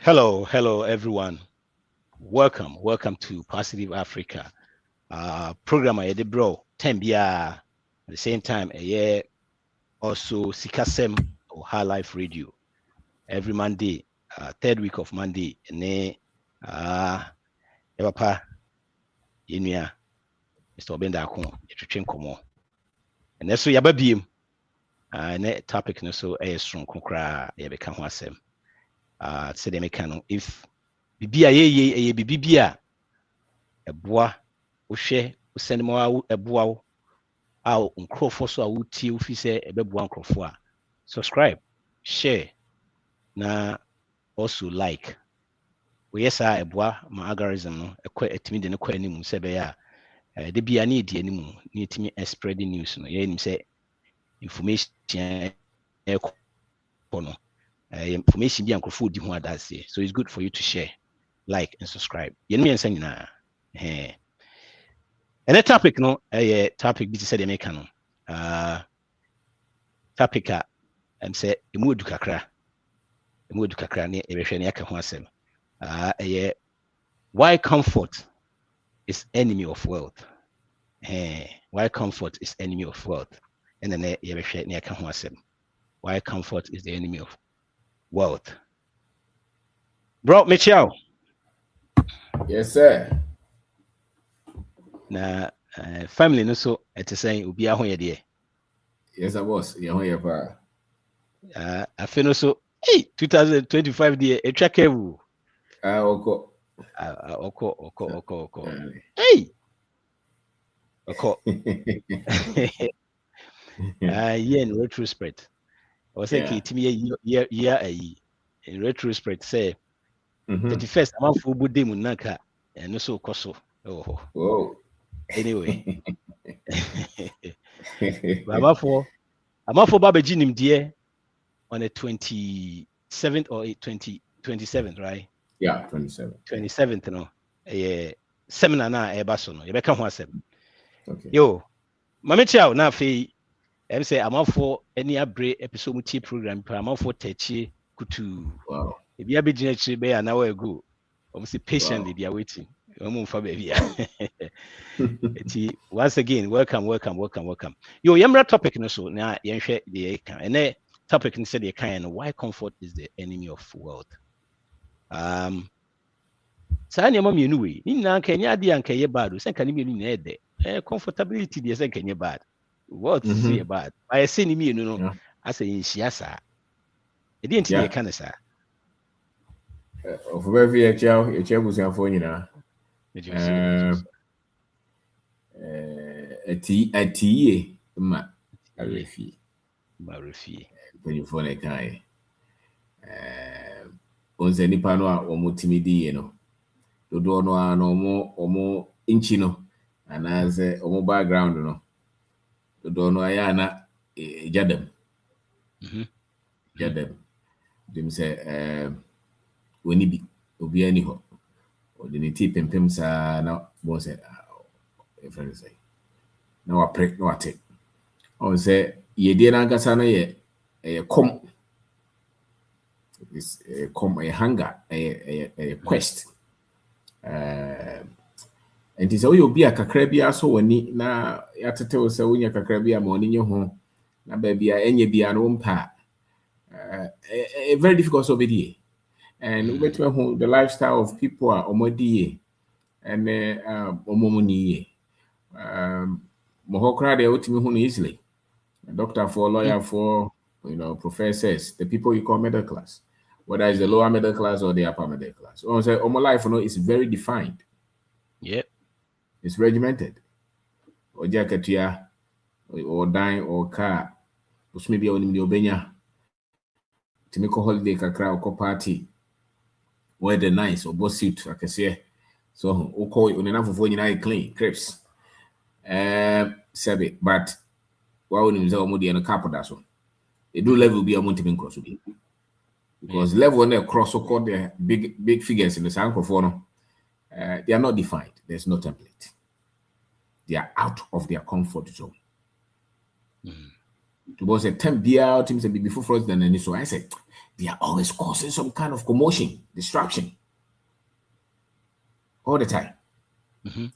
Hello, everyone. Welcome to Positive Africa. Program I did bro. 10 at the same time, a year also Sikasem or High Life Radio every Monday, third week of Monday. Ne Papa Yenya Mr. Obenda Akon, Yetwetwe Komo. And that's so yababiem. Ne topic no so strong kokra yebeka ho asem. Say they make if bibia ye bibia ɛboa wohwɛ wosɛne ma ɛboa wo a nkurɔfoɔ so a wotie wofi sɛ ɛbɛboa nkurɔfoɔ a subscribe, share, na also like. Woyɛ saa ɛboa ma algorithm no ɛtumi de ne kɔ anim sɛ ɛbɛyɛ a de bia ne ɛdi anim ne ɛtumi spread news no yɛnim sɛ information ɛkɔ no information bi a nkurɔfoɔ di ho adanseɛ, so it's good for you to share, like and subscribe. Yɛn mmiɛnsa nyinaa and the topic no topic bi te sɛ deɛ meka no topic a say ɛmu edu kakra ne ɛbɛhwɛ ne aka ho asɛm why comfort is enemy of wealth. Why comfort is enemy of wealth. And then yɛbɛhwɛ ne aka ho asɛm why comfort is the enemy of wealth. Bro, Michelle. Yes, sir. Na family no so ɛte sɛn obi aho yɛ deɛ. Yes, I was. Yeah, yeah, pa. Afei no so 2025 deɛ etwa kewu. Oko. Hey. Oko. Yeah, in retrospect. I was saying kitimi year in retrospect say 31st amanfo bude mu nanka ɛno so kɔ so. Whoa. Anyway. Amanfo ba beji nimdeɛ on the 27th or 27th, right? Yeah, 27th. 27th no. Seminar na ɛba so no. Yɛbɛka ho asɛm. Okay. Yo, Mame Chiao na afei em say amanfo any abre episode mutie program pa amanfo techi kutu. Wow. If you be gina chiri be an hour ago, obviously patiently they are waiting. Once again, welcome. Yo, yamra topic no so na yenhwe the can. And topic ni say the kind why comfort is the enemy of wealth. Sa nneɛma mmienu wei ni nyinaa nka ɛnyɛ adeɛ a nka ɛyɛ bad o sɛ nka ne mmienu nyinaa yɛ dɛ comfortability deɛ sɛ nka ɛnyɛ bad wealth si yɛ bad ayɛ sɛ ne mmienu no asɛ yɛnhyia saa ɛdeɛ nti deɛ ɛka ne saa of every yɛkyɛ abusuafoɔ nyinaa ɛtiyie ma awerɛfie mpanyinfoɔ na ɛkaeɛ ɔnsɛ nipa no a wɔtumi di yɛ no dodoɔ no a na ɔmo nkyi no anaasɛ ɔmo background no dodoɔ no ayɛ ana ɛgya dam dem sɛ wɔni bi obiara ni hɔ ɔde ne ti pempem saa na bɔ sɛ ɛfrɛ no sɛ na wapere na wate ɔn sɛ yɛdeɛ n'ankasa no yɛ ɛyɛ kɔm ɛyɛ hunger ɛyɛ quest nti sɛ woyɛ obi a kakra bi aso w'ani na yɛatetew sɛ wonya kakra bi a ma ɔne nye ho na baabi a ɛnyɛ bia no wompa very difficult so obedie and wobɛtumi ho the lifestyle of people a ɔmɔdi and ɔmɔmu ni mo hɔ koraa deɛ wotumi ho no easily doctor for lawyer for professors, the people you call middle class, whether it's the lower middle class or the upper middle class. So my life is very defined. Yep. It's regimented. Or jakatia or dine or car. Which maybe only the obenya to make a holiday kakra or party. Wear the nice or boss suit, I can say. So call you enough of when clean crepes. Sabe, but why wouldn't you and a couple that's one? They do level be a multi cross because level when they cross so called the big figures in the Sankofono, they are not defined. There's no template. They are out of their comfort zone. To both say 10 beer teams and before first than any so I said they are always causing some kind of commotion, distraction, all the time.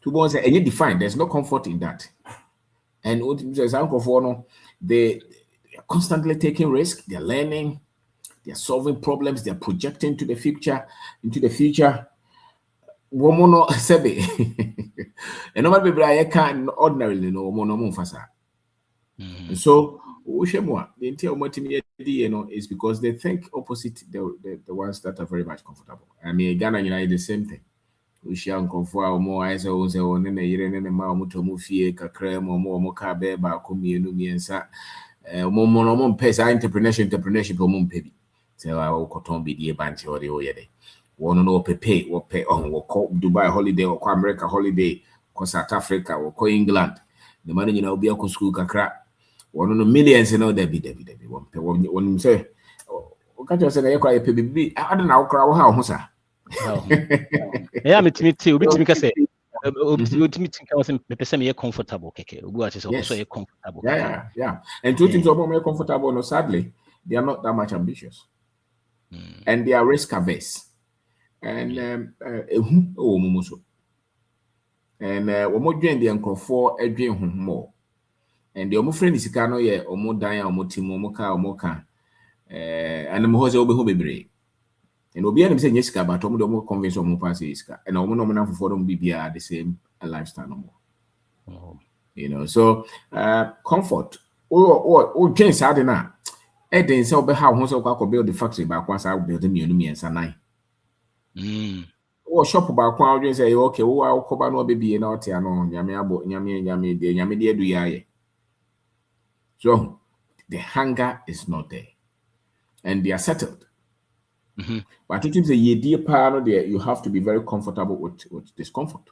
Two boys and you define there's no comfort in that. And what says Uncle Fono, they are constantly taking risk, they're learning, they're solving problems, they're projecting into the future. Womono sebe. And nobody be I can't ordinarily know womono mufasa. And so the entire motivation is because they think opposite the ones that are very much comfortable. I mean, Ghana United the same thing. We share uncomfortable more eyes on the year and the Mamutomufie, Kakre, Momo, Kabe, Bakumie, Miensa, Momon Pesa, entrepreneurship, Mum Pebi. So I will cotton be the banty or the Oyede. One no pay or pay on or call Dubai holiday or America holiday, or South Africa or call England. The money be a school Kakra. One of the millions, there be one you say, catch us and I cry a baby. I don't know how, sir. Yeah, me too. Bit me say. Ultimately, I was comfortable. Okay, also comfortable. Yeah. And two things are more comfortable. No, sadly, they are not that much ambitious, and they are risk averse. And and more join the uncle for a dream more. And the friend is cano ye or more dying or more team or more car. And the more over who be. And we'll be able to say yes, but I'm more convinced of more passes. And I'm not for them be the same lifestyle no more. So comfort or James Adena. Ed didn't say how once I build the factory back once I build the me and Sanai. Or shop about crowd and say, okay, I'll cover no baby and out here no Yami do ya. So the hunger is not there. And they are settled. But it seems a year part there, you have to be very comfortable with discomfort.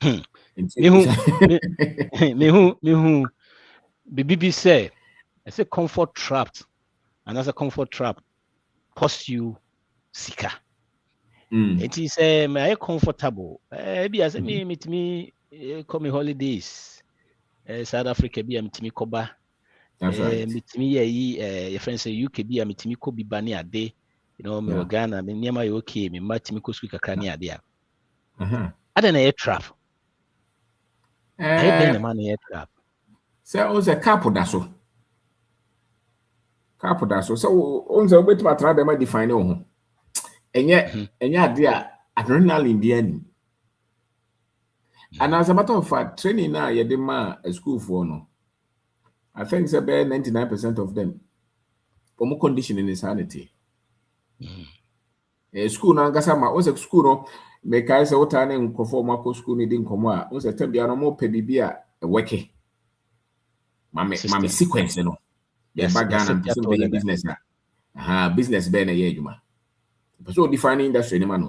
Me who BB say, I say comfort trapped, and as a comfort trap, cost you seeker. It is my comfortable. Maybe as me come holidays, South Africa be me koba. That's right. Your friends say UK be a mitimi ko bi bani ade. Me Ghana, me niama you okay, me matimi ko speak akani ade a. I don't know trap. I been a man air trap. So was a couple that so. So on the way to my tribe, I might define on. And yet, dear adrenaline the end. And as a matter of fact, training now, you demand a school for no. I think it's about 99% of them. For more conditioning insanity. School now, Gasama was a school, no, make I say what I name conform school needing come was a time no more pebibia a weke. Mammy sequence, you know. Yes, background and business. Business ben a year, you man. So defining industry, any man.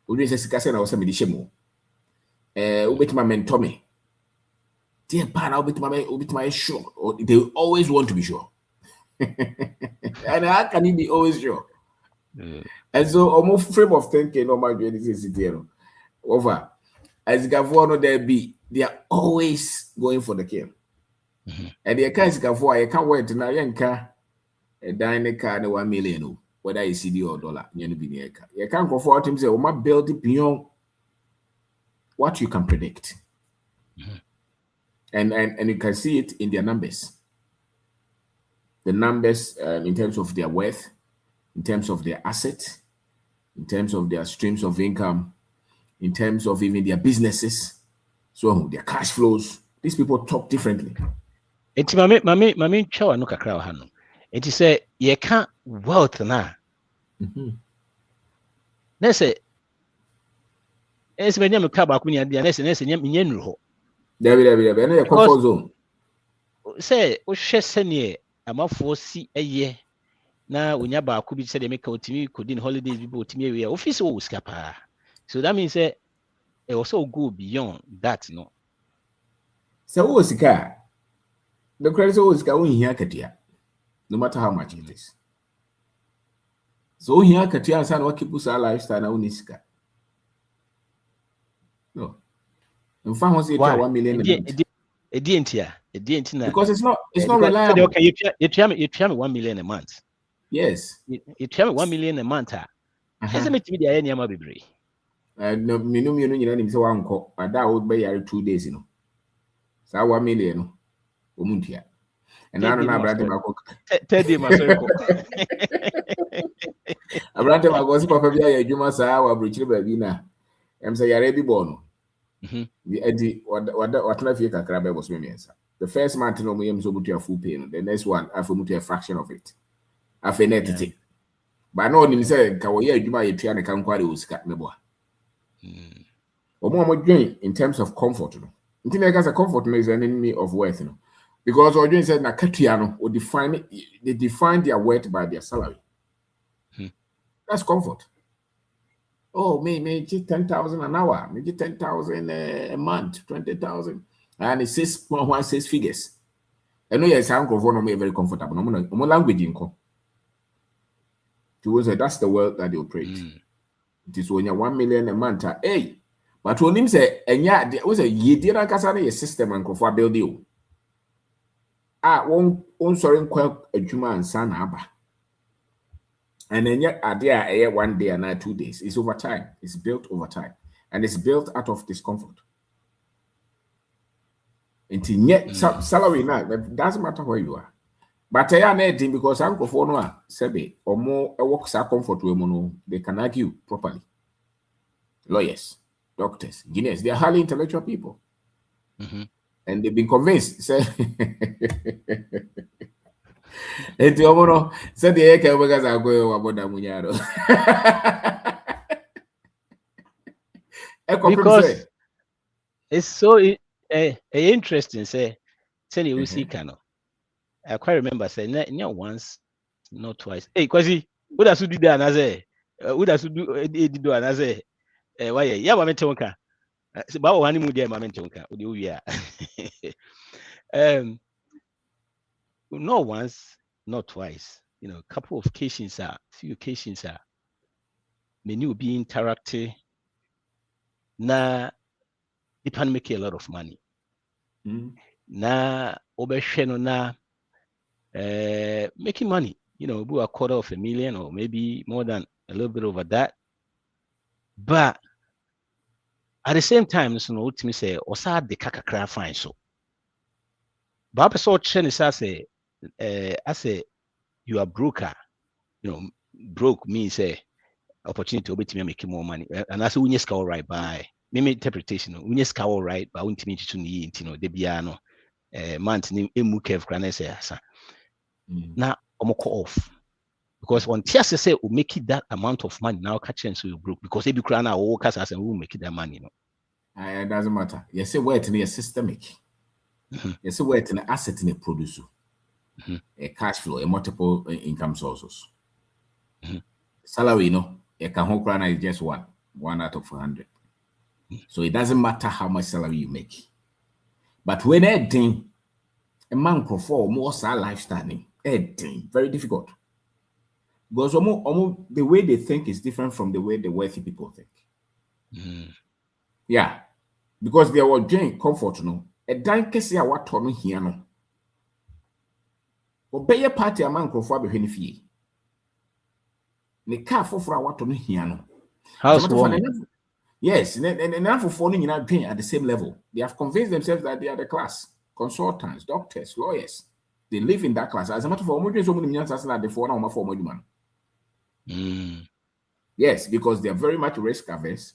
We say Sikasen or some medicamo. Ubit my mentor me. Dear pan, I'll be my sure. Or they always want to be sure. And how can you be always sure? And so almost frame of thinking no matter anything over. As Gavano there be, they are always going for the kill. And the account is Gavua, I can't wait to Nayanka a dining car and 1 million, whether it's CD or dollar, you can't go for him say, oh, my build it beyond what you can predict. And you can see it in their numbers. The numbers in terms of their worth, in terms of their assets, in terms of their streams of income, in terms of even their businesses, so their cash flows. These people talk differently. It's mami chawa no kakra hano. It is say ye can't wealth na. Nese ese benyam ka ba kunya dia nese nyenu ho. David na your comfort zone. Say o hwe sene amafo si eye na onya ba ku bi se de make otimi kodin holidays bi otimi we office o skapa. So that means it also go beyond that, no. So what's the car? The credit always going here, Katia, no matter how much it is. So here, Katia, and what keeps our lifestyle now, Niska. No. In fact, was it 1 million? Because it's not reliable. Okay, you tell me 1 million a month. Yes. You tell me 1 million a month. Ese me timi dia nyama bebre. No minimum you know nim say wan ko ada would be 2 days no. Sa 1 million no. Omuntia. And now na brother bako. Teddy masoko. Abrante bako si papa bia ya adwuma saa wa brochire ba bi na. Em say yare bi bo no. The edi what na fie kakra be boso miensa. The first month no mo yem so butu full pay no. The next one afa mutu a fraction of it. Afa net it. But no nim say ka wo ye adwuma ye tua ne kan kware osika me boa. Omo dwen in terms of comfort no. Nti na say comfort no is an enemy of worth no. Because Odwin said na katua no or they define their worth by their salary. That's comfort. Oh, me 10,000 an hour, maybe 10,000 a month, 20,000, and it says 6 figures. I know yes, I'm very comfortable. No language inco. To say that's the world that they operate. It is when you're 1 million a month. Hey, but when him say, and yeah, there was a ye did a system and for build you. Won't sorry a juma and son aba. And then yet idea 1 day and 2 days. It's over time. It's built over time. And it's built out of discomfort. Until yet salary now, it doesn't matter where you are. But I am editing because Uncle Fono Sebe or more works are comfort women, they can argue properly. Lawyers, doctors, engineers, they are highly intellectual people. And they've been convinced. Say, and Omono said the Eka because are going about the Munyaro. Because it's so interesting. Say you see, Kano. I quite remember saying, not once, not twice. Hey, Quasi, what does you do that? Naze, what does you do? Naze, why? Yeah, Mamentonka. About one mood, Mamentonka. Not once, not twice. You know, a couple of occasions few occasions many will be interactive. Na, you can make a lot of money. Na, Obesheno na. Making money, you know, about $250,000 or maybe more than a little bit over that. But at the same time, so no to me say, Osa de kakakra fine so. But I saw Chen is I say you are broker, you know, broke means opportunity to make more money. And I say we just right by maybe interpretation, we just right by won't mean to need, you know, the piano month in Mukev Granese. Now I'm off because when TSS say we make it that amount of money now catching so you broke because if you cry now workers as and we make it that money, you know. It doesn't matter. You say where it's a systemic. You say where it's an asset in a producer, a cash flow, a multiple income sources. Salary, you know, a can cry is just one out of 400. So it doesn't matter how much salary you make. But when anything, a man perform more lifestyle. Very difficult. Because the way they think is different from the way the wealthy people think. Yeah. Because they were doing comfort, no. A danke say what turn here no. Obey a party a man for behind fee. The car for what turn here no. Yes, and enough for falling in at the same level. They have convinced themselves that they are the class. Consultants, doctors, lawyers. They live in that class. As a matter of fact, so many millions are the phone. Yes, because they are very much risk averse.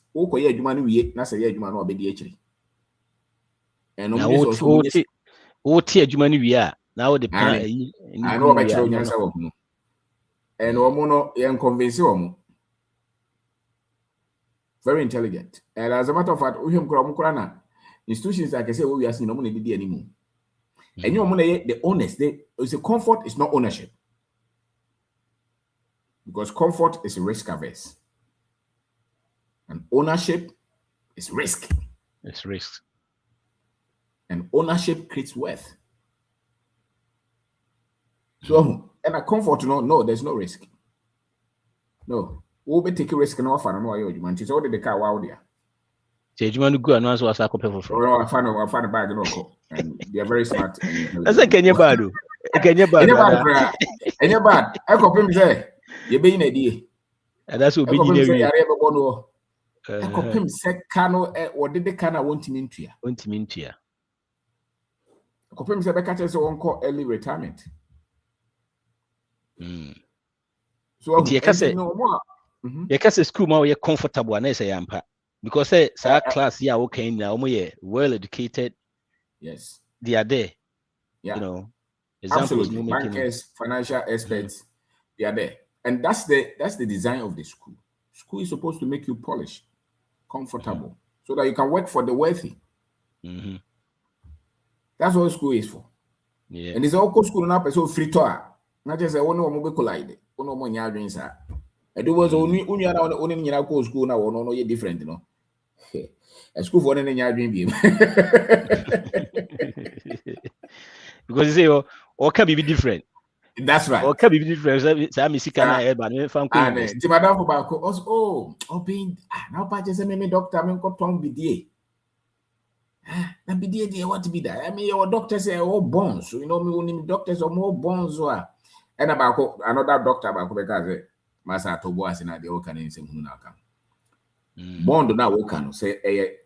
And also, now the plan. I know about your answer. And Omono and convince you. Very intelligent. And as a matter of fact, institutions like I say, we are seeing no money anymore. And you know, the owners, it's a comfort, it's not ownership. Because comfort is risk averse. And ownership is risk. It's risk. And ownership creates wealth. So, and a comfort, no, there's no risk. No. We'll be taking risk and offer and why you want to order the car out there. Say you want to go and answer a couple of I find a bag and all. and they are very smart and intelligent. That's like Kenya bad. Kenya bad. Kenya bad. I copy say you be in a day. And that's what be in the I copy say Kano or did the Kana want him into ya? Want him into ya? I copy say Becca says one call early retirement. So you can say no more. You can say school more comfortable and I say yampa. Because say class yeah okay now well educated. Yes. They are there. Yeah. You know. Absolutely. Bankers, financial experts, they are there. And that's the design of the school. School is supposed to make you polished, comfortable, so that you can work for the wealthy. That's what school is for. Yeah. And it's all school now, so free to not just a one more collide, one more drinks. I do was only school now, no, you're different, you know. A school for any dream. Because you say, or can be different. That's right. Or can be different. Madam for back. Oh, being now patches me doctor, I mean, got tongue BDA. Now BDA, what to be there? I mean, your doctors say, oh, bones. You know, me only doctors are more bones. And about another doctor about because Master Toboas in the Okan in Sim Hunaka. Bond now Okan say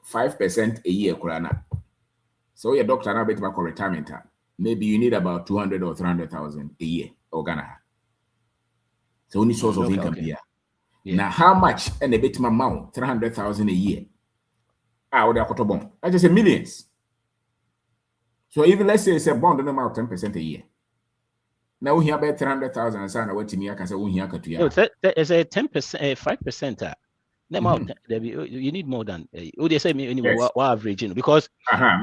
5% a year, Kurana. So your doctor now bet back retirement time. Maybe you need about 200 or 300,000 a year or Ghana. The only source of income here. Yeah. Now, how much? And a bit amount 300,000 a year. I would have put a bond. I just say millions. So even let's say it's a bond amount 10% a year. Now we have about 300,000 and sign away to me. I can say we have to you. It's a 10%, 5%. You need more than would you say what average because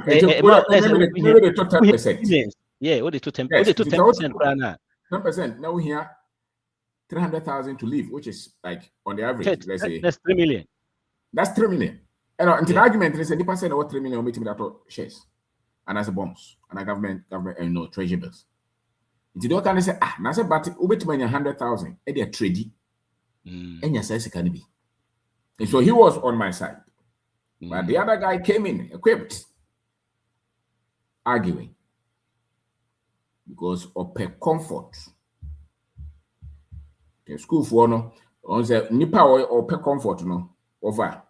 maybe the top 10%. Yeah, what the 10%? 10%. Now we have 300,000 to live, which is like on the average, let's say that's 3 million. That's 3 million. And the argument is 20% or 3 million making that shares and as a bonus and a government treasury bills. If you don't kind of say now say but over to 100,000 and they're trading and your size can be. And so he was on my side. But the other guy came in equipped, arguing because of per comfort. The school for no on the nipa or per comfort no over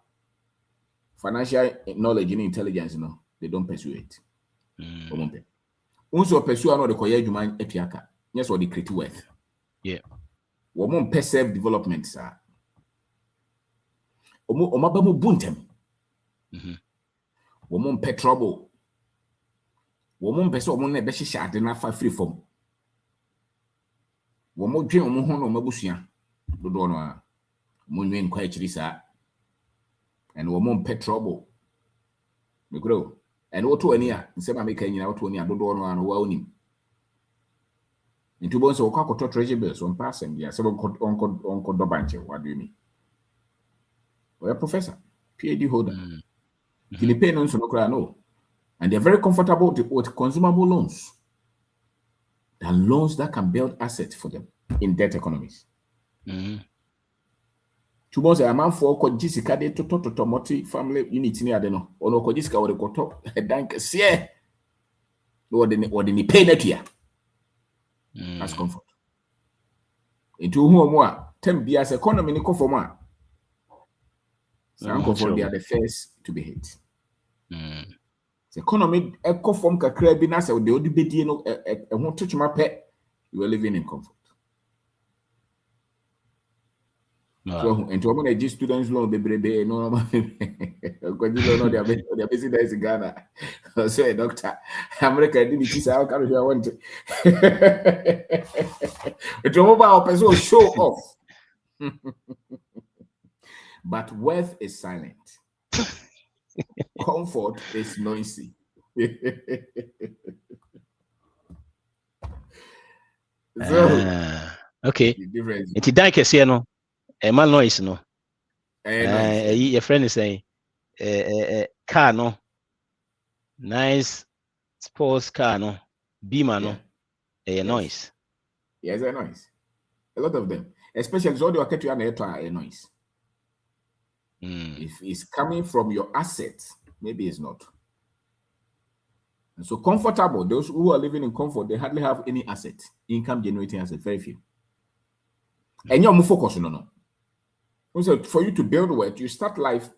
financial knowledge and intelligence no they don't pursue it. Also pursue another koya human epiaka. Yes, what they create wealth. Yeah. Woman per self development sir. Omabamu buntem. Woman pet trouble. Woman peso woman never shot enough for free form. Woman dream on Mabusia. Do don't Moon quite risa. And woman pet trouble. We grow. And what to any instead of making out to any I don't know and well him. Into bones or cock or treasure bills on passing. Yes, Uncle Dobanche. What do you mean? A professor, PhD holder. Filipinos no. And they're very comfortable with consumable loans. There are loans that can build assets for them in debt economies. Tomorrow, a man for Kojisika de to multi family unit near the no, or no Kojisika or the Koto, a dank, see, or the pay net here. That's comfort. Into whom 10 years economy for more. So they are the first to be hit. The economy echo from kakra bi na say the odi bedi no e ho tochuma pe you are living in comfort. So and to woman students loan bebrebe no no they are busy there in Ghana. So a doctor America did it how can you want to it mobile person show off. But wealth is silent. Comfort is noisy. Okay. It's dank here no. Man noise no. Your friend is saying car no. Nice sports car no. Beamer no. Noise. Yes, a noise. A lot of them. Especially so they are getting a noise. If it's coming from your assets, maybe it's not. And so comfortable, those who are living in comfort, they hardly have any asset, income generating asset, very few. And you're focused on no. So for you to build wealth, you start life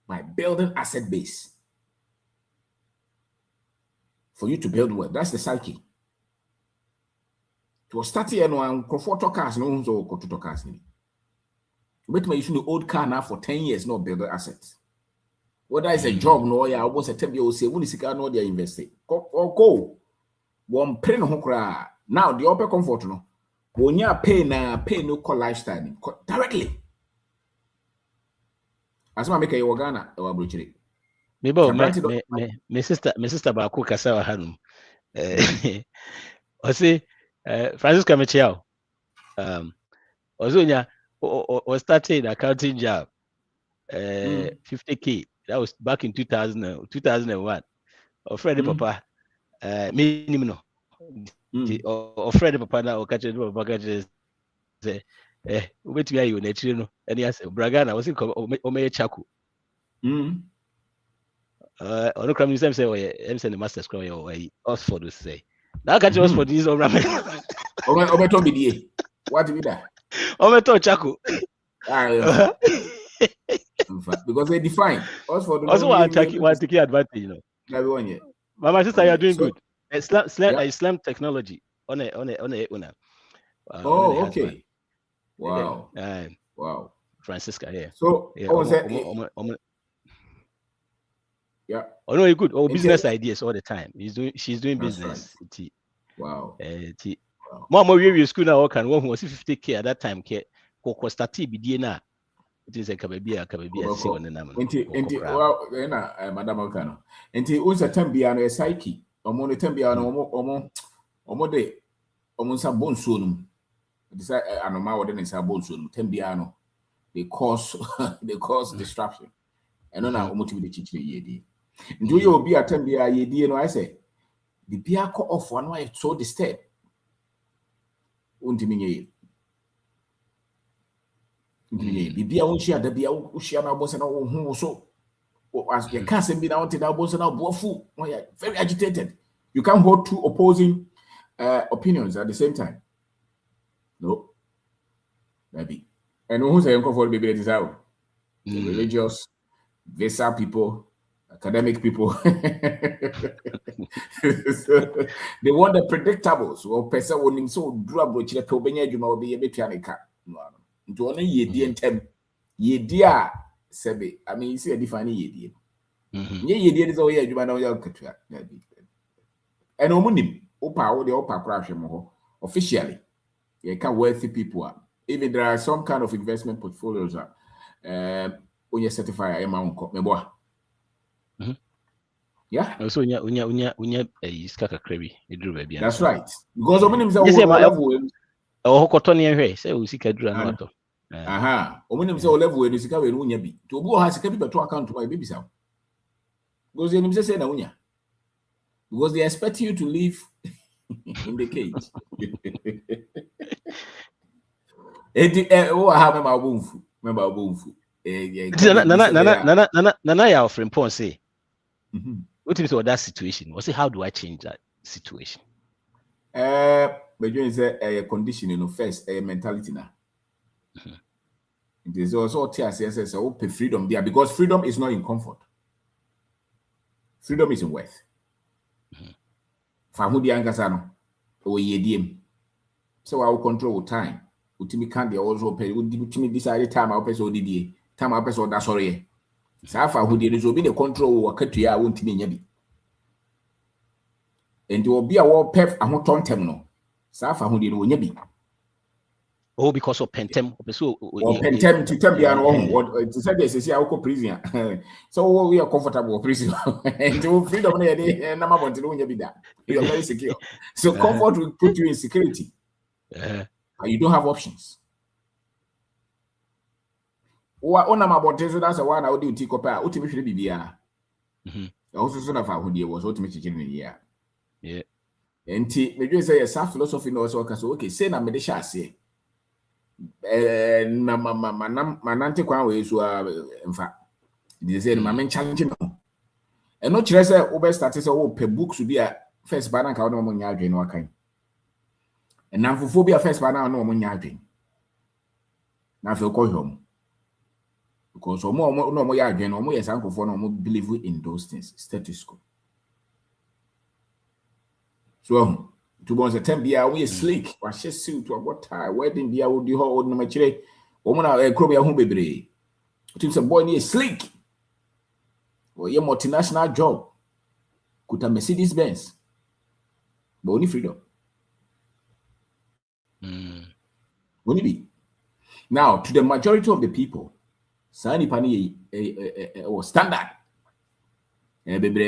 by building asset base. For you to build wealth, that's the psyche. To start here, no, comfort cars, no one's all to cars. But my issue old car now for 10 years, no build assets. Whether it's a job, no, yeah, I was a 10 year old say, when is no, they're investing. Go. One pen hokra. Now, the upper comfort, no. When you pay no call lifestyle directly. As my make a Ghana or Abuchiri. My sister Baku Kasawa Hanum. I say, Francis Kamichiao. Ozunya was starting an accounting job. 50K. That was back in 2001. Or Freddie Papa, minimum. Or Freddie Papa now, or catch it, say, wait to you, natural. And yes, Bragana was in Omea Chaku. On the crime, you say, I'm saying the master scroll away, Oxford will say. Now catch Oxford is over. Ometo BDA. What did that? Ometo Chaku. Because they define Oxford. Also, want to take advantage, you know. Everyone yet. Mama sister, you are doing good. Islam technology on a. Oh, okay. Wow. Wow. Francisca here. So, yeah. Oh no, you're good. Oh, business ideas all the time. She's doing business. Right. Wow. Mama, we school now. Can one who was 50K at that time? Ko started BDA na. It is a kababia. See on the name. Well, Madam Okano. Enti unsa tambia no psyche. Omo ne tambia no omo de omo nsa bonsuo no. This anoma wode ne nsa bonsuo no tambia no. They cause disruption. And na omo tibi de chichire yedi. Ndu ye obi atambia yedi no I say the bia call off one why so disturbed. Untimi nye. Bibia unshia da bia ushia na boss na hu so as you can't say be na wanted that boss na bofu when you're very agitated. You can't hold two opposing opinions at the same time. No. Maybe. And who say for baby that is out? Religious, visa people, academic people. So they want the predictables or person wanting so drab which the Tobenya Juma will be a bit yanika. Do only ye tem ye sebe. I mean, you see a defining ye ye is all ye Juma now. And omunim opa the opa crash officially. You can wealthy people are. Even there are some kind of investment portfolios when you certify amount meboa. Yeah. Also, unya iskaka krebi edru baby. That's right. Because omunim say level o hokotoni ehwe say usika dru na wato. Omunim say level we usika we unya bi. To obu ha sika bi beto account my baby say. Because you say na unya. Because they expect you to live in the cage. Remember Abumfu. Nana ya offering pon say. What is that situation? What say how do I change that situation? But you say a condition first a mentality now. It is also TSS open freedom there because freedom is not in comfort. Freedom is in wealth. Famudi Angasano or Yedim. So I will control time. Utimi can't be also pay. Utimi decide time I'll pay so did time I'll pay so that's sorry. Safa who did is be the control or cut to ya won't mean yabi. And you will be a war pep and what on terminal. Safa who did yabi. Oh, because of pentem, or pentem to tell me or to say this is our prison. So we are comfortable prison and to freedom and number one to know you be that. You are very secure. So comfort will put you in security. You don't have options. What my body that's the one I would do take up ultimately be also sort of how dear was ultimately in the year. Yeah. And maybe say a soft philosophy knows okay, say na medisha say. My nante kwa we so in fact they say my main challenge no And no chire say we start say wo pe books bi a first ba na ka no mo nya adwen no akan. And namfofo bi a first ba na no mo nya adwen. Na fe ko hwom. Because omo no mo ya adwen no mo yes ankofo no mo believe in those things, status quo. So to bon September bia we slick, wa she suit to what tie wedding bia wo di ho no ma chire. Omo na ekro bia ho bebre. To say boy ni slick. Or your multinational job could a Mercedes Benz, but only freedom. Only be. Now, to the majority of the people, Sani Pani or standard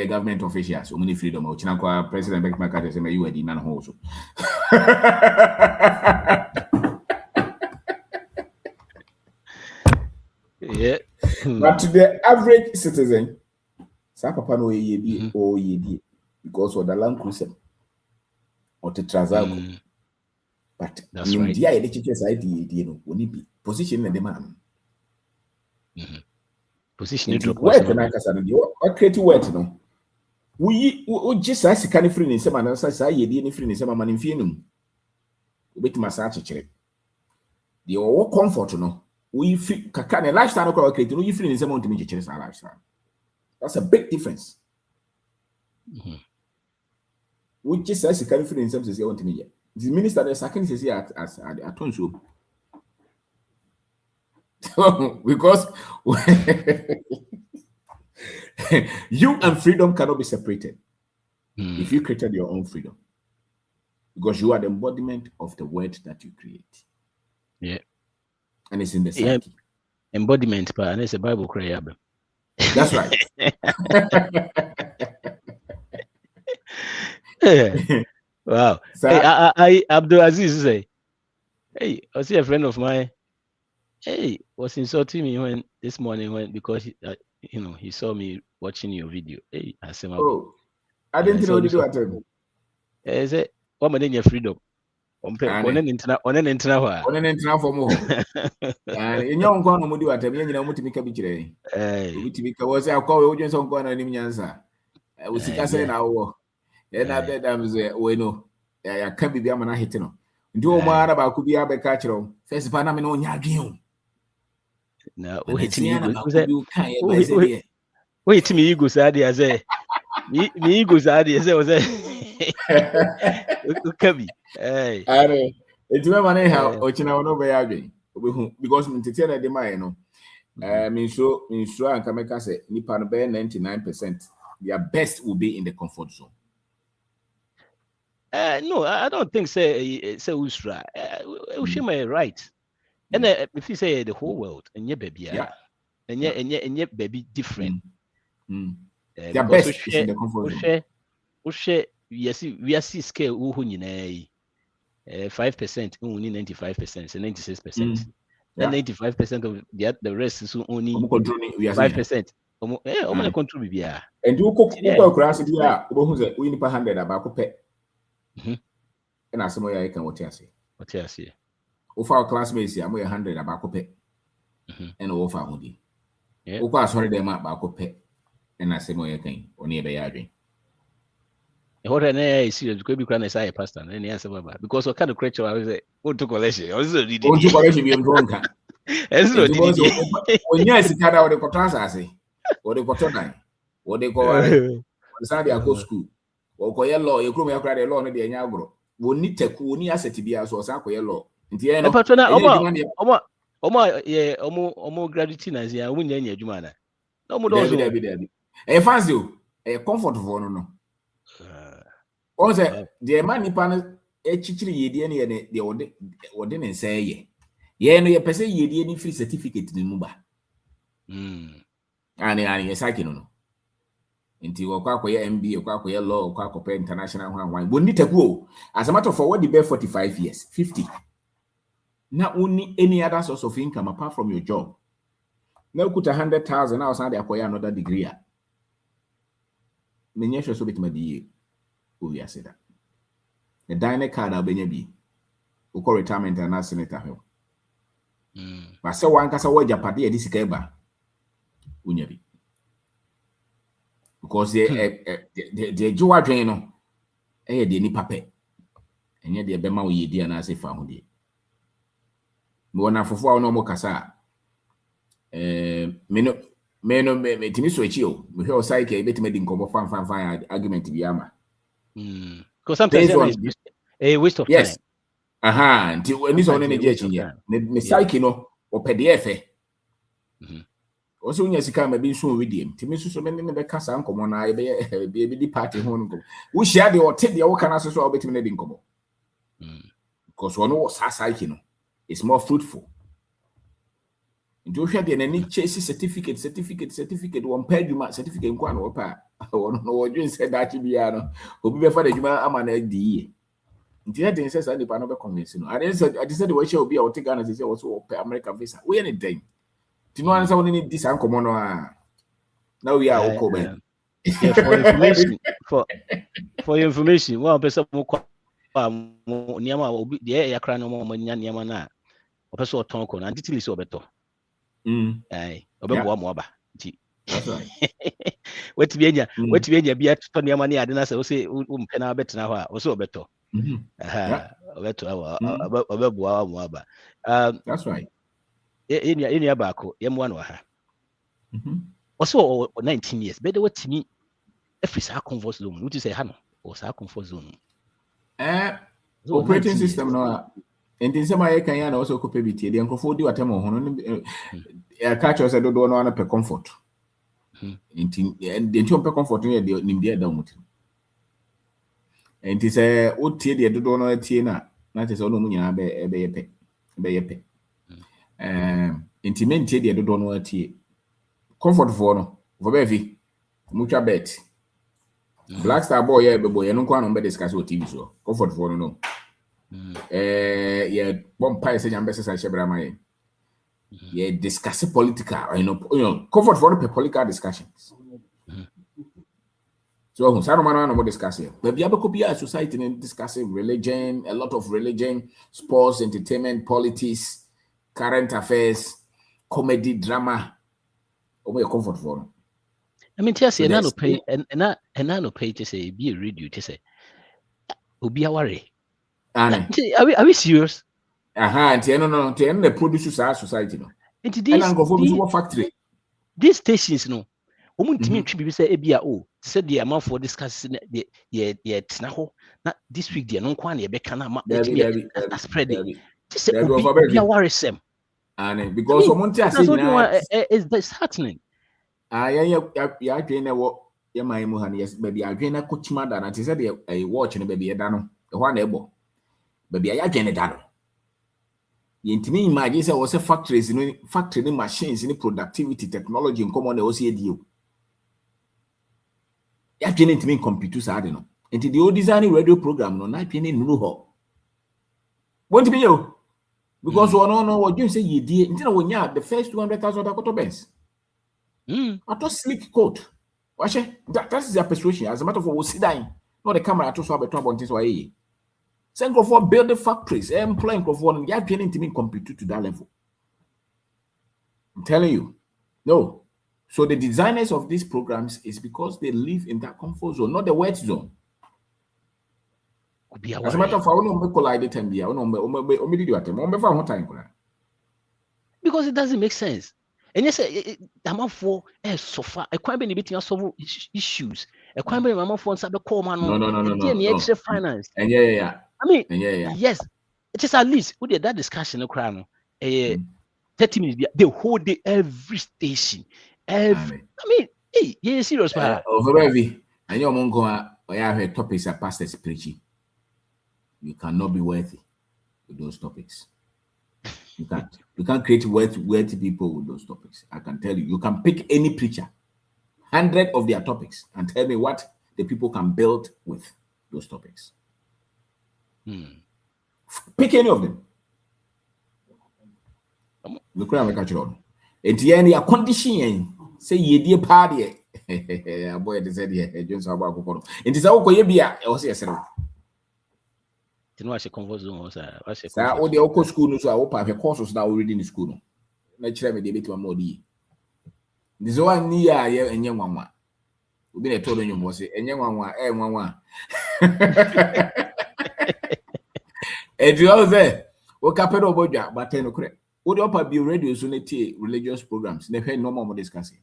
government officials, only freedom. Or Chinakwa President Beck McCarthy say you are the man also. Yeah. But to the average citizen, sa papa no ye bi o ye di because of the land cruiser or the transago. But that's right. India ye chiche side ye no oni bi position na the man. Position you drop work na kasa no o create work no. We just as can free ni sema na sa ye di ni free ni sema man mfie num. Obetima sa chechire. The o comfort no. We feel kaka na lifestyle no kwa create no you free ni sema ontimi chechire sa lifestyle. That's a big difference. Which just says you can't feel in some sense you want to me. The minister the second says here as at so because you and freedom cannot be separated if you created your own freedom. Because you are the embodiment of the word that you create. Yeah. And it's in the psyche. Yeah. Embodiment, but and it's a Bible cry. That's right. Wow. Hey, I Abdul Aziz say, hey, I see a friend of mine. Hey, was insulting me when this morning because he saw me watching your video. Hey, I said, oh, I didn't know you do at all. I said, what man in your freedom? On internet for more. And in your own no do at me, you know, Mutimika Bichre. Mutimika was our call audience on Kwana Nimianza. I was saying our and I bet I'm we know. I can't be Biamana hitting. Do more about could be a catcher. First Panama on Yagim. Now, wait to me, you go sad as a me go sad as I was a Kabi. Hey, it's my money how Ochina no be again because me tell the man mean sure and Kameka say nipa no be 99%. Their best will be in the comfort zone. No, I don't think say Usra. Ushima right. And if you say the whole world and your baby, and your baby different. Their best is in the comfort zone. Yes, we are see scale 5%, only 95%, so 96%. Then 95% of the rest is only 5%. Only control be and you cook class here, we need 100 about pay. And as some way I can what you say. What you say? Of our classmates here, I'm 100 about pay. And over Moody. Okay, sorry, them about pay. And I say more you can only be arguing. What an air is serious because we can't say a pastor and any answer because what kind of creature I was going to collection. I was already be drunk. When yes, it had out the class, I say. What they call what they call Sunday I go school. Or yellow, you come here, cry alone at the Yagro. We need to cool near city be as was Uncle Yellow. In the end, Omo gratitude as I win any Jumana. No more. A fancy you a comfortable no. Also, the man nipan chichiri yedi any the ordinance say ye. No, ye per se yedi any free certificate in Muba. And yes, I can know. Until Quacoya MB, Quacoya law, Quacopa international one. We need to go. As a matter of fact, what the bear 45 years, 50. Not only any other source of income apart from your job. Now put 100,000 outside the acquire another degree. Many so bit my DA. We are said that. The diner card I'll be. Who call retirement and as senator. But so one cast away Japadi at this cable. Unyabi. because the Joa drain no the nipa pe enye de be ma wo yedi ana ase fa ho de me wona fofo a no mo kasa me timi so echi o me hwe o sai ke betime di nkomo fan argument bi ama because sometimes it's waste of time. Nti wani so ne je echi ya me sai ke no o pede efe o so nya sika ma bi nso wediem timi so me ne be kasa nkomo na be di party ho nkomo wo hia de o te de wo kana so o betime ne di nkomo because one was sai no it's more fruitful. Nti o hwe de na ni chase certificate one pay you certificate nko an wo pa no wo dwen se da chi bia no obi be fa da djuma ama na di ye nti na den se sa nipa no be convince no ade se de wo hwe obi a wo te Ghana se wo so pe American visa wo ye ne den ti no an sa woni ni di san komo no a na we are okay ben for information one person mo niama obi de yakra no mo nya niama na o person oton ko na detail se obeto obebo mo aba nti weti enya bia to niama ni ade na se o se o mpe na betena ho a o se obeto obeto obebo mo aba that's right enya baako yemwa no ha o se o 19 years be de watimi every sa comfort zone what you say ha no o sa comfort zone operating system no enti nsema ye kan ya na also kope bitie de nkofo di watemo ho no catch us do no na pe comfort enti on pe comfort no de nimde da muti enti se o tie de do no tie na te se no mu nyina be ye enti men tie de do no tie comfort for no for be vi mucha bet Black Star boy yeah be boy no kwa no be discuss o TV so comfort for no yeah one pie say jambe say shebra mai yeah discuss political you know comfort for the political discussions so so no more discuss here but bia be ko bia society in discussing religion, a lot of religion, sports, entertainment, politics, current affairs, comedy, drama o me comfort for no. I mean, just say no pay and no pay to say be a radio to say obi aware. Are we serious? No, the produce our society no. Into this factory. These stations no. Omuntimi ntwi bi say ebia said the amount for discussing the tena ho na this week there no kwa na ye beka na ma spread it. Just say obi aware sem. And because omunti ase is this happening? Ya adwen na wo ye man mu ha na yes baby adwen na kochima da na te say the watch na baby da no e ho na ebo baby ya adwen da no yentimi imagine say was factories no factory ni machines ni productivity technology nkomo na o se edi o ya adwen ntimi computer sa de no enti the old design radio program no na adwen nuru ho won't be you because no what you say ye die enti na wonya the first 200,000 akoto bens I just sleek coat. Watch that is their persuasion. As a matter of fact, we'll sit down. Not the camera to swap a trouble on this way. Send for build the factories, employing for and you're getting to me compete to that level. I'm telling you. No. So the designers of these programs is because they live in that comfort zone, not the wet zone. As a matter of fact, we collide time here. Because it doesn't make sense. And yes, I'm for so far. A crime being solve issues. A crime being my for the call man. No. Extra finance. And yeah. I mean, yes, it is at least we did that discussion. No crown. 30 minutes. The whole day, every station. I mean, hey, you're serious, man. Over every. And your mongo, I have topics are pastors preaching. You cannot be worthy with those topics. You can't create worthy people with those topics. I can tell you. You can pick any preacher, 100 of their topics, and tell me what the people can build with those topics. Pick any of them. Look at my culture. At the end, your condition say ye dear party. Boy, they said yeah, Jones about Kokoro. And it's all Koyabia, or say, I should converse on all the local school so I open her courses now already in school. Naturally, they bet one more. This one near and young one. Obi na told you was enye nwanwa nwanwa. Edu all there. O kapero bodwa but no kure. O de opa bi radio so na tie religious programs. Na hwe normal mo discussing.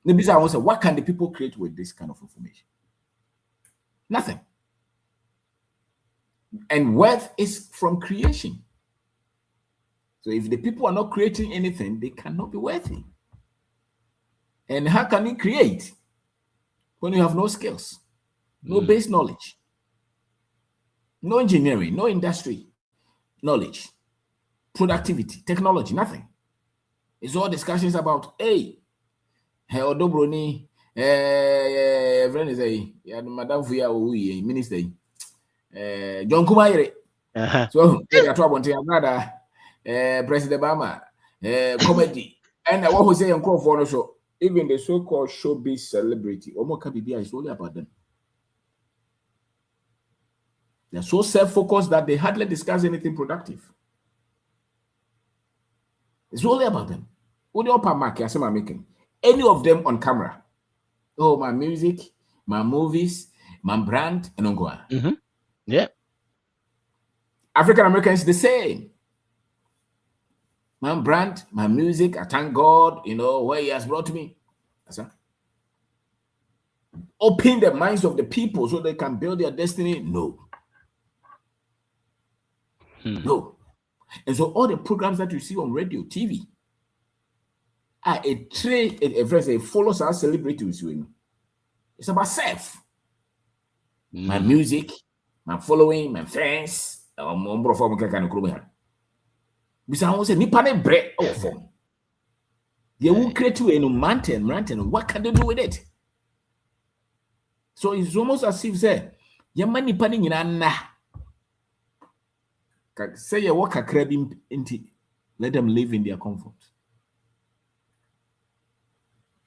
Nebisa I want say what can the people create with this kind of information? Nothing. And wealth is from creation. So if the people are not creating anything, they cannot be wealthy. And how can you create when you have no skills, no base knowledge, no engineering, no industry knowledge, productivity, technology, nothing? It's all discussions about, hey, Odobroni, friend is a Madame Fuya minister, John Kumaire. So, brother, President Obama, comedy, and what was saying, call for show. Even the so-called showbiz celebrity, Omo Kabibia is only about them. They're so self-focused that they hardly discuss anything productive. It's only about them. Any of them on camera. Oh, my music, my movies, my brand, and on. Yeah. African Americans the same. My brand, my music, I thank God, where he has brought me. Open the minds of the people so they can build their destiny. No. No. And so all the programs that you see on radio, TV, are a follows our celebrities. It's about self. My music, my following, my fans, because I was a nippane bread form. They will create you a mountain. What can they do with it? So it's almost as if say, "Yamani pani na." Say you walk a crab into, let them live in their comfort.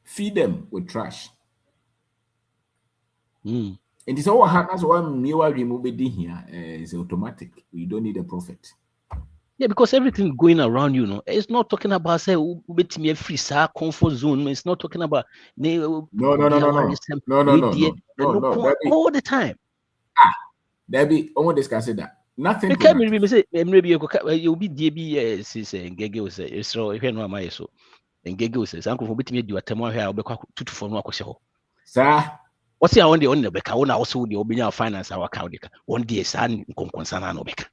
Feed them with trash. And it's all happens when you are removing here is automatic. We don't need a prophet. Yeah, because everything going around you, it's not talking about say me a free comfort zone. It's not talking about no. All the time. Debbie, I won't discuss that. Nothing. Maybe you'll be DB say Ngege say so if you know my so Ngege says uncle for betting me do a temo here I'll be to for no question. Sir, what's the only on the Becca one also the Obinia finance our account one day son concern no Becca.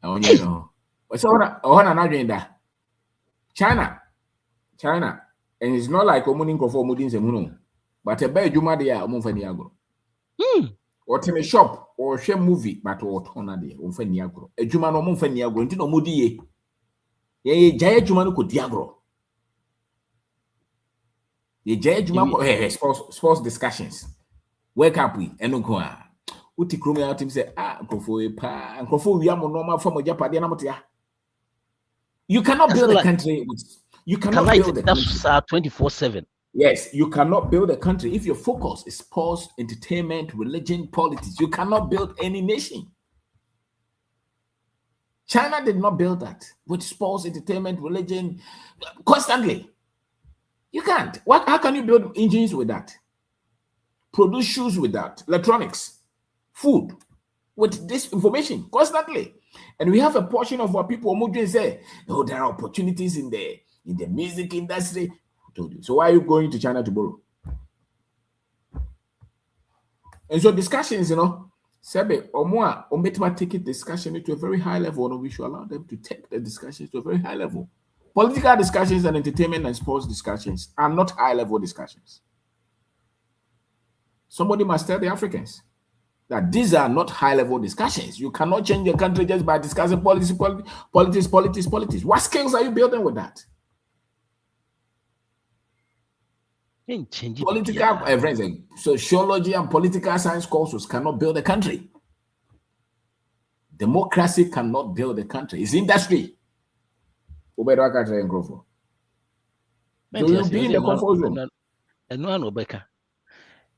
Oh, you know. So that China, and it's not like omuning for mudins and but a bad juma there Monfaniago. Or in a shop or share movie, but what honor de Monfaniago. A juma no Monfaniago, into no moody. Ye Jaya Jumano Diagro. Ye Jaya Juma sports discussions. Wake up we and go. Uti krumi out him say, go for a pa, and go for normal from a Japadianamotia. You cannot build a country. You cannot build a country. That's 24/7. Yes, you cannot build a country if your focus is sports, entertainment, religion, politics. You cannot build any nation. China did not build that with sports, entertainment, religion, constantly. You can't. How can you build engines with that? Produce shoes with that? Electronics, food, with this information constantly. And we have a portion of our people who say, "Oh, there are opportunities in the music industry." Who told you? So why are you going to China to borrow? And so discussions, Sebe or Ometima take it discussion to a very high level, and we should allow them to take the discussions to a very high level. Political discussions and entertainment and sports discussions are not high level discussions. Somebody must tell the Africans that these are not high-level discussions. You cannot change your country just by discussing politics. What skills are you building with that? Political sociology and political science courses cannot build a country. Democracy cannot build a country. It's industry. So you'll be in the comfort zone.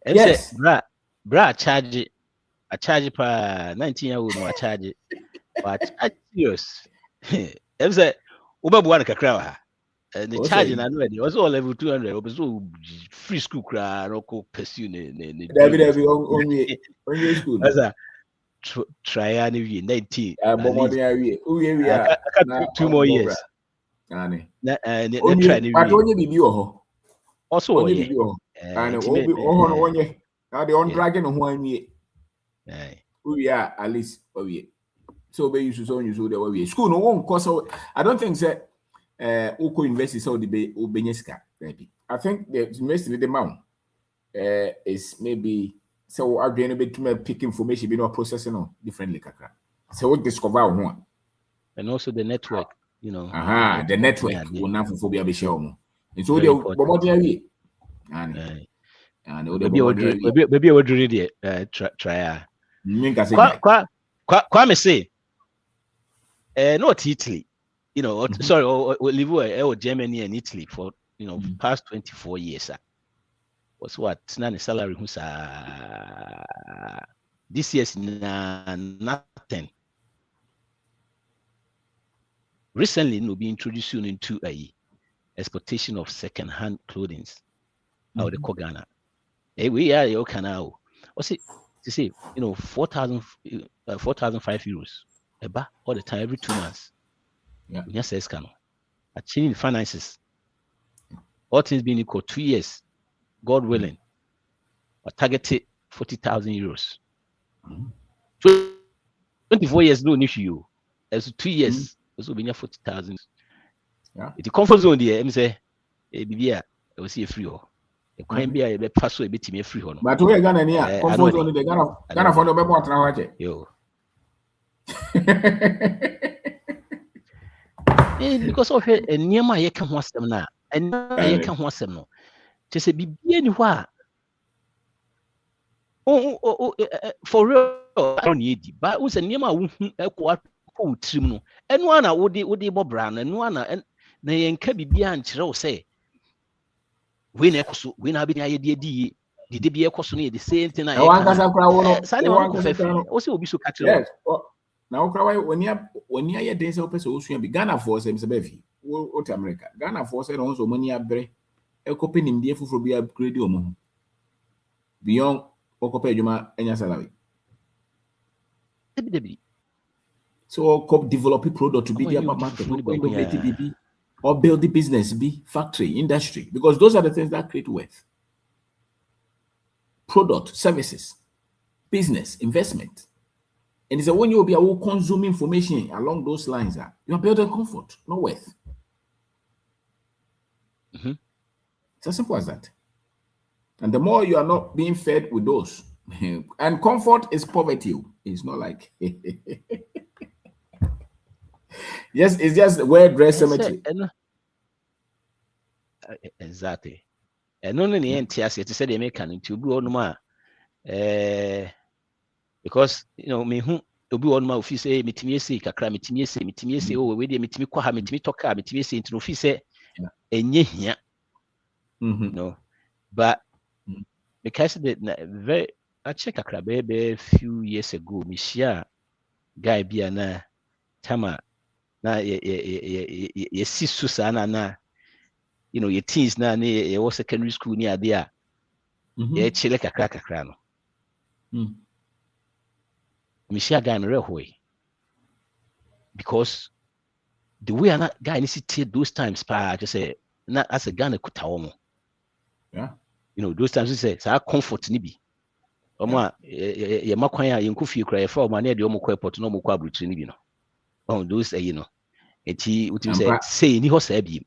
Yes. Bra charge. I charge per 19-year-old no I charge it. But I serious. Em say Uba buana kakra ha. the charge na no ready was all level 200 so free school cry no pursue ne David only school as a try any 19 two more years na try but only bibi ho also only bibi ho and obi ho no onye now the on dragging ho anwie we are at least so be use so use the way school no won course I don't think say Oko University so the Benyeska maybe. I think the university the mount is maybe so are going to pick information be not processing on differently kaka. So what discover one. And also the network, you know. The network will not for phobia be show mo. And so the bombardier and maybe we're doing the try. Kwame say not Italy. You know, sorry, or live or Germany and Italy for past 24 years. Was what Nani salary who's this year's nothing. Recently, no be introduced into exportation of second-hand clothing out of the Ghana. We are your canal. What's it to say? 4,005 euros. Eba all the time, every 2 months. Yes, achieving finances. All things being equal, 2 years, God willing, I targeted 40,000 euros. 24 years, no issue. As 2 years, also being 40,000. It's a comfort zone there. I'm say, I will see a free hole. A crime be a pass a bit me free hole. But we are gonna near comfort zone. The Ghana for the better. Yo. Because of a near my can watch them now, and I can watch them no. Just a be anywhere. For real, I don't need it. But was a near my trim no. And one I would Bob Brown, and one and they can be beyond say. When I be idea, did be a question the same thing I also be so catch. Now, when you days of person be Ghana for some Bevi, what America, Ghana for said also money a bre, a copy in the for be upgrade beyond Okopejuma and your salary. So, develop a product to be the market, or build the business, be factory, industry, because those are the things that create wealth. Product, services, business, investment. And it's when you will be able to consume information along those lines, you are building comfort, not wealth. It's as simple as that. And the more you are not being fed with those, and comfort is poverty. It's not like yes, it's just well-dressed cemetery. Exactly. And only the NTS to say they make an into go on because me who to be on my office say metimi say kakra metimi say oh we dey metimi kwa ha metimi toka metimi say into office say enye hia no but because the very I check kakra be few years ago me share guy bia na tama na ye sisu sana na your teens na ye was secondary school ni ade a ye chile kakra no Michelle guy in real way because the way that guy needs to take those times just say not as a Ghana kutaomo. Those times we say so comfort ni bi. Omo ye makwan ya yenku fie kra ye fa omo na de omo airport no omo kwa abrochi ni bi no. Those eti utim say ni ho sa bi.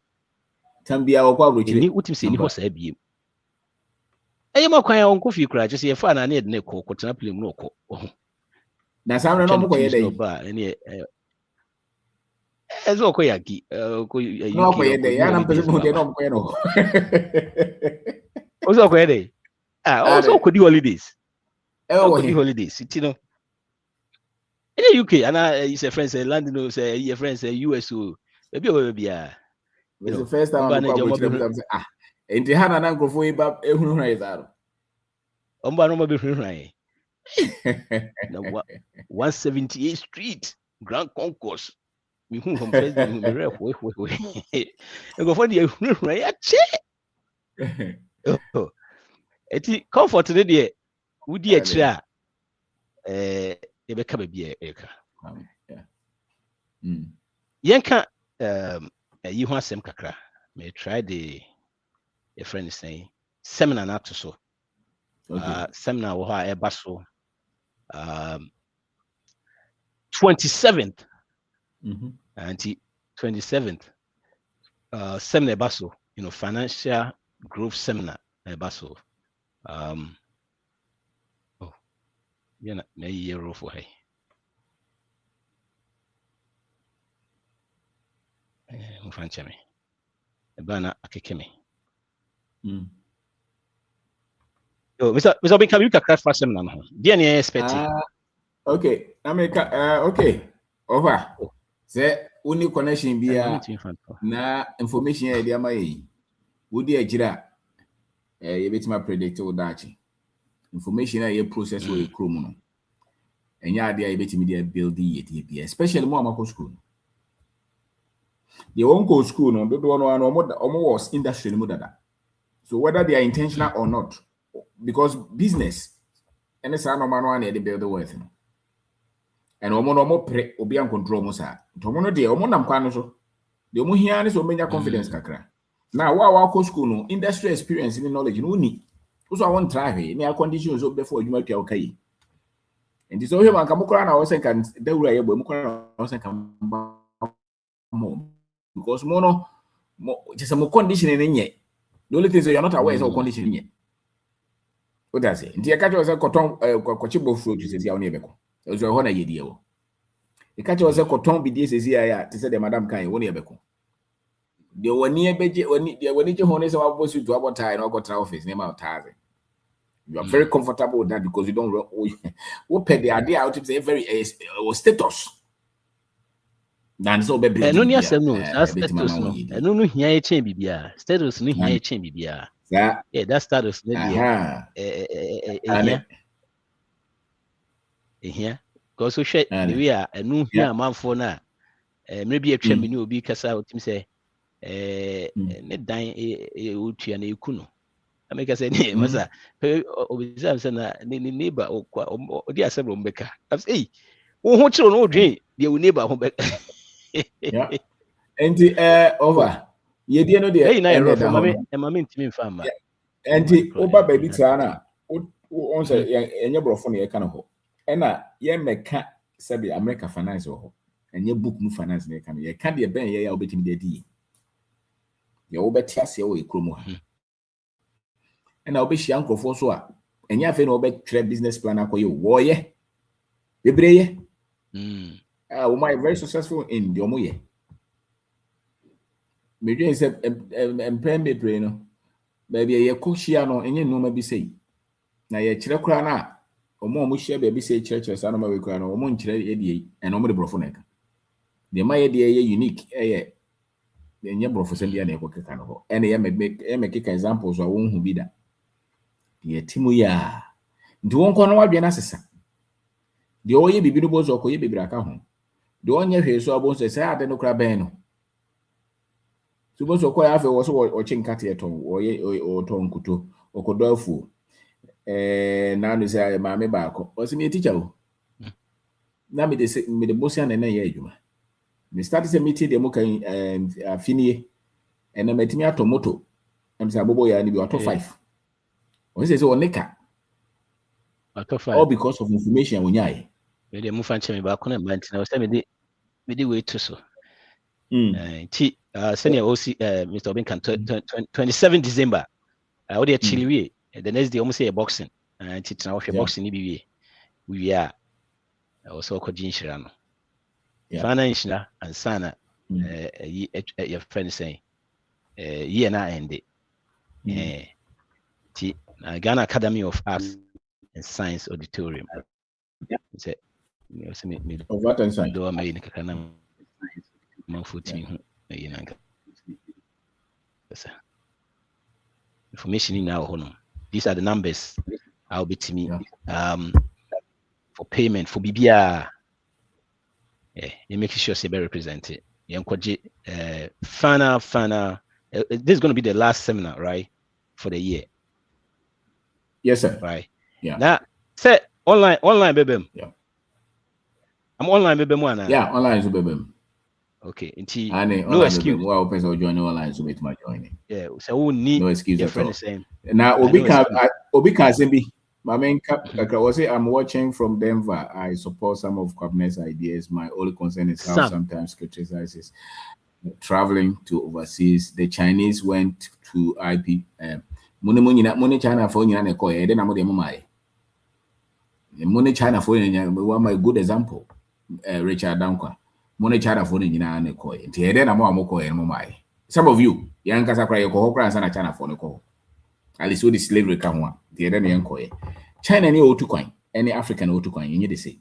Tambia okwa abrochi. Ni utim say ni ho sa bi. Ye makwan ya onku fie kra just ye fa na de ne ko tena plem no ko. Na samre no mo koye dey. Ezo koyaki. No koye dey. Ya na mpese mo de no koye no. Ozo koye dey. Also could do holidays. Holidays. You know. In the UK, and is a friend say London, say your friend say US, maybe we be it's the first time I'm going to and the hand and go for you, but everyone is out. Omba no be right. 178th Street, Grand Concourse. me who from president me rep we go for the right ya che eti comfort dey wudi akire a e be ka ba bi e ka yenka yi ho asem kakra me try the a friend is saying seminar na to so seminar wo ha e ba so 27th and 27th seminar e ba so financial growth seminar e ba so na year for hey mfanche me bana akeke me yo Mr. Bin, you kakra fa seminar no dia ne expecting okay America okay over say uni connection bia na information e dia ma yi wodi agira ye betima predict wo dachi information e process wo e chrome no enya ade a ye betimi dia build ye bia especially mo amako school they won't go school no do no omo was industry no dada so whether they are intentional or not because business any say no man one dey build the wealth no and omo pre obi an control mo sa to omo no dey omo nam kwa no so dey omo hia ne so menya confidence kakra now wa go school no industry experience ni knowledge no ni so I want try he ni conditions so before you make okay and so he man kamukura na wo sen kan dawura ye bo mukura na wo sen kan mo because mo just some condition in nye the only thing is you're not aware of condition nye what does it nti catch yourself cotton kwachibo fruit you say ya woni ebeko so ho na yedie wo e catch yourself cotton bi die sesi ya te say the madam kan woni ebeko de woni ebeje woni je ho ne say wa boss to abotai na go tra office na ma taze you are very comfortable with that because you don't wo pay the idea out say very status dan so be no ni asem no status no no hia e chen bibia status no hia e chen bibia yeah that status no dia here go so share we are enu hia manfo na me bi atwa me ni obi kasa otim say ne dan otua na ekuno ameka say ne masa obi say na ne neighbor odi asem mbeka hey wo ho chiro no odwen dia wo neighbor ho beka yeah and over ye die no dey mama ntimi mfa ma and oba baby trana on say enye brofo no ye kana ho ena ye meka sabi America finance ho enye book mu finance ne kana ye ka de ben ye ya obetimi de di ye obeti ase wo ekromo ha ena obeshi ankrofo so a enye afa na obetire business plan akoye wo ye bebreye we very successful in the omoye. Me dream say empembe brain no. Baby ye koshia no enye no ma bi sei. Na ye kire kura na omo share baby sei church sa no ma we kura no omo nkire ye die and omo de brofo na ka. De ma ye die ye unique ye enye brofo se dia na e kokeka no ho. And ye make examples wa won hu bi da. Ye timu ya. Ndi won ko no wadwe na sesa. De oye bibi no bozo ko ye bibi aka ho. The onye hwe so abo say ade no kra ben no subo so koya afa wo so o chinkate eton o ton kuto okodo afu na no say maame baako o se me teacher o na me de bosia na na ye adwuma me start say meeting de mo kan afinie ena matimi atomoto am say abobo ya ni bi auto 5 o say o nika auto 5 all because of information wonyae me de mo fanche me baako na manti na o say me de wait to so senior OC Mr. Obin can 27 December what they actually we the next day almost say boxing and it's now boxing ni we are also ko jinshira no fana inshira and sana your friend saying year na end Ghana Academy of Arts and Science Auditorium say me of what and science do me kakana man 14 information in now. These are the numbers I'll be to me for payment for BBR. Yeah, you make sure say be represented. Fana. This is going to be the last seminar, right, for the year. Yes, sir. Right. Yeah. Now, say online, baby. Yeah. I'm online, baby. One. Yeah, online, so baby. Okay. No excuse. Well, open so join online, so make my joining. Yeah. So we need no excuse your at friend all. the same. Now, Obi Kazimbi. My main I'm watching from Denver. I support some of Kwabna's ideas. My only concern is how sometimes criticizes traveling to overseas. The Chinese went to IP. Money China for you and a then I'm the money China for one my good example. Richard Dankwa. Money China for you and a coy. Then I'm more and my. Some of you, young Casacra, and China for the call. At least with the slavery come one. The other young coy. China any O2 coin, any African O2 coin, you need to say.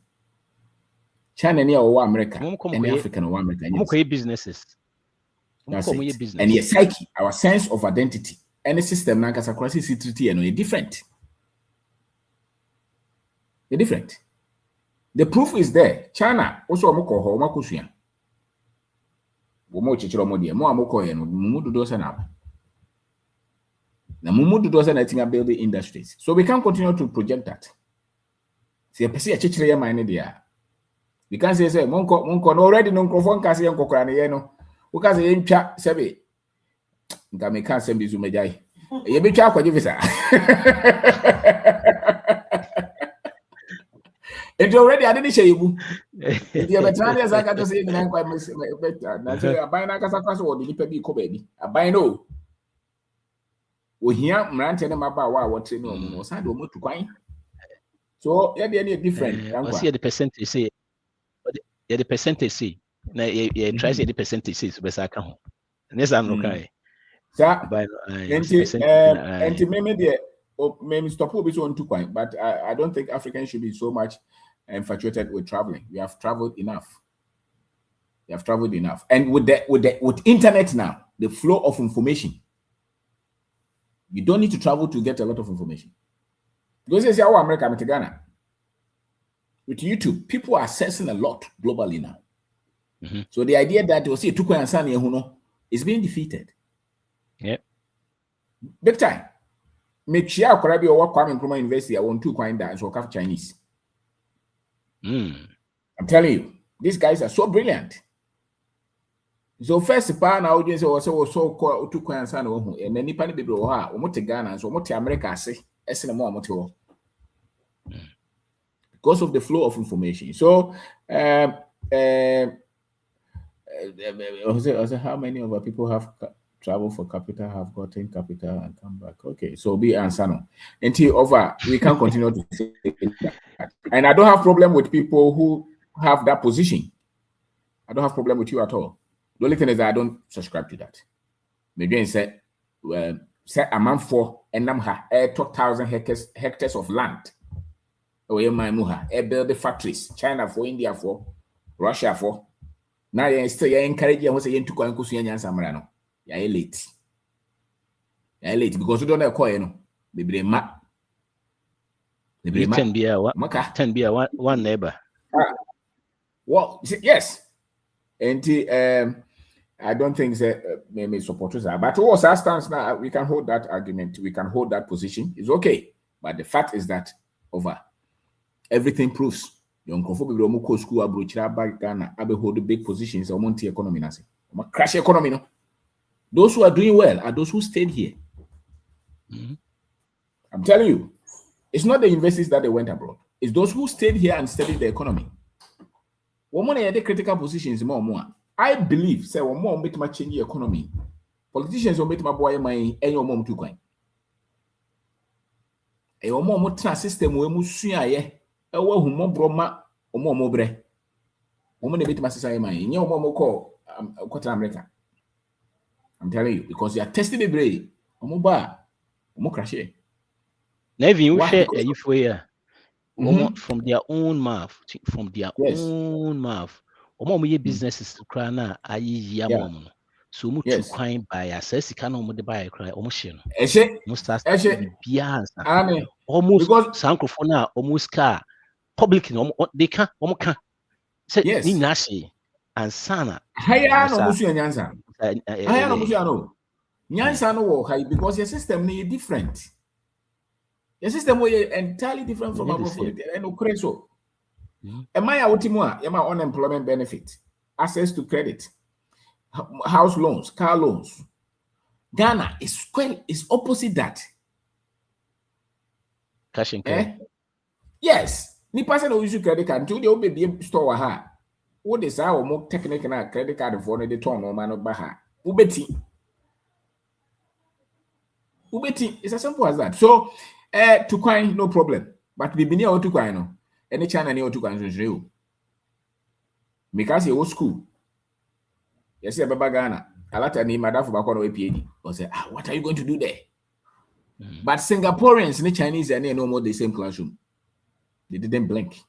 China any or America, any African or American businesses. That's it. Business. And your psyche, our sense of identity, any system like as a crisis treaty and different. They're different. The proof is there. China also moko ho makusuya. Womo chichiro modi mo amoko ye no mumudu do sana. Na mumudu do sana tinga building industries. So we can continue to project that. See a person chichiro ya mine there. We can say monko no already no microphone kasi yan kokora ne ye no. We can say ntwa sebe. Nga me kan sem bizu mejai. Ye be twa akwaje visa. It already I didn't say you. If you have a trans I can say I'm quite better. That's a buy na kasa kwaso or the nipa bi ko baby. A buy no. We hear mrante na maba wa train no say do mo to kwan. So yeah dey different. I see the percentage say. Yeah, the percentage say. Na try say the percentage say so be say kan ho. Next I'm no kai. Sir, and maybe stop will be so on 2 coin, but I don't think Africans should be so much infatuated with traveling. We have traveled enough. And with internet now, the flow of information, you don't need to travel to get a lot of information. Because you say, "Oh, America, I'm Ghana." With YouTube, people are accessing a lot globally now. Mm-hmm. So the idea that you see 2 coin and is being defeated. Yeah, big time. Make sure Korabi or Kwame Nkrumah University I want 2 coin that so have Chinese. I'm telling you, these guys are so brilliant. So first pan audience also so 2 coin and then Nippon people or Ghana so much America say more because of the flow of information. So how many of our people have travel for capital, have gotten capital and come back? Okay, so be answer no. Until over, we can continue to say that. And I don't have problem with people who have that position. I don't have problem with you at all. The only thing is that I don't subscribe to that. Maybe say a month for and I'm 2,000 hectares of land. Oh, yeah, my muha. Build the factories. China for, India for, Russia for. Now you still encourage you to go and Samarano. You're late because you don't have coin. The brema. The 10 be one neighbor. Well, yes. And I don't think that maybe supporters are, but what's our stance now? We can hold that argument, we can hold that position. It's okay. But the fact is that over everything proves young people school abroad Ghana hold the big positions on the economy. Crash economy. No? Those who are doing well are those who stayed here. Mm-hmm. I'm telling you, it's not the universities that they went abroad. It's those who stayed here and studied the economy. One more the critical positions more. I believe say one more make my change the economy. Politicians will make my boy my any mom too coin. A more system we musua ye. E wa hu mo broma o mo bre. Woman bit my society my in your mom call America. I'm telling you, because you are testing the brain. Omo crash. Never you share if we are from their own mouth. Own mouth. Omo businesses to cry na ayi mom. So much to coin by assess can almost buy cry almost share. Almost sankrofona almost car public no they can Yes. Ni nasi ansana. Haya no musu nyansa. Haya no musu no. Nyansa no wo high because your system is different. Your system is entirely different from our phone. And no so. Am I ultimo? Am I unemployment benefit? Access to credit, house loans, car loans. Ghana is opposite that. Cash and credit. Yes. Ni person who use credit card until they open the store ha. What is our more technical credit card for the turn no man baha. Ubeti. It's as simple as that. So to coin no problem. But the bini or to coin no. Any China ni or to coin is real. Because you old school. Yes, Baba Ghana. A lot of madam for back on PhD. Or say, what are you going to do there? But Singaporeans and the Chinese are no more the same classroom. They didn't blink.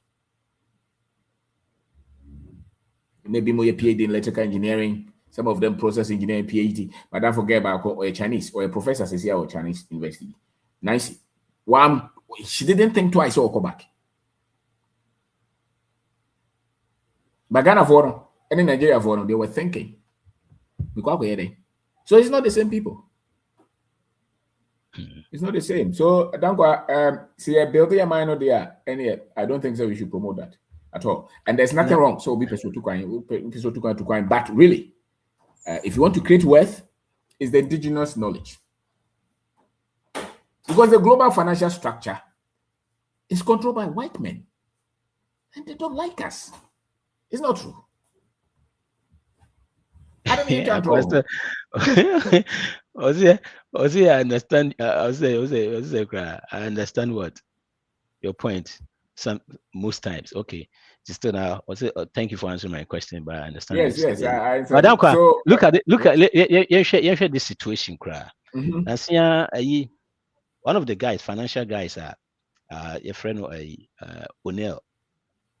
Maybe more PhD in electrical engineering, some of them process engineering PhD, but don't forget about or a Chinese or a professor says here or Chinese university. Nice. One, she didn't think twice or go back. But Ghana for and in Nigeria for they were thinking. So it's not the same people. It's not the same. So see building a minor there, and I don't think so we should promote that at all. And there's nothing wrong. So we pursue to coin. But really, if you want to create wealth, it's the indigenous knowledge. Because the global financial structure is controlled by white men. And they don't like us. It's not true. I don't mean to I understand. I understand what your point. Most times, okay. Just now, thank you for answering my question, but I understand. Yes. Madam, so, look at you share this situation, cry. And see, one of the guys, financial guys, your friend O'Neill.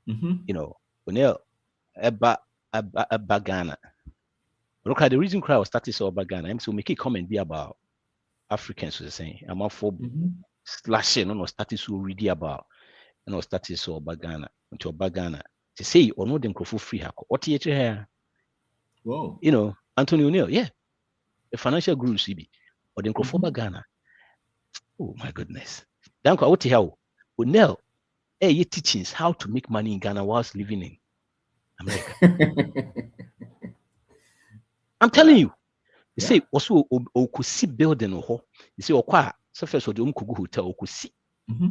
You know, O'Neill, Ghana. Look at the reason why I was starting so about Ghana. I'm so make it comment be about Africans. Was saying I'm all for slashing on starting so ready about and starting so about Ghana until about Ghana to say or no them for free. What you here? Wow. You know, Anthony O'Neill, the financial guru CB or them for Ghana. Oh my goodness. Thank you. What you have? O'Neill, your teachings how to make money in Ghana whilst living in America. I'm telling you. You say also okusi building ho. You say okwa so first of the umkugu hotel okusi.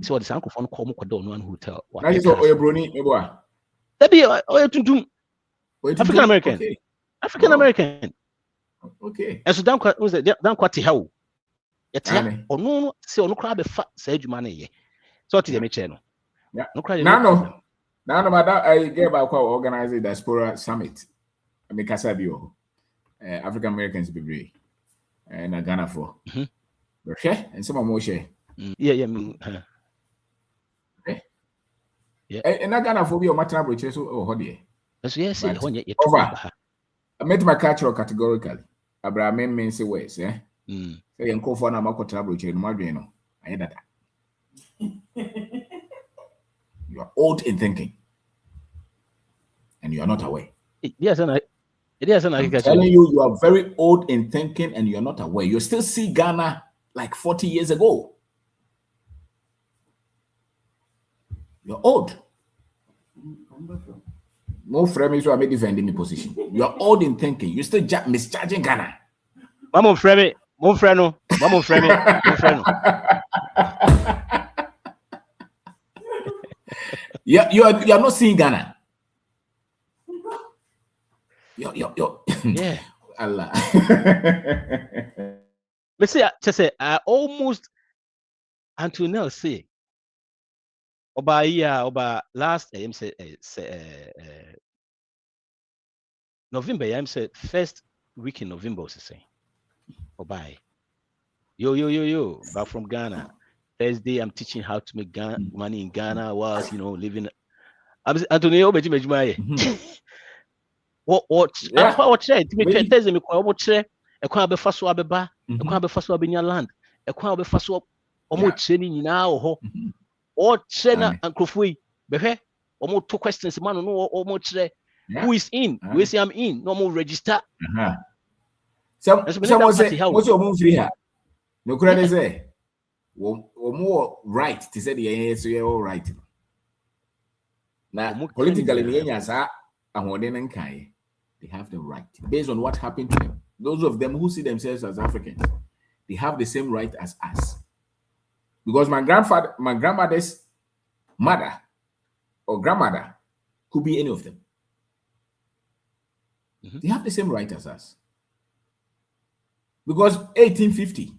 So what the sanko phone call mukwa one hotel. That is all Brony eboa. That be tuntum. African American. Okay. African American. Okay. And so dan kwa te hawo. Yete ono say ono kra be fa say adwuma na ye. So what the me che no. Yeah. Now madam I gave about organize the Diaspora Summit. Amikasa bio. African Americans be and Ghana for. Okay, and some more share. Yeah. And Ghana for be a matter of so oh dear. Yes, I met my cultural categorically. Abraham means ways, Say and call for Namako Trabro in Madrino. I had that. You are old in thinking, and you are not aware. Yes, and I'm telling you are very old in thinking and you're not aware. You still see Ghana like 40 years ago. You're old. No framing, so I may defend my position. You're old in thinking. You still misjudging Ghana. Mama frame Mama frame You're not seeing Ghana. Yo. Yeah. Allah. But see, I almost Antonio say about last November, I'm say first week in November, was say. Bye. Yo, back from Ghana. Thursday, I'm teaching how to make money in Ghana whilst living. I'm Antonio What try to make Thursday me kwa obotire ekwan be faso abeba ekwan be faso abenya land ekwan be faso omo training nyina wo ho o tire na ankrofo yi behwe almost 2 questions man no almost who is in we say I'm in no more register someone say what's your move free here no credit say or more right to say the so you're all right now politically they have the right based on what happened to them. Those of them who see themselves as Africans, they have the same right as us. Because my grandmother's mother or grandmother could be any of them. They have the same right as us. Because 1850,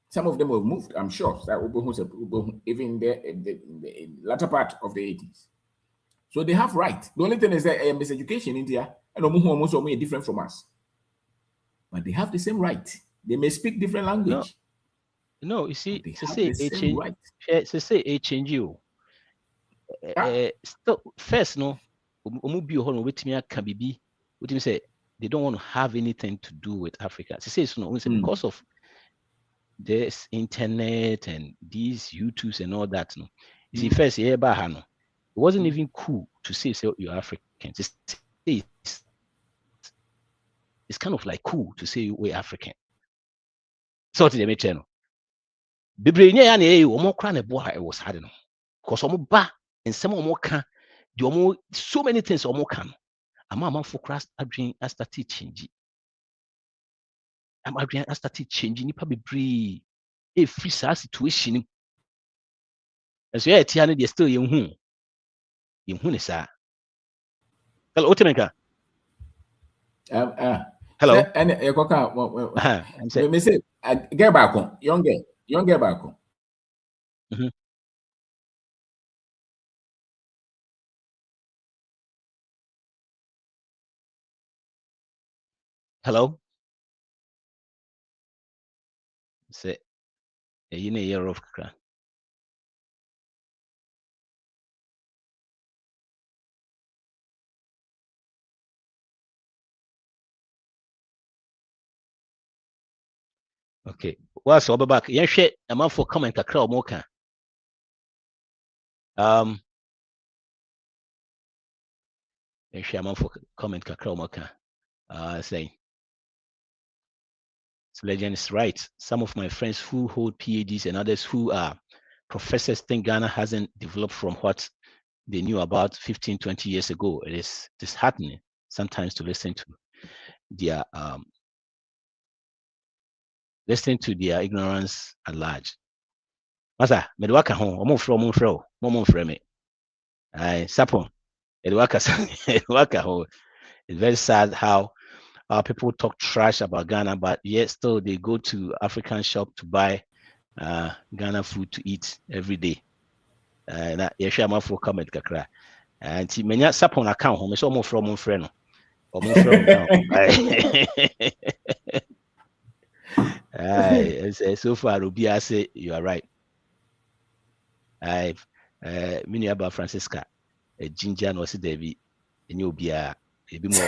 some of them were moved, I'm sure, even in the latter part of the 80s. So they have right. The only thing is that miseducation in India and almost different from us. But they have the same right. They may speak different language. No, you see, to say a change you. Still, first, no, say they don't want to have anything to do with Africa. To say no, because of this internet and these YouTubes and all that. No, you see, first, it wasn't even cool to say you're African. It's kind of like cool to say we're African. So to the channel. Bibrenya ya na omo kra na bo ha was hard no. Because omo ba nsem omo ka, the omo so many things omo ka no. Ama for crash adwin start change. Am adwin start change nipa bebre e free sa situation. As you tia no dey still yenhu ne sa. Hello, Otemenka. Hello. And me say get back on young girl back on. Hello. Say you know year of kra. Okay. What's over back? Yeah, shit. A man for comment a crowd mocha. Yeah, a man for comment a crowd mocha. Saying, so legend is right. Some of my friends who hold PhDs and others who are professors think Ghana hasn't developed from what they knew about 15, 20 years ago. It is disheartening sometimes to listen to their ignorance at large. Masa, medwaka home, omo fro me. I sapon, edwaka home. It's very sad how people talk trash about Ghana, but yet still they go to African shop to buy Ghana food to eat every day. Na yeshia mafo comment kakra. And many sapon account home, so omo fro no. Omo fro so far Rubia say you are right. I've mini about Francisca ginger no see Debbie and you'll be a bit more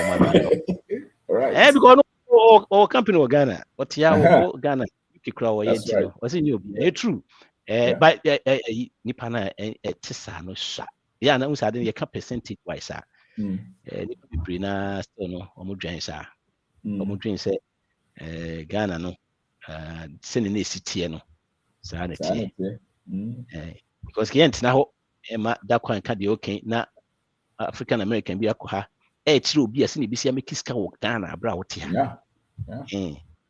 right. Because all company of Ghana, what ya Ghana you crowd or was in you be true. But Nipana Tessa no shot. Yeah, no, I didn't a percentage wise, sir. Brina still no, Omudrensa. Omudren say Ghana no, sending a city no. Sanity. Because Kent now, Emma, that one can be okay. Now, African American be a coha. True, be a sini be see a Mekiska or Ghana, a brow tia.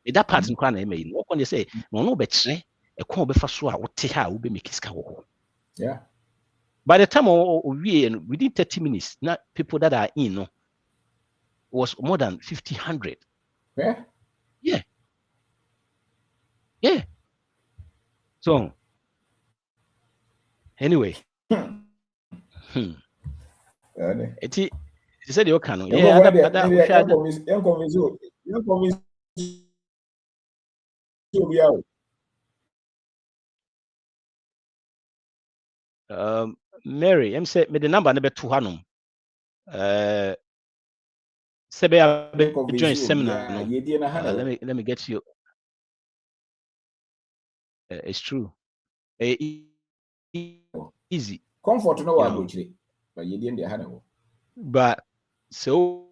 That part in Kwana may walk on you say, no, but say, a call before so I would take her will be Mekiska. Yeah. By the time within 30 minutes, not people that are in no was more than 1,500. Yeah. So, anyway. It said you can. Mary, I'm saying me the number number 200. Sebe join seminar. Let me get you. It's true. Easy. Comfort no one. but you didn't have it. But so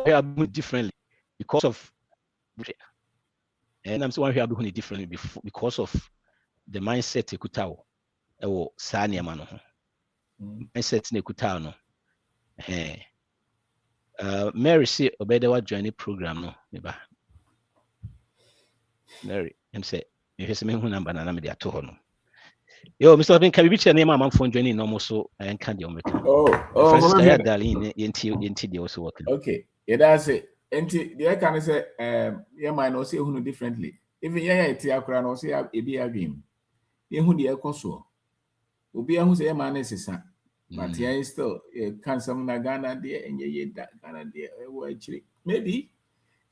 we are differently because of, and I'm so we are doing it differently because of the mindset you could tell. Oh, Sanya mano. Mindset ne could tell no. Mary say Obedewa join program no. Mary, him say, me hese me hu number na me de ato ho no. Yo, Mr. Ben, can we reach your name? I'm phone joining no more so and can't you make. Francis Kaya darling, yenti de also working. Okay, yeah, that's it. And the can say, yeah, might not say who differently. Even yeah, it's a crown or say a be a game. Yeah, who the echo Obi who say man is but yeah, still can some Ghana there and ye that Ghana there actually maybe,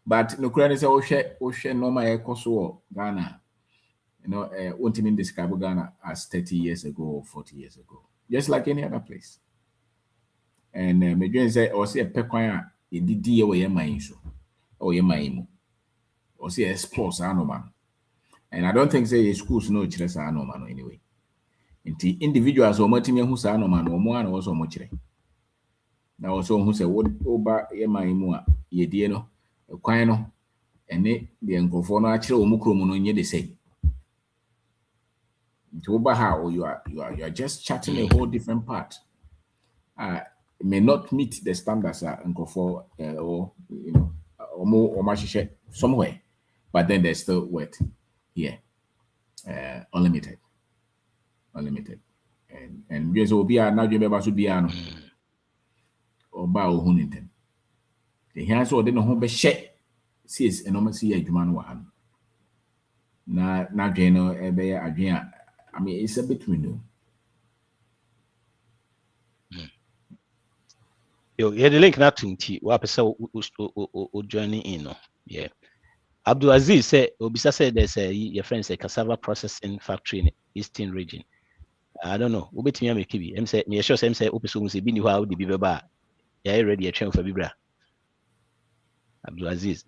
but no credit say Oshe no my echo Ghana. You know, won't even describe Ghana as 30 years ago or 40 years ago, just like any other place. And me say or say a pequoia in the dear way my so or your my or say explore man. And I don't think say schools no children are no man anyway. Inti individuals or multi who say no man or more and also much. Now also who say what over your my mua ye dear no a quino and the encofono actually omukromo no they say. To how you are just chatting a whole different part. It may not meet the standards or you know or more or much somewhere, but then there's still worth here. Unlimited. And yes, will be now you remember to be an or bow huntington. The hands or then home be share sees enormous here human one. Now Jano Ebe I mean, it's a bit new. Yo, yeah, the link not to what person joining in. No, yeah. Abdul Aziz said, Obisa said there's your friend say cassava processing factory in Eastern region. I don't know. Ube timi me kibi. Em say me sure say opeso mu se bi ni ho a odi bi beba. Yeah, ready a train for bibra. Abdul Aziz.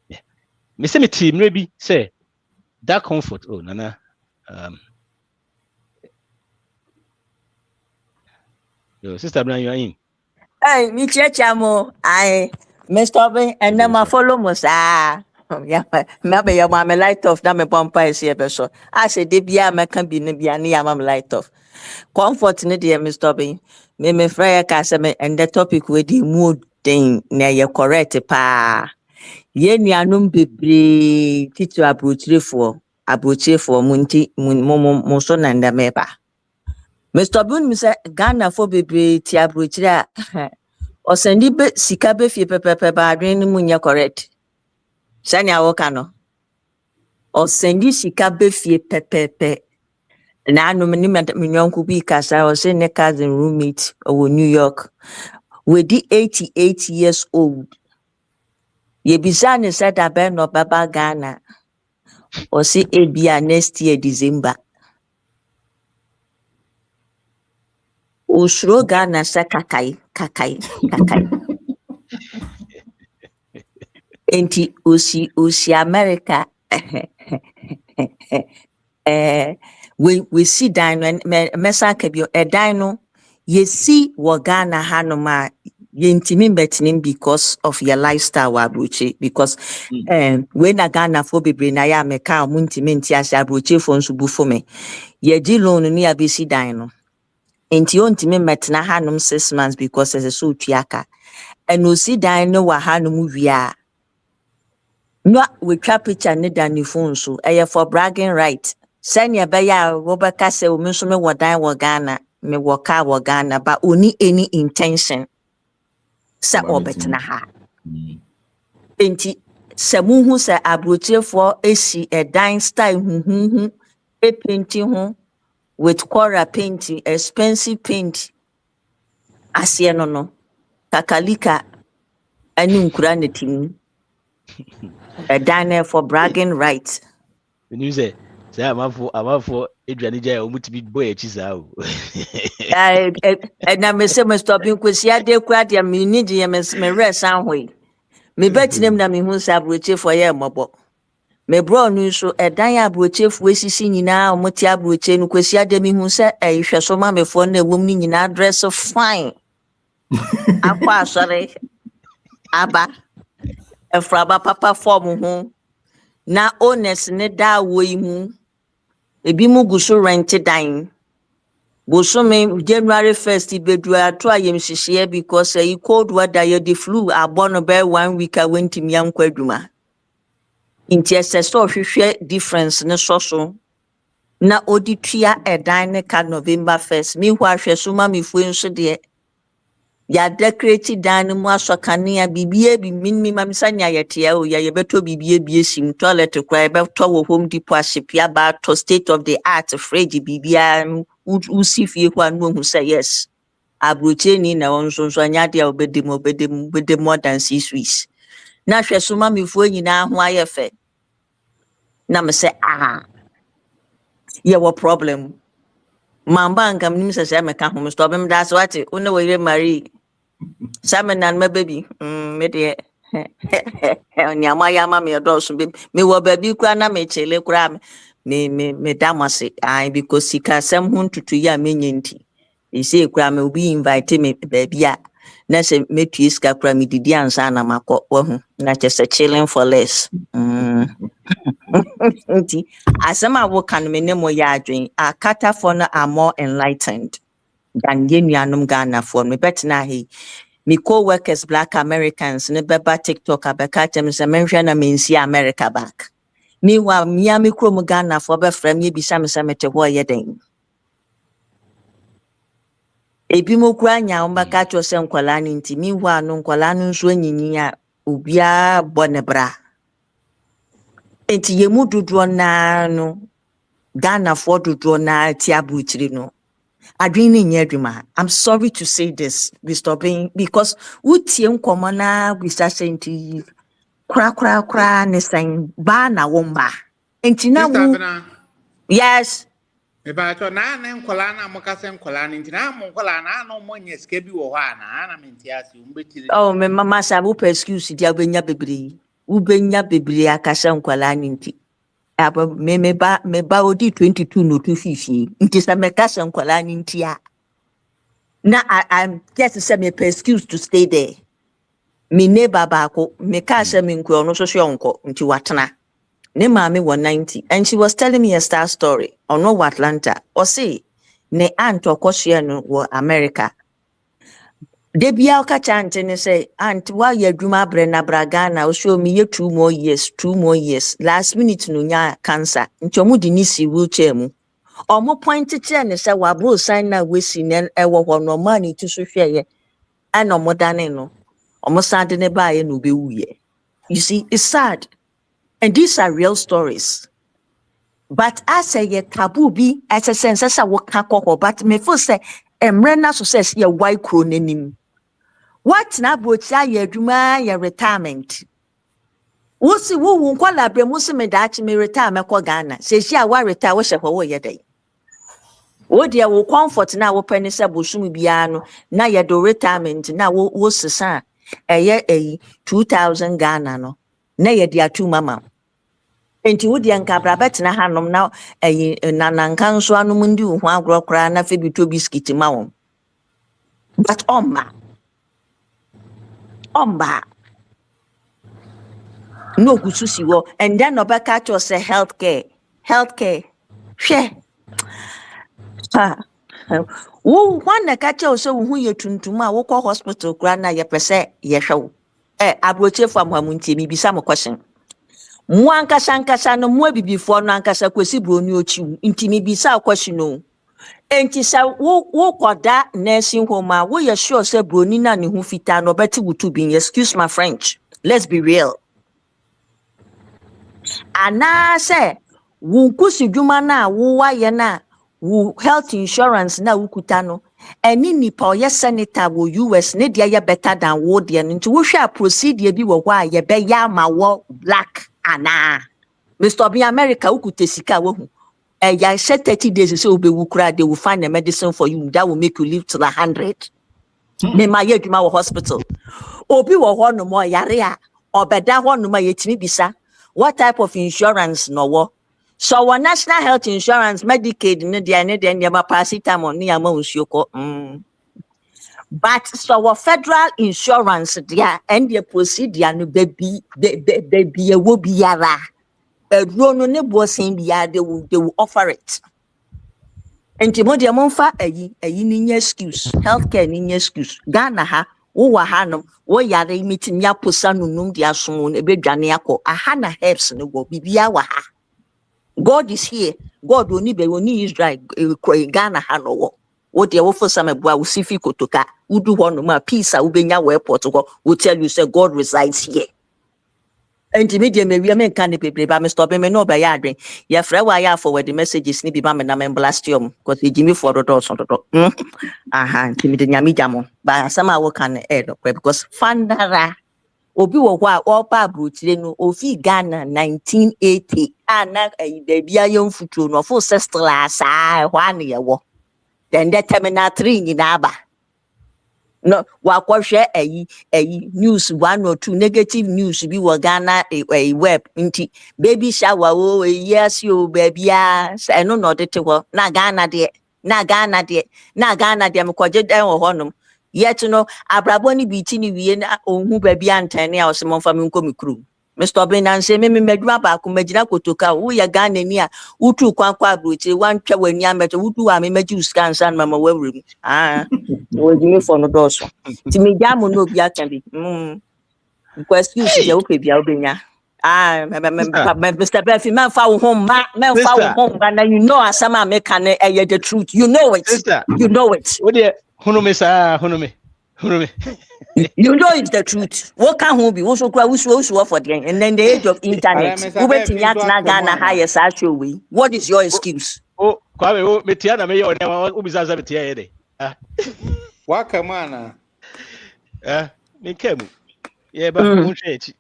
Yeah. Me say me team rebi say that comfort. Oh, Nana. Yo, Sister Brian, you are in. Hey, me chamo. Mr. Ben, and then my follow must yeah, maybe your mamma light off. That me bumper is here, so I said, Debia, me can be near mam light off. Comfort, dear Mr. Ben. Me fryer casame and the topic with the mood thing near your correct pa. Ye ni anum bebre titu abrochire for munti mo so nanda meba. Mr. Boone me say Ghana for bebre ti abrochire o sendi be sika be fie pepepe ba adwen ni munya correct. Sani awoka no. O sendi sika be fie pepepe. Na anu ni nyonku bi kasa o say ne cousin roommate o New York. We di 88 years old. Ye bizane said abe no baba Ghana. O si ebia next year December. Usro Ghana sa kakai. Enti usi America. We see dino mesa kebio dino ye see wo Ghana hanoma ye intimin betinim because of your lifestyle abroche because when a Ghana for bebre na ya meka muntimenti as abroche for nsubu for me ye di loan ni abisi dino enti ontimi metna hanum 6 months because as a so tuaka and no see dino wa hanum wia no we twa picture ne dan ni phone so for bragging right send ya beya Robert say o me so me wodan wo Ghana me woka wo Ghana but only any intention sa obetna ha enti samu hu sa abrochefo esi dan style hu e painting hu with Cora painting expensive paint asie no kakalika ani nkura netim dan for bragging right you say I'm out for Adrian Jay or Mutibi boy chisa. And I may say my stopping because ya de quite ya me need ya me rest some way. Me bet them na me who sabotage for ya mobo. me bro no so edan abrochefu esisi nyina omoti abroche no kwesi ademi hu se ehweso ma mefo na ewom ni nyina dress fine akwa asore aba efraba papa form ho na owners ne da wo yi mu ebi mu guso rent dan Bosume January 1st bedu ato ayem hihye because e cold weather ye the flu abono be 1 week I went to miam kwaduma inti so hwehwe difference ne so na oditua edan ne ka November 1st me hu ahwe so ma me fu nso de ya decorate dan mu aso kanea bibie bi minmi ma misanya yetia o ye beto bibie bi esim toilet kwa beto wo Home Depot ashipia ba to state of the art fridge bibia usifie kwa no hu say yes abroche ni na onso anya dia obedem more than 6 weeks na hwe so ma me fu nyina ho ayefe na me say ye wo problem mamba ngam nim say me ka ho stop me that's what una we marry Samanan my baby me de onyama ya ma me do so me wo baby kura na me chele kura me damase because sika sem hu ntutu ya menye nti e say kura me obi invite me baby a na se metu iska kura me didi ansa na makọ wo hu na chese chilling for less nti asema wo kan me ne mo ya adwen akata for na are more enlightened than yenuanum Ghana for me betina he me co-workers Black Americans ne beba TikTok abeka tem se menhwe na mensi America back me wa Miami krom Ghana for be frem ye bisa me se mete ho ye den ebi mo kura nya umba ka cho se nkwala ni nti me hu anu nkwala nu nso anyinyi a obia bonebra enti ye mu dodo na no Ghana for dodo na ti abuchiri no adwini nyedwuma. I'm sorry to say this, Mr. Being, because utie nkomo na bisa senti kra ne san ba na womba enti na wu yes me ba to na nkola na mokase nkola ni nti na mo nkola na no monye sika bi wo ha na menti ase umbetire oh me mama sabu per excuse dia ubenya bebre akasa nkola ni nti aba me ba odi 22 no 250 nti sa me kasa nkola ni nti a na I'm just say me per excuse to stay there me neighbor baako me kasa me nko no so nko nti watena ne maame was 90 and she was telling me a star story on Atlanta or say ne aunt okohye no wo America de bia okacha ante ne say aunt wa ya dwuma bre na bragana o show me ye 2 more years last minute no nya cancer nti omu di ni si wheelchair mu omu point che ne say wa bro sign na we si ne ewo ho no man itu so hwe ye ana omu dane no omu sade ne ba ye no be wuye. You see, it's sad. And these are real stories. But I say ye taboo be as a sense as I work kako, but me first say emrena so says ye white cronenim. What na bocha ye duma ye retirement? Wosi wo nkwala bre musi me dachi me retirement ko Ghana. Say she a wa retire wo hye wo ye dey. Wo dia wo comfort na wo pani se bosum bia no na ye do retirement na wo sesa eye 2000 Ghana no. Na ye dia tu mama. Enti wo dia nka bra betina hanom na nananka nso anom ndi ho agro kra na fe bito biscuit ma won. But omba no kususi wo and then obeka to say healthcare hwe wo wan ka che o se wo hu ye tuntum a wo ko hospital kra na ye pese ye hwe abroche fo amhamu ntie mi bisa mo question Mwankasa no mwa bibifo no ankasa kwesi broni ochi nti mi bisa question no enti sa wo koda nursing home a wo ye sure say broni na ne hu fita no beti wutu bin excuse my French, let's be real. Ana say wo kusi dwuma na wo waye na wo health insurance na wukuta no eni nipa o ye senator wo US ne dia ye better than wo dia nti wo hwa procedure bi wo hwa ye be ya ma wo black ana Mr. Obi America ukutesika wo hu ya say 30 days so be wukura they will find a medicine for you that will make you live till 100 me ma ye dwuma wo hospital obi wo ho no mo yare a obeda ho no ma yetimi bisa what type of insurance no wo. So our national health insurance, Medicaid, ne dia paracetamol, ni ama usioko. But so our federal insurance, dia and the procedure no baby a wo biara. No ne bossing biya, they will offer it. And Timothy Monfa, a ni excuse, healthcare ni excuse. Ghana ha, wa hanum, yare meeting ya posanu num dia soon, a bit janiako, a hana helps no go bibia waha. God is here. God will need Israel, Ghana hano. What the offer some boy will see kotoka, who do one more peace, ubenya airport will tell you say God resides here. And immediately we are can't be by me stopping me no by yarding. Ya frewa forward the messages ni be by me na blastium, because he Jimmy for the doors on the door. Aha, timid nyamijamo, but some I work on the air because Fandara Obi wo hɔ a ɔpa aburokyire no ofi Ghana 1980 ana baby ayɛ mfutuo no ɔfo sestla saa hɔ ana yɛwɔ then the terminal 3 nyinaa aba no wakɔhwɛ news 1 or 2 negative news bi wɔ Ghana web nti baby shower o yes o baby a ɛno na ɔde te hɔ na Ghana deɛ mekɔgye dan wɔ hɔ nom. Yet no abraboni bitini wie na ohun baby antane a osemo fa me nko mikru Mr. Benanse me medwa ba ko magina kotoka wo ya Ghana ni a utu kwankwa abrochi wantwa wani ameto utu wa me magi uskansan mama wawrem wo jimi for no doso ti me jamu no bi aka bi because you see wo pe bia obenya Mr. Befi man fa wo home man fa wo home and you know asama make an the truth you know it you know it Hunome sa hunome. You know it's the truth. What can who be also cry for them and then the age of internet. Who bet in Ghana highest actual way? What is your excuse? Oh, Kwame, Metiana may or Ubizaza Metia. Wakamana. Nikem. Yeah, but Mushe.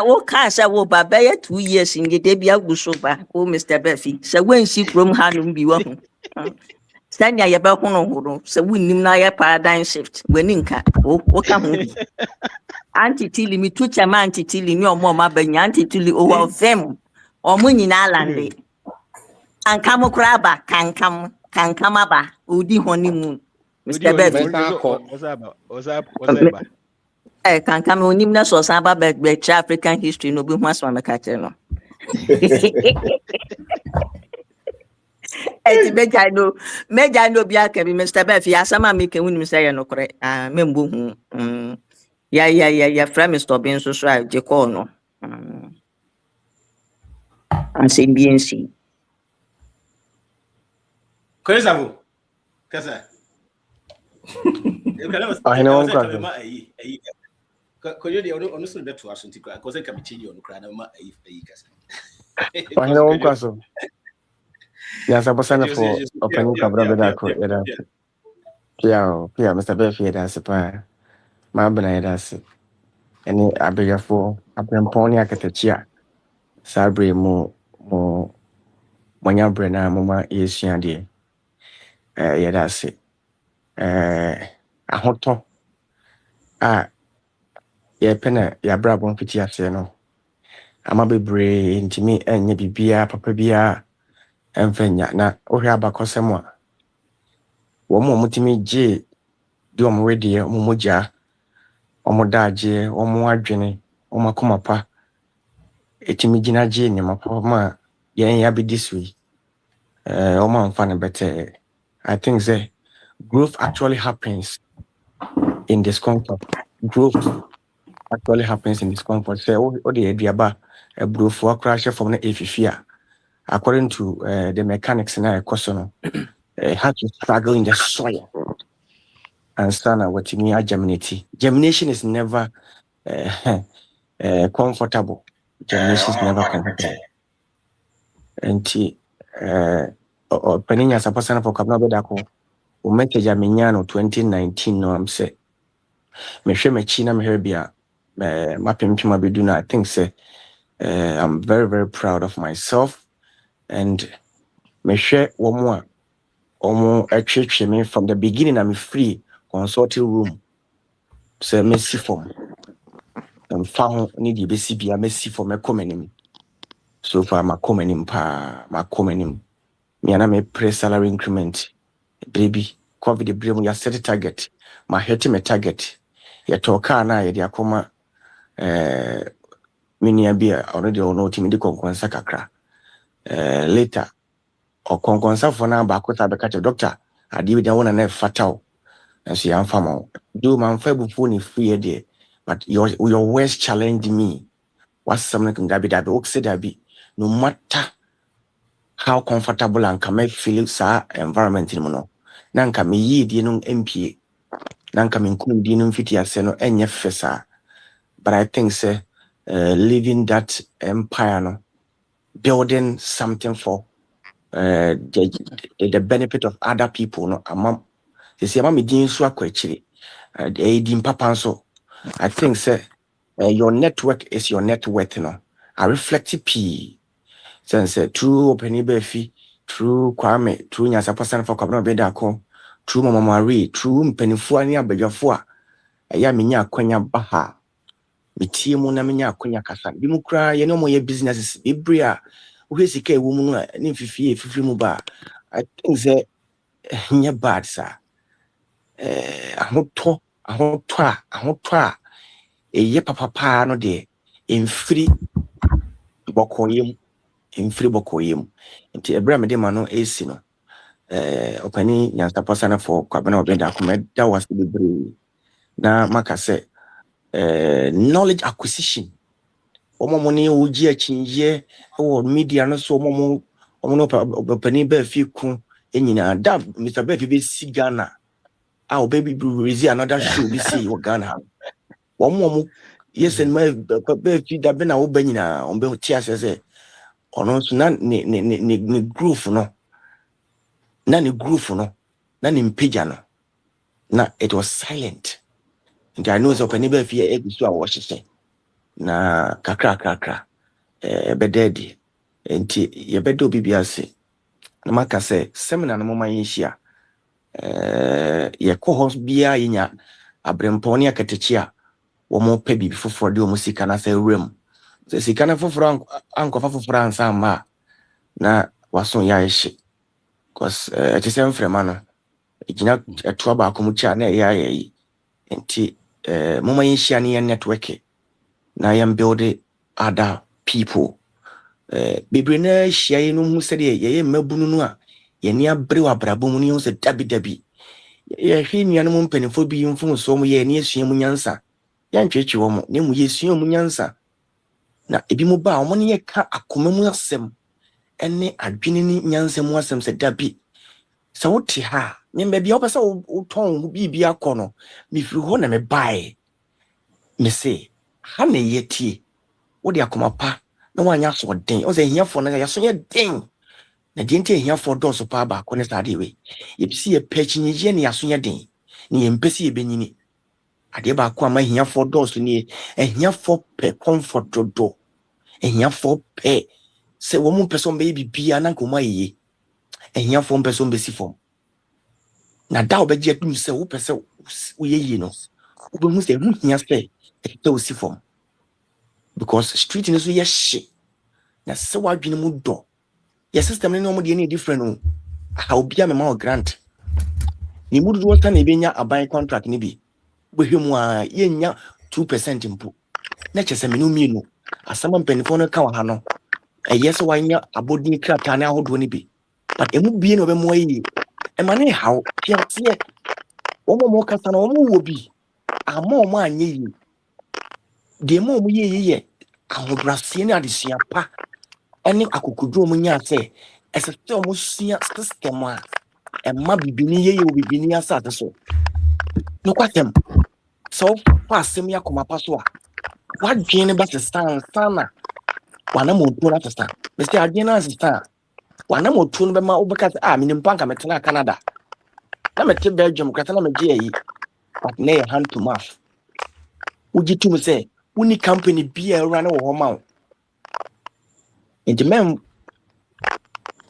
What can say, well, Babaya 2 years in the debut Gusoba, oh, Mr. Befi. So when she from Hanum be welcome. Stand ya ba hono so winnim na ya paradigm shift weninka wo ka ho bi anti-tili mi tu chama anti-tili ni omo ma banya anti-tili over them omo nyina lande ankam kraba kankam aba odi honeymoon Mr. Befi kankam onim na so san ba be African history no bi ho asma me ka kire no Meja no bia ka bi Mr. Befi asama make wunu say no kore membo hu ya fra Mr. Ben so a je call no anse BNC Kwezabo kasa I know ko yo de onu so beto aso nti ko se ka bi chi onu kra na ma ayi kasa I know kwaso Yes, I was for opening Cabra Bedako. Pia, Mr. Befi, that's a pair. My banana, that's it. And I beg you for a pony at the chair. Sabri mo Monya Brenna, Mama is Shandy. Yeah, that's it. A hot top. Yeah, penna, ya brabon pitia, no. I'm a be brave into me and ye be beer, papa beer. Enfenya na ohwe abakosem a wo mo mutimi je di o mo wedi o mo moja o mo daje o mo adwene o makoma pa etimi gina je ni mapa ma yen ya be this way o man fa na better I think say growth actually happens in discomfort. Growth actually happens in discomfort. Say o de aduaba e brofo akrashe from na efifia. According to the mechanics in our question, had to struggle in the soil and stand what you mean germinate. Germination is never comfortable. Germination is never comfortable. And Penny as a person for Kabna Bedako, who met a Jaminiano 2019, no, I'm say, Meshe Mechina Meherbia, Mapim Pima Beduna, I think, say, I'm very, very proud of myself. And me share one more actually me from the beginning. I'm free consulting room. So me see form. found need the BCB, I may see for my commoning. So far, my commoning my commoning. Me and I may pray salary increment. Baby, COVID the brain, you set a target. My hit me target. You talk, na ya akoma mini beer already or no team the conquensa kakra. Later, or conquensa for now, back with the catch doctor. I did the one and fatal. And see, I'm farmer. Do my fair phone free day, but your worst challenge me. What's something can that be no matter how comfortable and can make feel sa environment in mono. Nanka me ye dinum MPA. Nanka me kum dinum fiti aseno enye fesa. But I think say living that empire no, building something for the benefit of other people no amam. They say mama din so akwachiri. Din papa so. I think say your network is your net worth no. I reflect P. Since true open befi, true Kwame, true Nyasa person for Kabno Bedako, true Mama Marie, true Penifua Bejafua, Ayaminya Konya Baha, Mitiamuna Minya Konya Kasan, Dimukra, you more businesses, Ibria, who is a woman, and if you muba. I think that near bad, sir. I hope a ye papa no de in free bokoyim. In free bokoyim. Nti ebra me de ma no esi no opani Nyansa person for Kwabena Obenda Akume that was the brave na maka say knowledge acquisition omo money uji achinje o media no so omo no opani ba fi ku enyina da Mr. Befi be si Ghana a baby release another show be see wo Ghana omo yes and my Befi da be na wo banyina on be tia say ono so na ne groove no na ne groove no na ne mpagya no na it was silent and I know so opani be fi e gusu a wo hyehyɛ na kakra bededi enti ye bedo bibia se na maka se seminar no moma yinhia ye cohos bia yinya abremponi akatechi a wo mo pa bibi foforo de wo musika na se rem se sika na foforo ankofa foforo ansa ma na waso ya ehye cause etesem frema no igina eto ba akomuchi a na ya yi enti moma yinhia ne network na yam build other people bebre na hia no hu se de ye mabunu no a ye ni abre wa brabo mu no se dabi ye hwe nuano mu mpanifo bi mfun so mu ye ni esua mu nyansa ya ntwechi wo mu ne mu ye esua mu nyansa na ebi mu ba o ne ye ka akoma mu asem ene adwene ni nyansa mu asem se dabi se wote ha nyemba bia opesa wo ton bibi akono mi firi ho na me bae me se ha na yeti wo de akoma pa na wanya so den o se hiafo na ya so ye den na de nti hiafo do so pa ba ko ne sade we ye bisi ye pechinye ne ya so ye den ne ye mpesi ye benyini ade ba ko ama hiafo do so ne hiafo pe comfort do hiafo pe se wo mu person be bibia na ko ma ye hiafo person be sifom na da obeje tum se wo person wo ye yi no wo be mu se hu hia se te wo sifom because street in so ye she na se wa dwene mu do your system no mo de any different no how bia me ma grant ni mu do sta na ebenya aban contract ni bi bohwemu a ye nya 2% mpo na chese me no mienu asama mpanifo no ka wa ha no yes wa nya abodin krata na ahodo ni bi but emu bie no be mo yi e ma ne how piatie wo mo kasa na wo wo bi ama mo anye yi de mo ye ahobrase ni adesua pa ene akokudro mu nya se esete o musia system a emma bibini ye bibini asate so no kwatem so pasem ya koma paso a wadwene ba se sana wana mo tu na testa be se adwene na sta wana mo tu no be ma obeka me nimpanka metena Canada na mete Belgium kwata na meje yi but na hand to mouth uji tu me say uni company bia run wo ma enti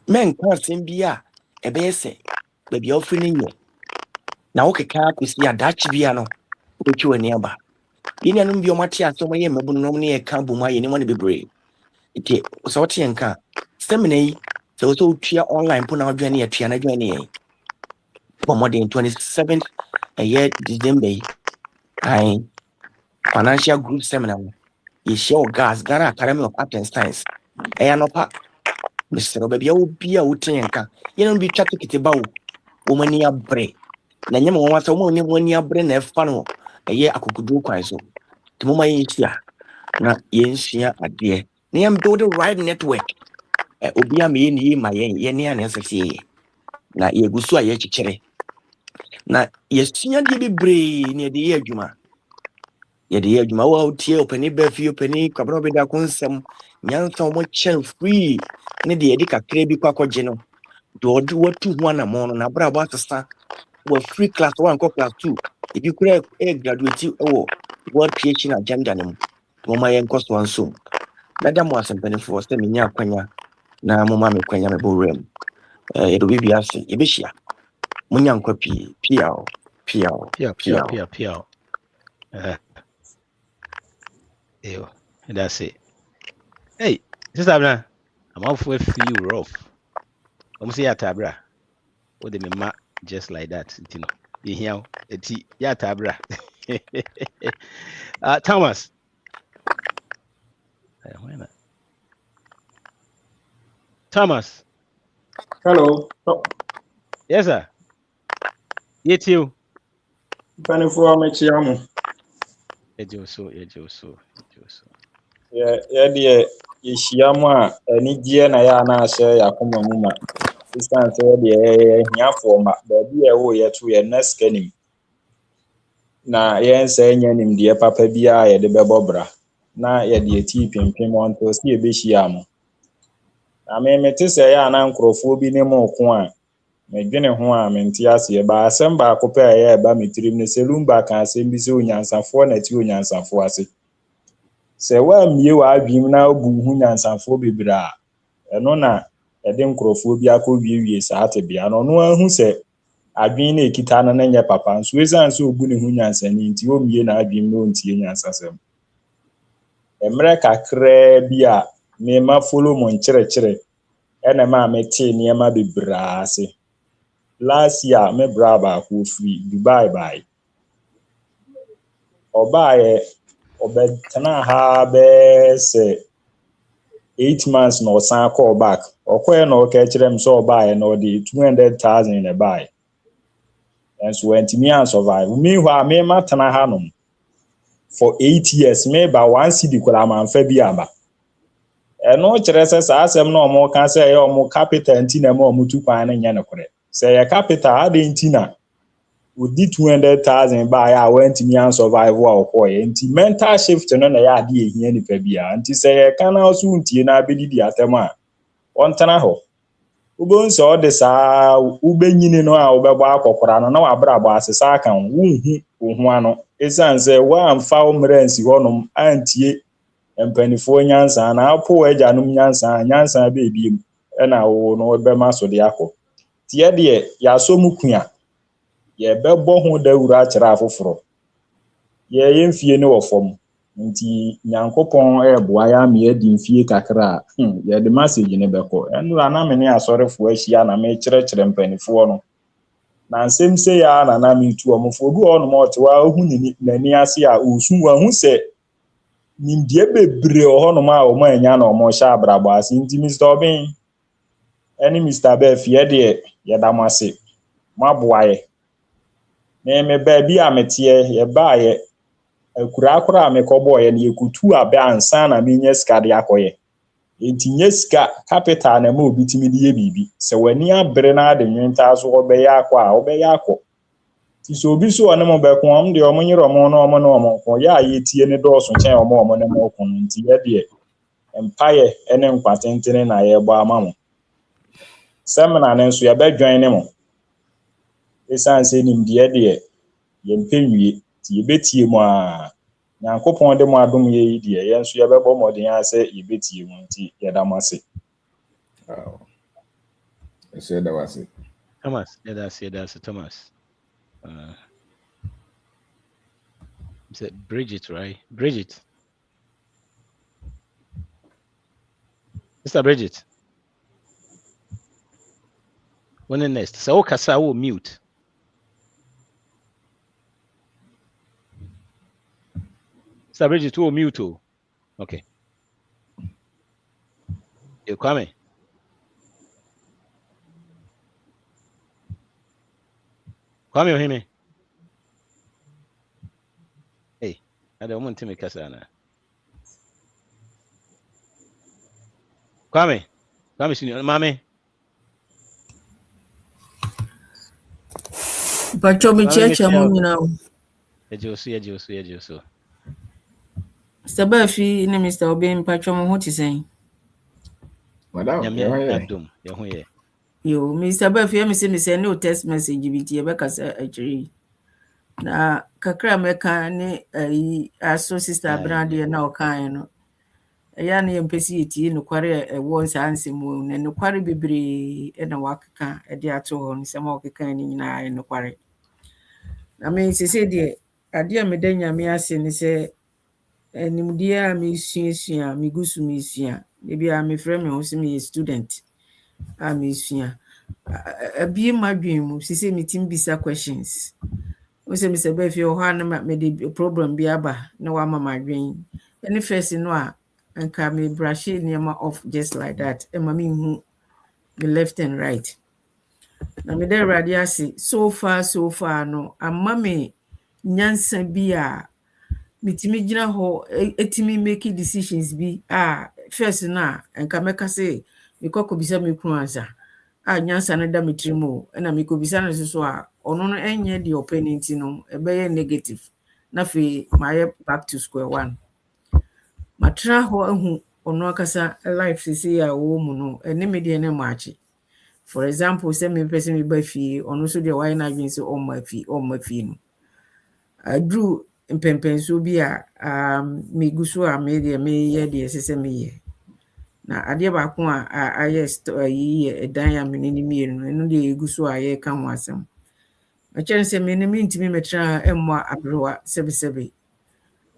men kwasen bia ebe se baby offering you na okeka kwesi adachi bia no ochi wani aba Yini anum bi omatia so maye mabunu no ne ka bu ma yeni mo ne bebre. Ike so wote enka. Seminar yi so tua online po na odwane ya tua na dwane yi. More than 27th a year December. I financial group seminar. You show gas Ghana Academy of Art and Science. Ayanopa, Mr. Obebi, Obia Utenka. You don't be chatting it about Omania Bre. Nanyama wants a woman when you bring a funnel. A year I could do quite so. To Mama Insia. Na Yensia a dear. Niam build the right network. Obia me in my yen and SSA. Na Yegusua Yechichere. Na Yesia de Bre near the year Juma. Yɛde yɛ adwuma wo a wotie ɔpani ba fie ɔpani kwabena bɛda ko nsɛm nyansa ɔmo kyɛn free ne deɛ yɛde kakra bi kɔ akɔgye no deɛ ɔde watu ho anammɔn no n'abrabɔ asesa wɔ free class 1 kɔ class 2 ebi kora graduate wɔ world creation agenda no mu nti moma yɛnkɔ so nso mɛda mo ase mpanimfoɔ sɛ menya akwanya na moma me kwanya mebɔwura mu yɛde obi bi ase yɛbɛhyia monya nkwa pii Pia. Ew, that's it. Hey, sister Abna, I'm off with you rough. I'm see tabra. What the mema just like that, you know. You hear it ya tabra. Thomas. Why not? Thomas. Hello. Yes, sir. Yet you. Mpanimfoɔ amekyia mo. Ejoso. Yɛdeɛ yɛhyia mo a anigyeɛ na yɛ anaasɛ yɛakoma mu ma. Esiane sɛ yɛdeɛ yɛyɛ ahiafoɔ ma baabi a ɛwɔ yɛto yɛnna sika nim. Na yɛnsa nya nimdeɛ papa biara yɛde bɛbɔ bra. Na yɛde yɛtii pimpim ɔnto sɛ yɛbɛhyia mo. Na mete sɛ yɛ ana nkurɔfoɔ bi ne mo ko a medwene ho a mente aseɛ ba asɛm baako pɛ a ɛyɛ ba me tirim ne sɛ Lumba ka asɛm bi sɛ onyansafoɔ na ti onyansafoɔ ase sɛ wammie w'adwene na obu hu nyansafoɔ bebree a ɛno na ɛde nkurɔfoɔ bi akɔ wiewie saa tebea no no ahu sɛ adwene na ekita no nyɛ papa nso esan sɛ obu ne hu nyansani nti omie na adwene na ontie nyansasɛm emre kakra bi a me ma follow mo nkyerɛkyerɛ ɛna ma mete nneɛma bebree ase. Last year, my brother who free Dubai by. Obaye obetana ha be say 8 months no san call back. Okoye no catch them so obaye no the 200,000 in a buy. And so when me and survive. Meanwhile, me matana hanum for 8 years, maybe one city kola man fe biaba. And no chere say asem no mo kan say e mo capital ntina mo mutu kwan na nya no kore. Say your capital adentina would 200,000 by I went me and survive or anti mental shift no na ya de ehia ni pa bia anti say can also untie na abedi di atema ontana ho ubon so de sa ubenyini no a ubebo akokora no na wabrabo asesa kan wunhu ohu ano esan say wa amfa umrensi honom antie empanifo nyansa na apo ajanum nyansa be biem e na wo no be maso de akọ tie de ya so mukua ye bebo ho dawura akira afoforo ye yemfie ne wofom nti nyankopon eboa ya me adi mfie kakra ye de message ne beko enu ana me ne asorefo ahia na me kyerɛkyerɛ mpanifo no na nsem se ya na me tu omfo bi ono mo tewa ohu ni nani ase a osu wa hu se nimdie bebre ohono ma o ma anya na omo sha abrabo ase nti Mr. Obin eni Mr. Befie de ye damase maboaye me baabi a metie ye baaye akura me koboye na yekutu abe ansa na me nya sika de akoye enti nya sika capital na ma obitimi de ye bibi se wani abre na de nwenta so obeya akọ a obeya akọ ti so obi so one mo be ko om de omo nyiro mo na omo na omo ko ya yetie ne do so chen omo na mo ko nti ye de empire ene nkwatentene na ye gba ama mo semina ne nso ye be dwan ne mo esan se nim de de ye mpenwie ti yebetie mu a nyankopon de mu adom ye de ye nso ye bebo modern ase yebetie mu nti ye da mase Ese da wase. Thomas, that's Thomas. Is it Bridget, right? Bridget. Mr. Bridget. When the next? So Kasa will mute. Mr. Bridget will mute too. Okay. You coming? Come you hear me? Hey, I don't want to make us ana. Come, senior, mommy. Pacho mi cheche mo nyina. Ejo. Mr. Bafi ne Mr. Obin pacho mo ho ti sen. Madam, Adum, ye ho ye. Yo, Mr. Bafi me say no text message biti e be kasa akiri. Na kakra meka ne aso sister Brande na okan no. Eya na yempesi eti no kware ewo nsansemu na no kware bebre e na wakeka e de ato ho nsema okeka ni nyina no kware. Na me sese de ade a medanya me ase ni se nimdeɛ a mesua megusu mesua bia me frɛ me ho se me student a mesua abie madwen mu sisi metim bisa questions wo se me se ba fi ho na me de problem bi aba na wa mama madwen any first no a anka me brush niema off just like that e ma me hu the left and right na me de radiasi so far no amma me nyansa bi a mitimi gina ho etimi make decisions bi first na enka meka say mikoko bisa me kunu ansa nyansa na da mitrimo na mikobisa na so a ono no enye the opponent no ebe negative na fe my back to square one matra ho ahu ono akasa life sisi ya wo mu no ene me de ne maachi for example say me person me ba fi ono so de why na adwin say o ma fi no adru mpempenso bi a me gusu a me de me ye de sese me ye na ade ba ko a ayest yi edan ya me ni mi no no de gusu a ye ka ho asem a chen se me ne mi ntimi metra emmo abrowa sebe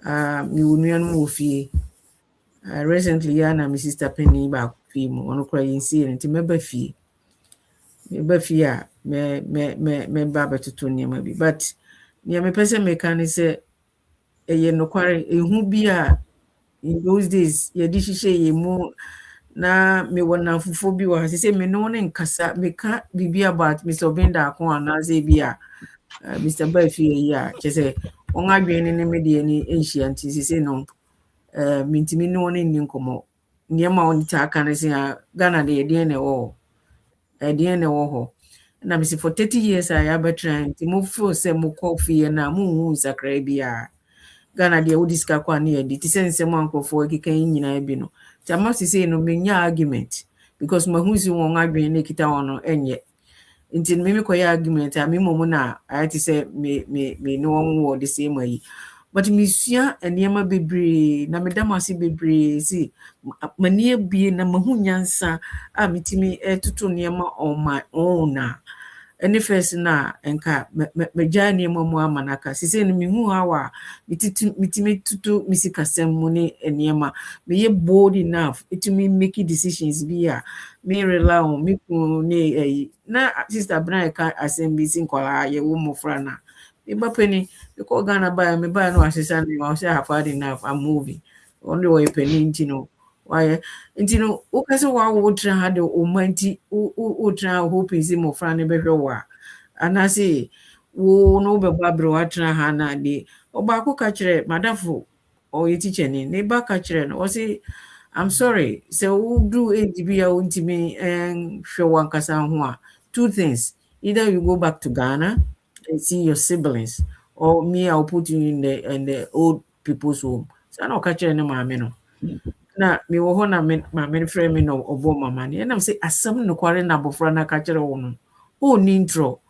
me wonu no ofie recently ya na me sister Penny ba fi mu ono kra yin si enti me ba fie a me ba betoto niam bi but niam me pese me kan se eye no kware ehu bi a in those days ye di hihye ye mu na me wona fufo bi wa se me no ne nkasa me ka bibi about Mr. Obinda akon na ze bi a Mr. Bafi ya chese on adwen ne me de ni enhia nti se no mintimi no ne ni nkomo niam a on ta aka ne se Ghana de de ne wo ho na me for 30 years I have trying to move for se mo coffee na mu sakra bia Ghana de wodiska kwa na yedi ti sense mo ankofo akeka nyina bi no tama se no menya argument because mahuzi won adwen ne kita wono enye nti me koya argument a me momu na ayati se me no won wo the same way but misua eniema bebre na medamase bebre si manie bie na mahunyansa a mitimi tutu niema on my own na any first na enka meja niema mu amanaka sise no mihu hawa mitimi tutu misikasem mu ne eniema me bold enough to me make decisions bia me rely on me ne na sister Brian ka asembisi nkola ye wo mofra na Iba penny, you call Ghana by me by no assistant, I say have had enough. I'm moving. Only way penny, why, Ukaso would try had the almighty who try hope is him of Franny Bejoa. And I say, wo no be babro atra hana de Obako catcher, Madame or your teacher, neighbor catcher, or say, I'm sorry, so who do it be a to me and show one Casan. Two things. Either you go back to Ghana and see your siblings, or me, I'll put you in the old people's home. So I don't catch any mamma. Na me wo na my friend me no obo mama ni. And I'm say asem no kware na bofra na catch one. Oh, intro.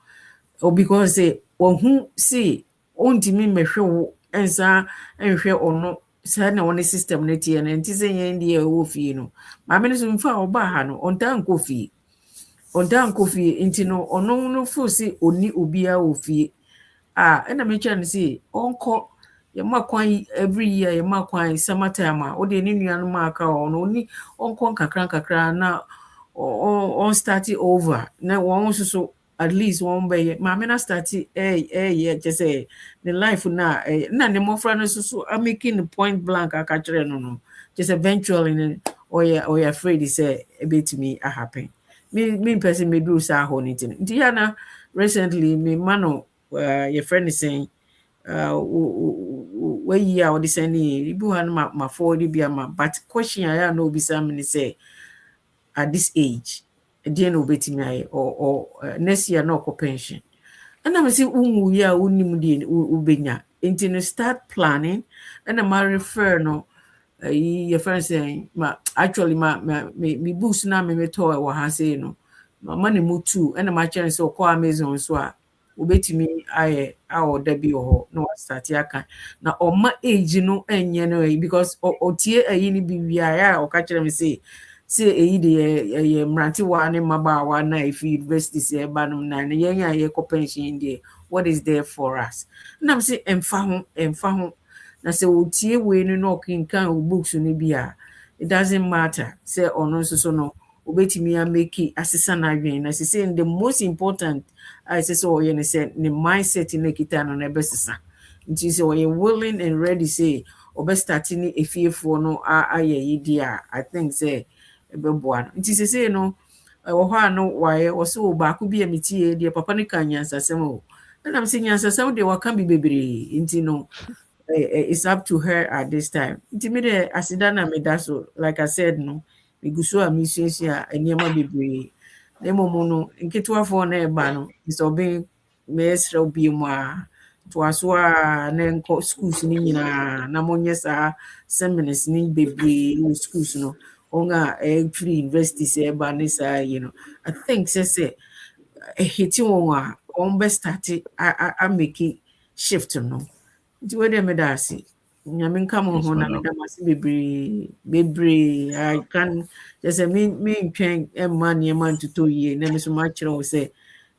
Or because say who see on to me mehwe wo ensa enhwe ono say na one system na tie na nti say yen die wo fie no. Mama ni so mfa oba ha no onta nko fie. Ondan kofi inti no ono no fo si oni obia ofie ena me chan si onko ma kwan every year ye ma kwan summertime a ode ni nua no ma aka no ni onkon kakra na on start over na won so at least one by ma me na start just say the life na ne mofra no so I'm making the point blank aka kire no just eventually or you afraid say a bit to me a happen me person me do sa ho nti na recently me mano your friend is saying where you are the same you have my 40 be but question I know be some say at this age again obeti me or next year no pension and I'm say ya unim di ubenya into no start planning and I refer no your friend saying actually me boost na me to wa ha say no money mu too and my chance so call Amazon so obetimi aye awo da bi ho no start aka na oma age no enye no because otie ayi ni bi wi aya o ka kire me say eyi de ye mranti wa ne maba wa na if university say ba no na ye nya ye ko pension de what is there for us na me say emfa ho na say otie we no kinkan books no bi a it doesn't matter say ono so no obetimi a make asesa na adwen na say the most important I say so you say the mindset in kita no na besesa nti say you willing and ready say obe starting efiefo no aye idea I think say ebeboa nti say no wo ha no waye wo so ba ku bi emitie de papa ne kan yansasem o na say yansasem de waka bi bebre nti no it's up to her at this time nti me de asida na me da so like I said no me guso a me hyehyia eniema bebre na momo nketwa fo na eba no so be me esra obi mu a to aso a na nko schools ni nyina na monye sa seminars ni bebre schools no onga free university say eba ni sa you know I think say hiti won a on be start I make shift no nti we dem da asi nyame nka mo ho na me da masi bebre I can just me ntwen money man to ye na me so ma kire wo say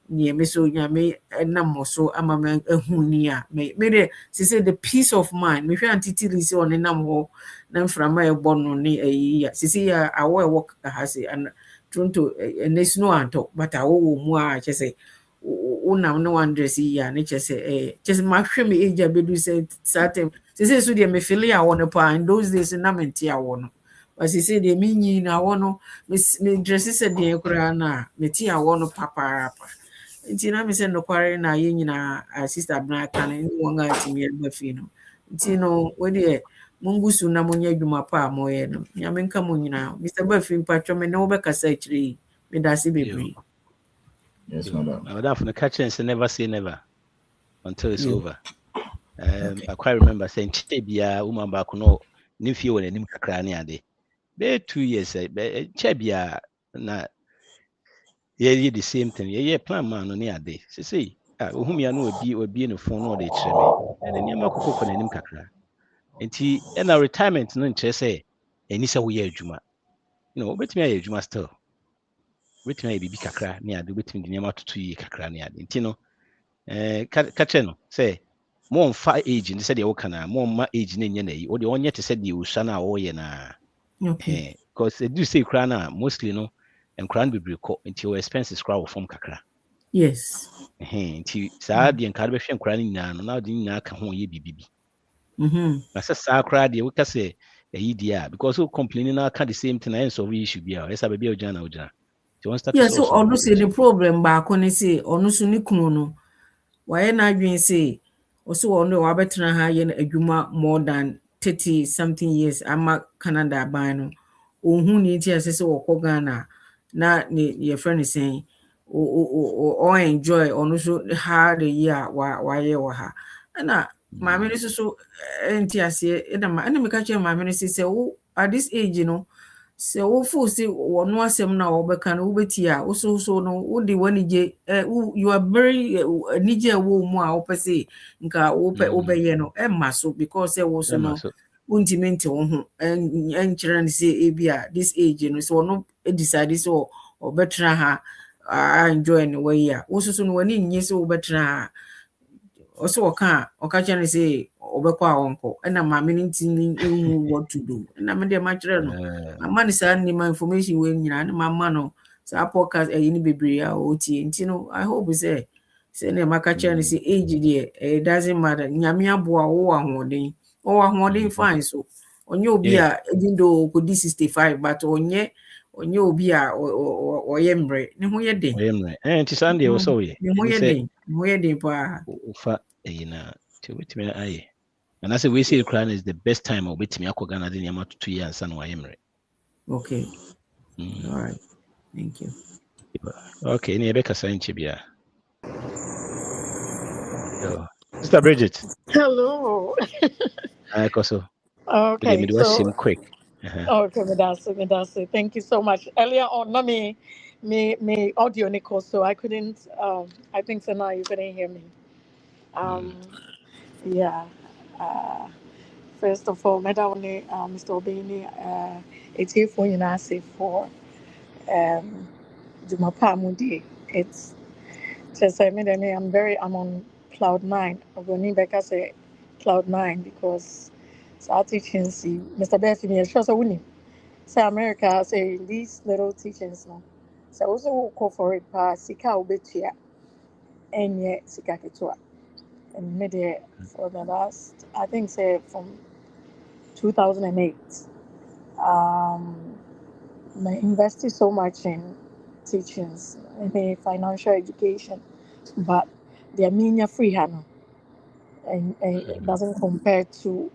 nie me so nyame na mo so ama me ehuni a me de say the peace of mind me hwe antitili say on nam ho na mframa e bono ne ayi say ya awo e work ha say and tronto nesno anto but awo mu a che say unam no one dress ya ne che say just ma hwe me age abedu say certain say so de me feel ya won pa in those days na menti awo no but say de me nyi na awo no me dress say de kura na me ti awo no papa nti na me say no kware na ye nyina sister bna kan ni won ga ti me ba fi no nti no we de mungusu na munya dwuma pa mo ye no nyame nka mo nyina Mr. Bafi mpatwo me no be kasa kire me da se bebre. Yes, madam. Madam, for the catching never say never until it's over. I quite remember saying Chebia, woman back no, Nifio and Nim Kakrani ade. Be 2 years, Chebia na ye the same thing. Ye plan man on near day. Say, whom you know be in the phone or they check me. And then Yamako and Nim Kakra. And he and our retirement no say, and Nisa we ye Juma. You know, bet me a Juma still. Bet me a baby Kakra near the between the Yamato 2 year Kakra near the Tino. Kacheno say more on 5 age and said the Okana, more my age in Yene, or the one yet said the Usana or Yena. Okay. Because they do say Krana mostly no, and Kran be record until expenses crowd from Kakra. Yes. Until Sabi and Caribbean crying now didn't knock home ye be. I said, Sacra, we can say a idea because who complaining now can the same thing and so we should be out. Let's have a beer, Jana. Yeah, so honestly, the problem back when I say, honestly, Nikuno, why not you say, also on the Wabetra high a Juma more than 30 something years, I'm a Canada bino, or who needs yes, or Kogana, not your friend is saying, or enjoy, or no hard a year, why you were her. And my minister so enthusiastic, and me catch my minister say, oh, at this age, you know. So wo fo si wono asem na wo beka no wobeti a wo so no wo de wani je you are very nije wo mu a wo pese nka wo be no emma so because wo so no untimenti wo ho enkyere ne se ebia this age no so wono decide so obetra ha enjoy no way a wo so no wani nye so obetra also occasionally say obekwa wonko and my meaning what to do and I'm the material my man is sending my information when you know my man so I podcast any baby OT and you know I hope we say my catcher say age there it doesn't matter nyame aboa wo ahoden fine so onye obi a even though could 65 but onye obi a oyembre ne ho ye den oyembre nti Sunday also we ne ho ye den pa ufa na to wetime aye and I say we see the is the best time of wetime akọ Ghana de nyama to 2 years and oyembre. Okay. All right. Thank you. Okay, ni ebe kasa nche bia. Sister Bridget. Hello. Hi, Koso. Okay, so quick. Okay, Medasi. Thank you so much. Earlier on, no, me audio Nico, so I couldn't. I think so now you couldn't hear me. Yeah. First of all, Medawani, Mr. Obini, it's here for you for Jumapa Mudi. It's just I mean, I'm on cloud 9. I'm going to say cloud 9 because our teachings, Mr. Bethany, sure so winning. Say America, say these little teachings now. So also call for it past Sika Obetia and yet Sika Ketua. And maybe for the last, I think say from 2008. I invested so much in teachings, in financial education, but they're mean free hand. And it doesn't compare to,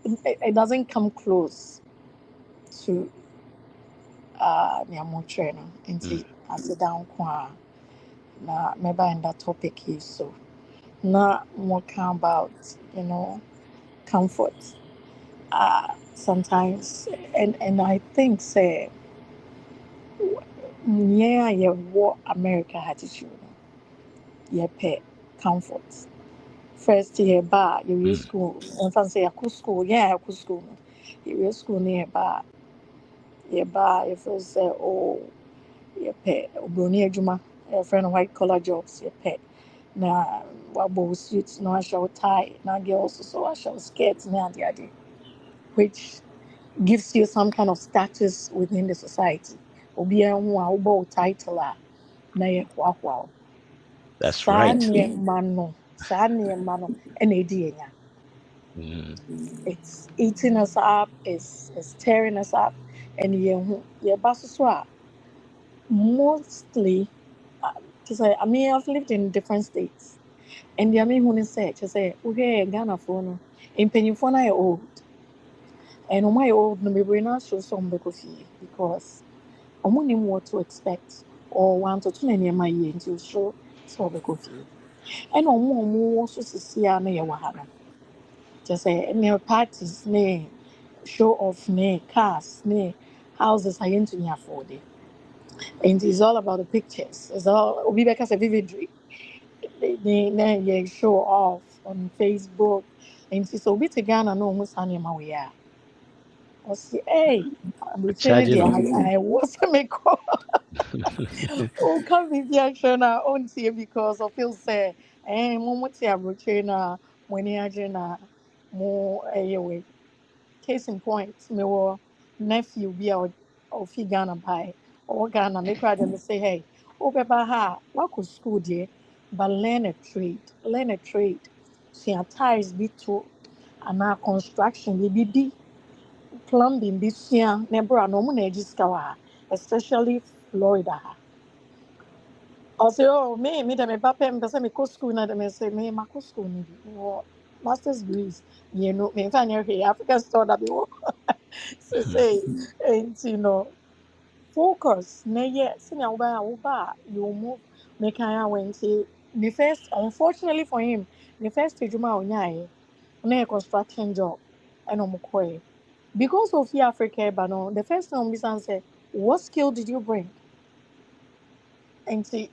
it doesn't come close to Niamo trainer. And I sit down na maybe in that topic here. So now more about, comfort. Sometimes and I think say what America attitude. Pay comfort. First year bar, you use school. And fancy a cool school, school. You use school nearby. If it was you pay Bruni Juma, a friend of white collar jobs, you pay. Now what suits no I shall tie, now girls so I shall skate now the idea. Which gives you some kind of status within the society. Obi a who title na wow. That's right. It's eating us up, it's tearing us up, and mostly, I've lived in different states, and the who said, okay, Ghana phone, in Pennyphone, I old, and my old, no, we not show some because I knew what to expect, or want to turn any of my year into show so because and more also see near Wahana. Just say near parties, near show off, near cars, near houses I ain't to afford it. And it's all about the pictures. It's all we because a vividry. They show off on Facebook. And so we to Ghana no almost animal we are. Or say, hey, I'm Charging I was a make oh, come with the action on see because of feel say, moment na when you more anyway. Case in point, my nephew be out of Ghana by or Ghana, make them say, hey, oh, Baba, what could school there, but learn a trade. See, ties be to and our construction, be plumbing this year, never a normal especially Florida. I say, oh, me, them papa, me me go school na them say me go school ni master's degrees. You know, me find here African store that be work. So say, and focus. Ne yes, senior uba, you move. Me kaya when say the first. Unfortunately for him, the first juma onyaye, na construction job, and omukoye. Because of the Africa, but no, the first time we say, what skill did you bring? And say,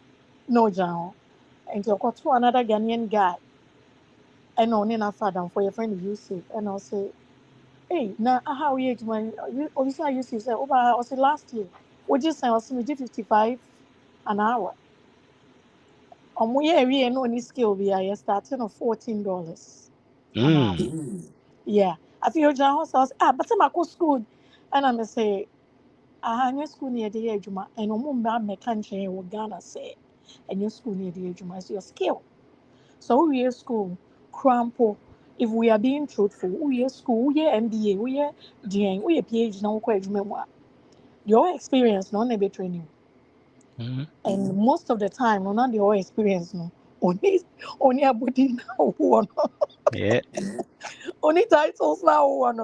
no, John. And you got to another Ghanaian guy. And on in a father for your friend Yusuf. And I'll say, hey, now how you man? Obviously, I used to say, oh, but I was last year. What you say? I was 55 an hour. we no any skill be I starting of $14 an hour. Yeah. I feel John house but I'm go school and I'm say your school near the ejuma and omumba mekanche wo Ghana say and your school near the ejuma is your skill. So we school crampo. If we are being truthful, we school, we MBA, we DN, we PhD now your experience no never training. And most of the time, not the whole experience no. Only a body now one. Yeah. Only titles now one.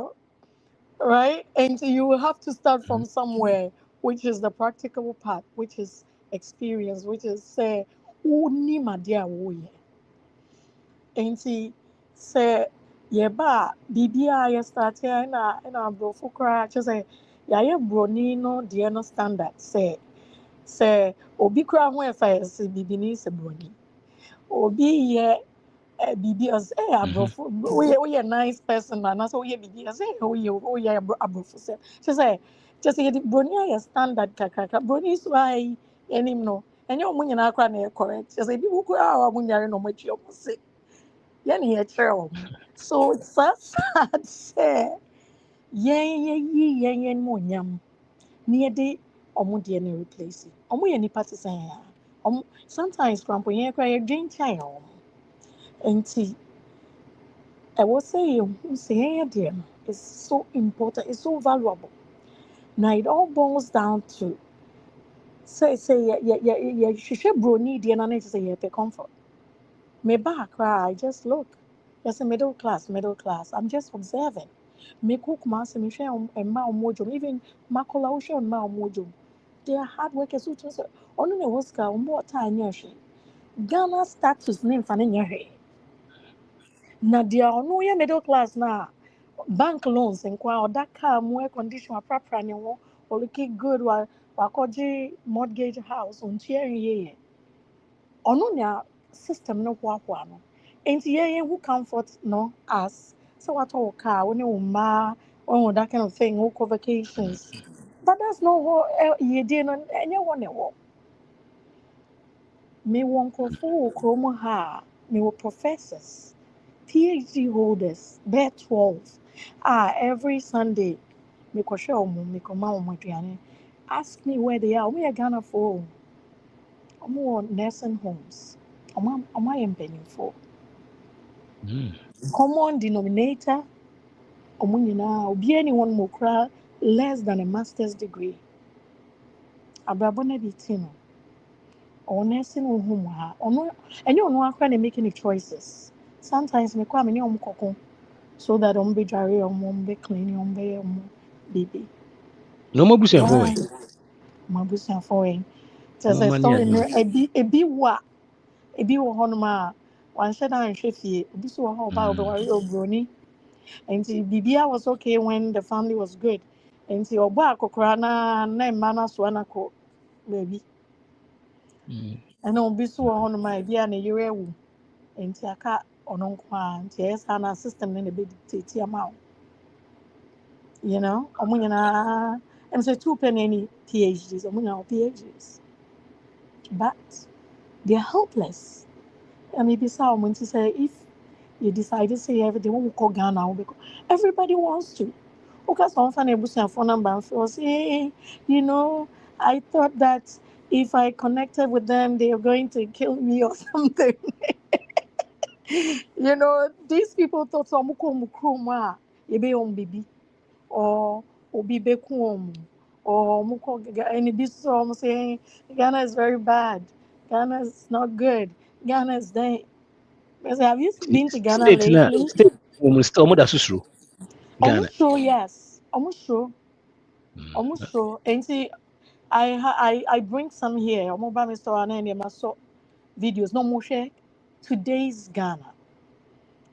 Right? And you will have to start from somewhere, which is the practical part, which is experience, which is say, only my dear woye. And say, yeah, ba, BBI, you start here, and I bro, for cry, just say, yeah, brony no, dear no standard, say, obi kura ho efa say bibi ni se brony. Obi ye bibi as abrofo we nice person and so we bibi as we abrofo say just say the brony are standard kakaka brony so ai enim no enye omo nyina akra na correct just say bibi kura a omo nyare no mo twa omo say ye na ye kire omo so it's so sad say ye mo nyam ni de omo de na replace omo ye nipa te say sometimes crampo ye kra ye dream chai omo enti I will say it's so important, it's so valuable. Now it all boils down to say she brony the and say yeah comfort. Me back I just look. There's a middle class. I'm just observing. Me cook mass me share and ma mojo even makola ushe on ma mojo. They are hard workers who just on the Oscar more time Ghana status name for any na dia ono ye middle class na bank loans nkwa oda car mu air condition aprapra ne ho o looking good wa wakoji mortgage house on tiering ye ono nya system no kwa no enti ye who comfort no as so what all car when you ma on that kind of thing who vacations but that's not what ye dey no any one e wo me won krofo kromo ha me wo professors PhD holders, they're 12. Every Sunday, me ko share omo, me ko ma omo aduane. Ask me where they are. Omo ye Ghana for. Omo nursing homes. Omo ye mpanyinfo. Common denominator. Omo nyina obi anyone mo kra less than a master's degree. Abrabo na bi ti no. Or nursing home ha. Omo enye ono akra na making the choices. Sometimes me kwa me ni omo kokon. So that be dry be clean baby. No more bush and Why? forward. My bush and foreign. No There's a money story at all. a be what a be honoma one shed and shifty this was how about the warrior brony and Bibia was okay when the family was good and see oba kokrana na mana swanako baby and on be so honoma be an a year and aka on and yes and system in a bit amount. You know, I'm say 2 penny PhDs, PhDs, but they're helpless. And maybe someone to say if you decide to say everything, what we call Ghana, because everybody wants to. Because some fan able to phone number and feel say, you know, I thought that if I connected with them, they are going to kill me or something. You know, these people thought some mukruma, you be on baby. Or obi bekum or muko and it be so saying Ghana is very bad. Ghana is not good. Ghana is dying. Have you been to Ghana State na lately? state almost that susuru. Ghana. Almost sure, yes. Almost sure. Almost sure. And see, I bring some here. I'm about Mr. Anna and my so videos. No more share. Today's Ghana.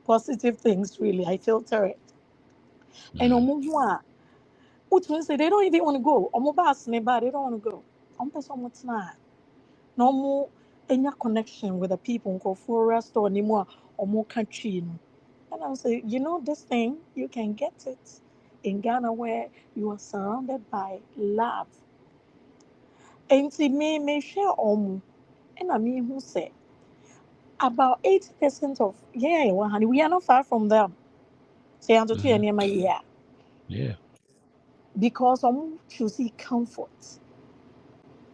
Positive things, really. I filter it. And which means they don't even want to go. They don't want to go. No more any connection with the people go for a restaurant anymore or more country. And I say, you know, this thing, you can get it in Ghana where you are surrounded by love. And see me share and I mean who say about 80% of honey, we are not far from them. Say I'm to Mhm. near my year Yeah. because I'm choosing comfort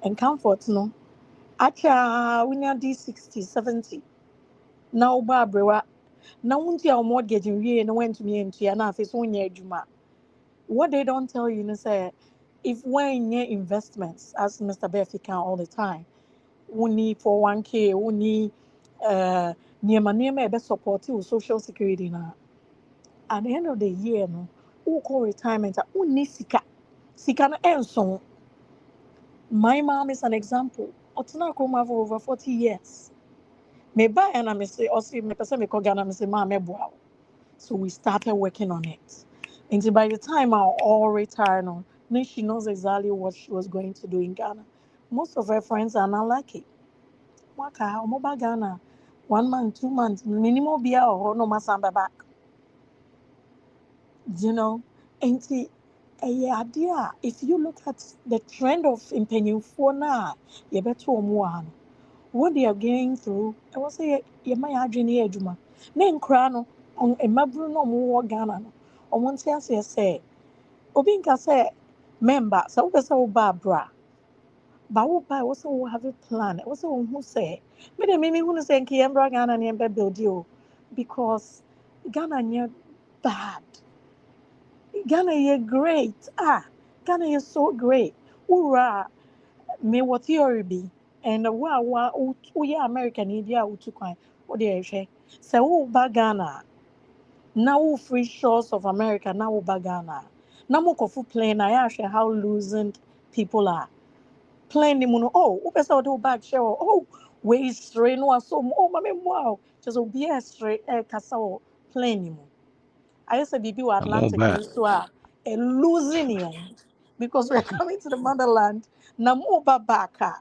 and comfort no. Acha we near D60, 70. Now Barbara. Now won't your mortgage in we and went to me into your office 1 year juma. What they don't tell you is if when your investments, as Mr. Beffy can all the time, we need for 1K, we need near support you social security now. At the end of the year, no, who call retirement, who need sika no enso. My mom is an example. Otuna Kroma for over 40 years. Me buy and I say, or see me person me call Ghana, me say, "Ma, me boa." So we started working on it. And by the time our all retired, no, then she knows exactly what she was going to do in Ghana. Most of her friends are not like it. Waka, omoba Ghana, 1 month, 2 months, minimum beer or no masamba back. You know, and see, idea. If you look at the trend of impanyinfoɔ na yɛbɛto wɔn ano, what they are going through, I was say yɛma yɛ adwene yɛ adwuma. Na nkora no, mmaburu na wɔn wɔ Ghana no, wɔn nte aseɛ sɛ, obi nka sɛ member, sɛ wopɛ sɛ woba abra, ba woba a wɔsɛ wo have a plan, wɔsɛ wo hu sɛ, me de mimi hu sɛ nka yɛmbra Ghana na yɛmbɛ build o, because Ghana nyɛ bad. Ghana is great. Ghana is so great. Ura, me what theory be, and we American India utu kwan. What do you say? Say ba Ghana. Now free shores of America. Now ba Ghana. Now mo kofu plane. I share how losing people are. Plane ni muno. Oh, upesa wadu back share. Oh, we straight no so. Oh, mame wow. Just obi straight kasa o plane ni mo. I said, "Bibi, I'm all Atlantic, back. so a losing him because we're coming to the motherland. Na muba baka.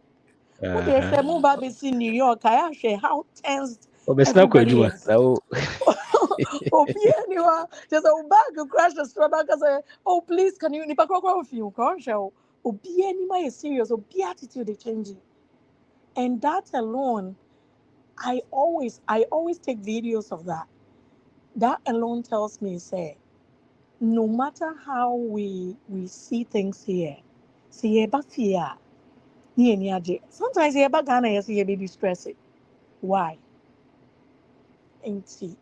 What they Uh-huh. say, muba is in New York. I actually how tense Oh, but snap kwa everybody juma. is. Oh. Oh, anyway, just a bag of crash the store back say, oh, please, can you nipa koko of you? Show. Oh, anyway is serious. Oh, attitude is changing, and that alone, I always take videos of that. That alone tells me, say, no matter how we see things here, see eba fear, sometimes eba Ghana yes you be distressed. Why? Ain't see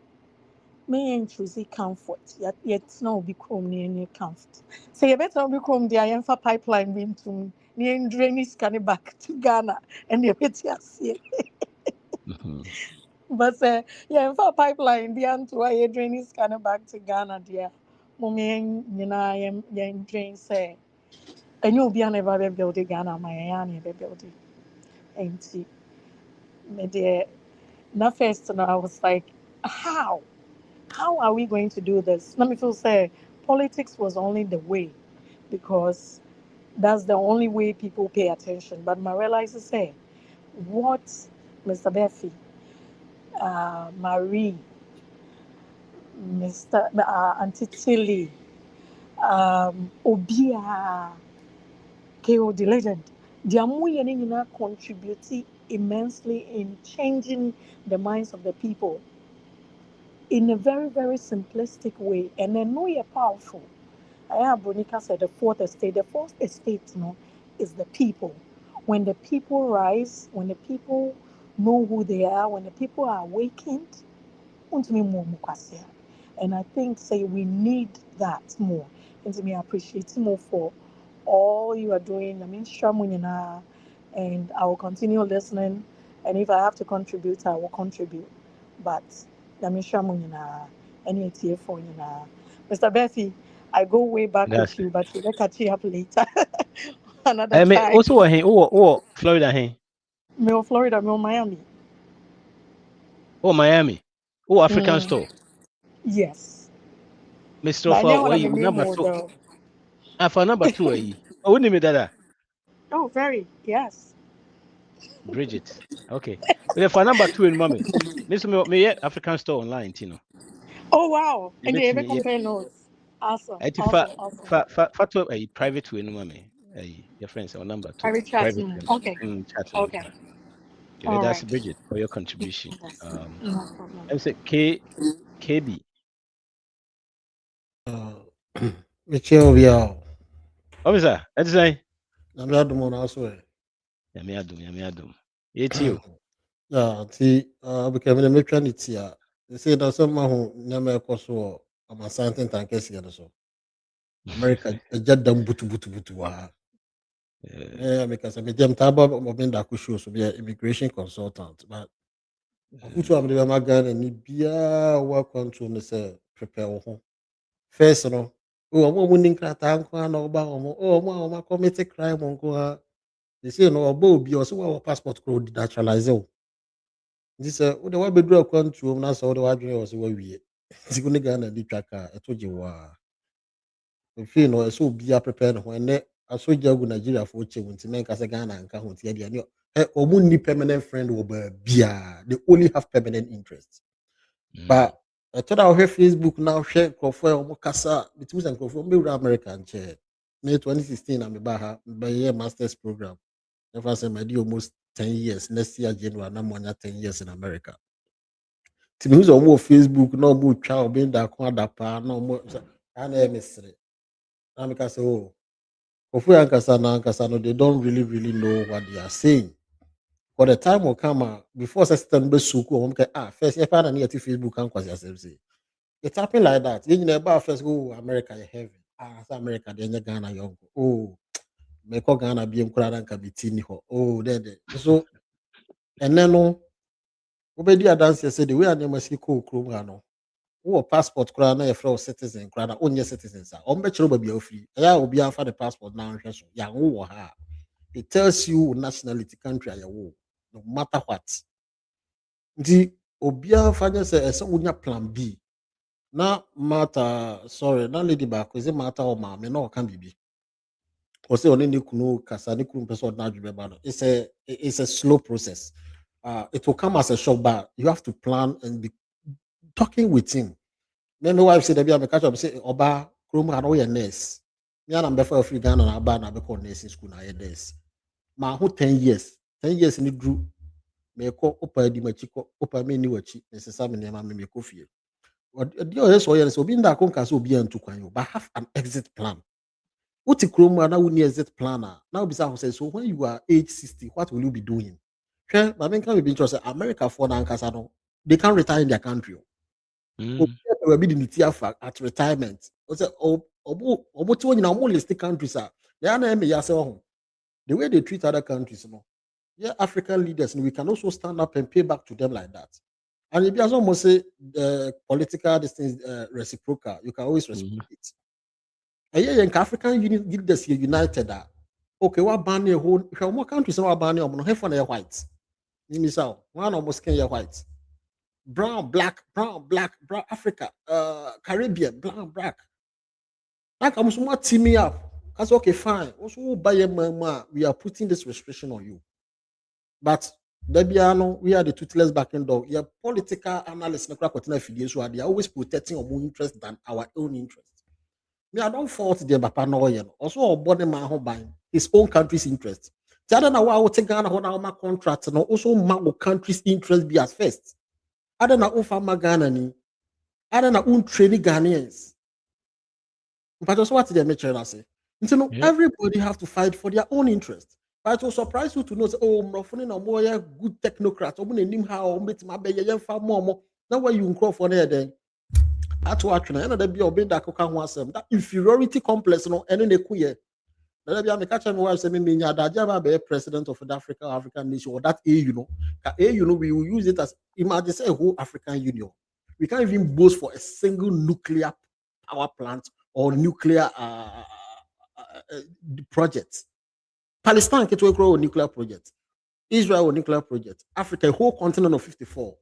me ain't choosing comfort. Yet no be chrome near comfort. So you better be chrome the iron for pipeline into near drainage scanning back to Ghana and you bet yes. Mhm. But yeah, for pipeline the anto I drainage scanning back to Ghana dear. Mommy you know I am drain say. And you'll be never be building Ghana, my auntie be building. And see, me there. Now first, I was like, how? How are we going to do this? Let me feel say politics was only the way because that's the only way people pay attention. But I realize to say what Mr. Beffy, Marie, Mr. Auntie Tilly, Obia, KO the legend. The Amuye Nina contributed immensely in changing the minds of the people in a very, very simplistic way. And then know you're powerful. I have Bonica said the fourth estate. The fourth estate, is the people. When the people rise, when the people know who they are, when the people are awakened, and I think say we need that more. And to me appreciate more for all you are doing. I mean Shamunina, and I will continue listening. And if I have to contribute, I will contribute. But I mean Shamunina, any TA for Mr. Bethy, I go way back That's with you, but we'll catch you up later. Another I mean time. also what oh Florida hey. Mel Florida, Mel Miami. Oh Miami. Oh African Mm, store. yes. Mr. But I For know what what I'm you a name number two. though. For number two Oh wouldn't me that Oh, very, yes. Bridget. Okay. But for number two in mommy. Miss me African store online, you know. Oh, wow. You And bet they ever me yeah. compare notes. Awesome, I fa awesome, awesome. fa to a private way no mommy. Your friends or number two. Private chat. Private Okay, chat. okay. Okay, All that's right. Bridget for your contribution. No problem. I say KB. Michelle Biao. Officer, that's say. I'm not the one also. Yami adum. It's you. Yeah, see, because when I'm trying to here, they say that someone who never cost so I'm a scientist and case here so. America, a jet them butu wa. Yeah, because I'm a jam taba of that could show so be an immigration consultant, but who to am the magan and ni bia work on to say prepare home. First, no. Oh, I'm winning crata and no ba oh, my committed crime on go. They say no, obo bi or so our passport code naturalize. This the way be draw control na so the way dream was we wie. Ti kuni Ghana di twaka eto je wa. If no so be prepare no when aso jagu Nigeria for che wonti men ka se Ghana anka ho ti dia ne omu ni permanent friend wo ba bia. They only have permanent interest. But I thought I hear Facebook now share crofo omo kasa between and crofo me America nche. May 2016 I'm ba year masters program. Never say my almost 10 years. Next year, January, I'm more than 10 years in America. To me, who's on more Facebook, no more child being that quadapa, no more. I name is I'm say, oh, they don't really know what they are saying. For the time will come, before system be suku, first, if I need to Facebook, and cause yourself say. It's happening like that. You never first go America, you heaven. America, then you Ghana, young. Oh, make Ghana be and can be tini ho. Oh, then so. And then no, obedi adanse say the way I never see ko krom ha no. Wo passport kra na your citizen kra na onye citizens a. On be chiro ba bia ofri. Ya obi afa the passport na nhwe so. Ya wo ha. It tells you nationality country ya wo. No matter what. Nti obi afa nya say ese wonya plan B. Na matter sorry, na lady back is it matter o ma me na o kan bibi. O say oni ni kunu kasa ni kunu person na adwebe ba no. It's a slow process. It will come as a shock, but you have to plan and be talking with him. Then my wife said, "I catch up say Oba Krum had all your nurse. Me and I'm before free Ghana and Aba na be called nursing school na your nurse. Ma who 10 years, 10 years in the group. Me ko opa di machiko opa me ni wachi. Necessary me nema me ko fie. The other so yes, obi nda kon kasa obi antu kwan yo, but have an exit plan. Uti Krum na we exit planner. Now bisa say so when you are age 60, what will you be doing? But I mean, can be interested. America for Nankasano, they can retire in their country. Will be the tier at retirement. Almost when you list countries are they are the way they treat other countries, yeah, African leaders, and we can also stand up and pay back to them like that. And if you almost say political distance reciprocal, you can always reciprocate. And yeah, African leaders here united that okay, what ban your whole more countries are banning on white. One almost can white, brown, black, Africa, Caribbean, black. Like I'm so much team me up. That's okay, fine. Also, buy a mama, we are putting this restriction on you. But Debiano, we are the toothless backing dog. Your political analysts, they are always protecting our own interest than our own interest. Me, I don't fault the Bapa Noyan. Also, body man who buying his own country's interest. I don't know why I would take Ghana on my contract and also my country's interest be as first. I don't know if I'm a Ghana. I don't know training Ghanaians. But also what they make sure say. Everybody have to fight for their own interest. But it will surprise you to know, oh, I'm no more good technocrats. I'm going to name how I'm my baby far more. Now why you call for there then? That's what I know. That inferiority complex, and then they queer. I'm catching my wife saying, "Me, be president of the African nation or that AU, we will use it as imagine say a whole African Union. We can't even boast for a single nuclear power plant or nuclear project. Palestine can grow a nuclear project. Israel a nuclear project. Africa, a whole continent of 54.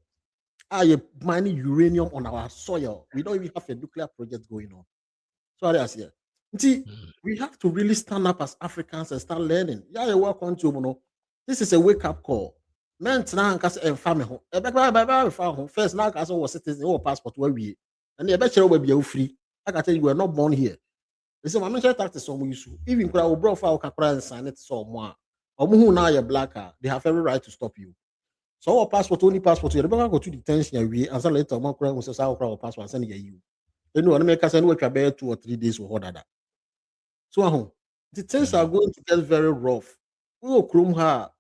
Are mining uranium on our soil? We don't even have a nuclear project going on. So that's here. See, we have to really stand up as Africans and start learning. Yeah, you work on to this is a wake-up call. Men now can family home. First now can was citizen or passport where we and the better will be free. I can tell you, we are not born here. They say, my mention tax some issue. Even crowd brought for our and sign it somewhere. Or who now you're blacker, they have every right to stop you. So our passport only passport. You never go to detention. We answer later. Man, we say our passport and send you. You know, America send what you bear 2 or 3 days or that. So the things are going to get very rough. Oh, Chrome ha,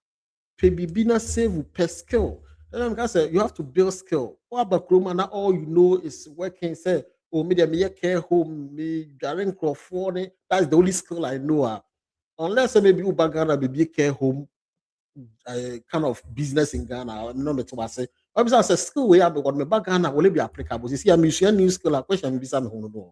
pebibina save per skill. And I say you have to build skill. What about Chrome? And all you know is working. Say, oh, me care home, me Darren Crawford. That's the only skill I know. Unless maybe Ubagana be care home. Kind of business in Ghana. No matter what I say. I say skill we have, but my Ghana will be applicable. You see, I'm using new skill. A question be some who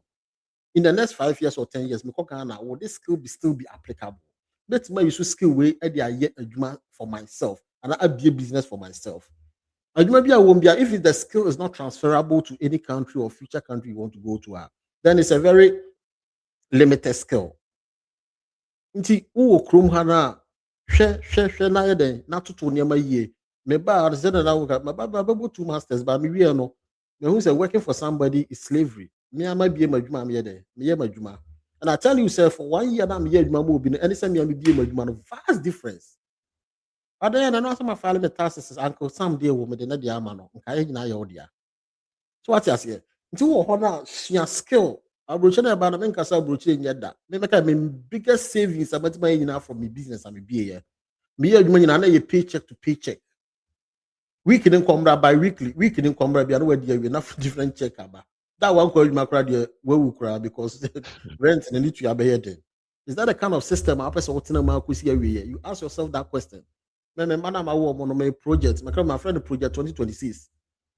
in the next 5 years or 10 years, me Ghana will this skill still be applicable? That's my use skill way. I get a for myself, and I be a business for myself. And maybe I won't be if the skill is not transferable to any country or future country you want to go to. Then it's a very limited skill. Nti wo krom ha na hwe na yeden na toto niam yie me ba say na wo ka ba 2 masters ba me wie no me who say working for somebody is slavery me ama bie madwuma me yeden me ye madwuma and I tell you say for 1 year na me ye adwuma mo obi no any say me bie madwuma no vast difference other na no some file me taxes uncle some dey wo me de na dey ama no nka ye nyina ye odia so what you say nti wo ho na share skill abroche na ba na me nkasa abroche nye da me make my biggest savings about my nyina from my business and me be here me ye adwuma nyina na ye paycheck to paycheck week in come by weekly week in come by no we enough different check aba that one call my crowd there where we cry because rent and need to be here. Is that the kind of system I person what na you ask yourself that question. Me madam awo mo no my project my friend project 2026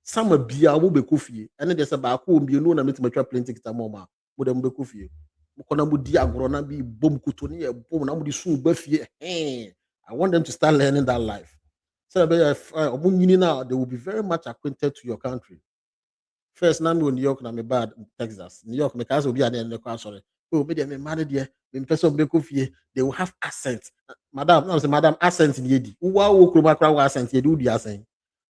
some bia wo be kofie and there's a back home bi no na me to plenty kita mama mo dem be kofie mo kona mo di agro na bi bom kuto ne bom na mo di sun ba fie I want them to start learning that life. So now they will be very much acquainted to your country. First, now New York, na me bad Texas. New York, me case will be an end. Sorry. Oh, me me married there. Me person be kofie. They will have accent. Madam, no say madam accent in yedi. Uwa wo kroma kra accent yedi udi accent.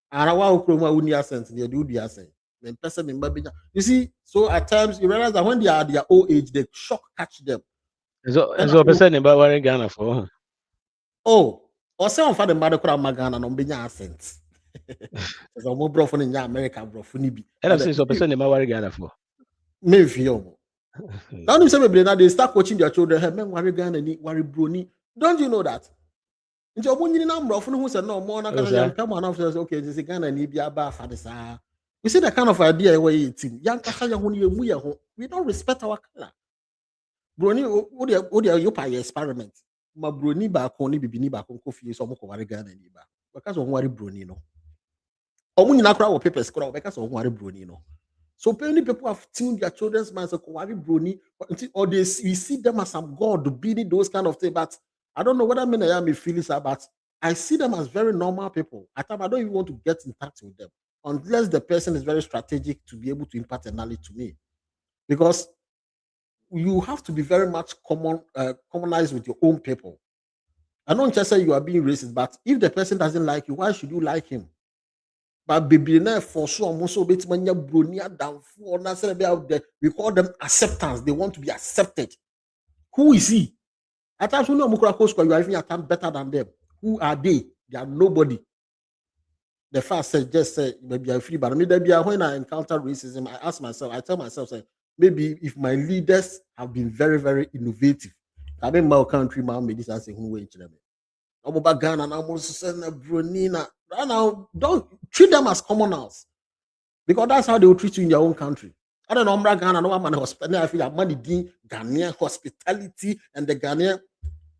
Ara wa wo kroma uni accent yedi udi accent. Me person me mbabenya. You see, so at times you realize that when they are at their old age, the shock catch them. So person in Bawari Ghana for. Oh, or say on for the mother kra magana no benya accent. So mo bro for in America bro for ni bi. And I say so person in Bawari Ghana for. Me feel. Now you say me now they start coaching their children. Hey, men worry Ghana ni worry broni. Don't you know that? Nti obo nyini na bro for who say no more na can come on after okay this Ghana ni bi aba fa this. You see the kind of idea where you team. Young kasa ya ho ni emu ya ho. We don't respect our color. Broni o dey you pay experiment. Ma broni ba ko ni bibi ni ba ko fie so mo ko worry Ghana ni ba. Because of worry broni no. Omo nyina kra wo papers kra because of worry broni no. So many people have tuned their children's minds like worry broni or we see them as some god being those kind of things. But I don't know whether I may feel this, but I see them as very normal people. At times I don't even want to get in touch with them unless the person is very strategic to be able to impart a knowledge to me. Because you have to be very much commonized with your own people. I don't just say you are being racist, but if the person doesn't like you, why should you like him? But baby for so bit bronia down for we call them acceptance. They want to be accepted. Who is he? At times you know you are even better than them. Who are they? They are nobody. The first said just say maybe I'm free, but maybe when I encounter racism, I ask myself, I tell myself, say, maybe if my leaders have been very, very innovative, I mean my country man made this answer who went to them. Ghana and almost send a Brunina. Now, don't treat them as commoners because that's how they will treat you in your own country. I don't know, Ghana, no one hospitality. I feel money Ghanaian hospitality and the Ghanaian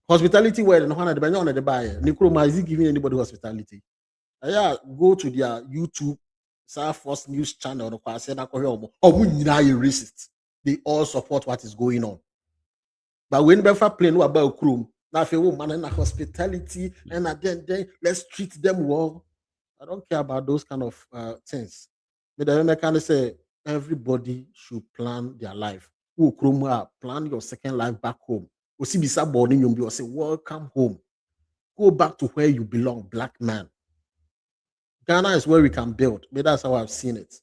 hospitality where no one at the buyer. Nkrumah is giving anybody hospitality. Yeah, go to their YouTube, South First News channel. Racist. They all support what is going on. But when they play no about Krum. Now, if you man in hospitality and then let's treat them well. I don't care about those kind of things. But I can say everybody should plan their life. Plan your second life back home. You say, welcome home. Go back to where you belong, black man. Ghana is where we can build. But that's how I've seen it.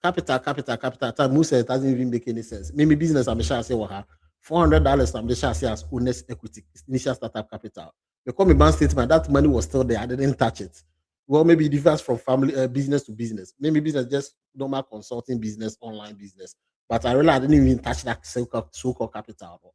Capital. Time Musa, it doesn't even make any sense. Maybe business, I'm sure I say what $400 from the chassis as owner's equity, initial startup capital. They call me bank statement, that money was still there. I didn't touch it. Well, maybe it differs from family business to business. Maybe business just normal consulting business, online business. But I realized I didn't even touch that so-called capital.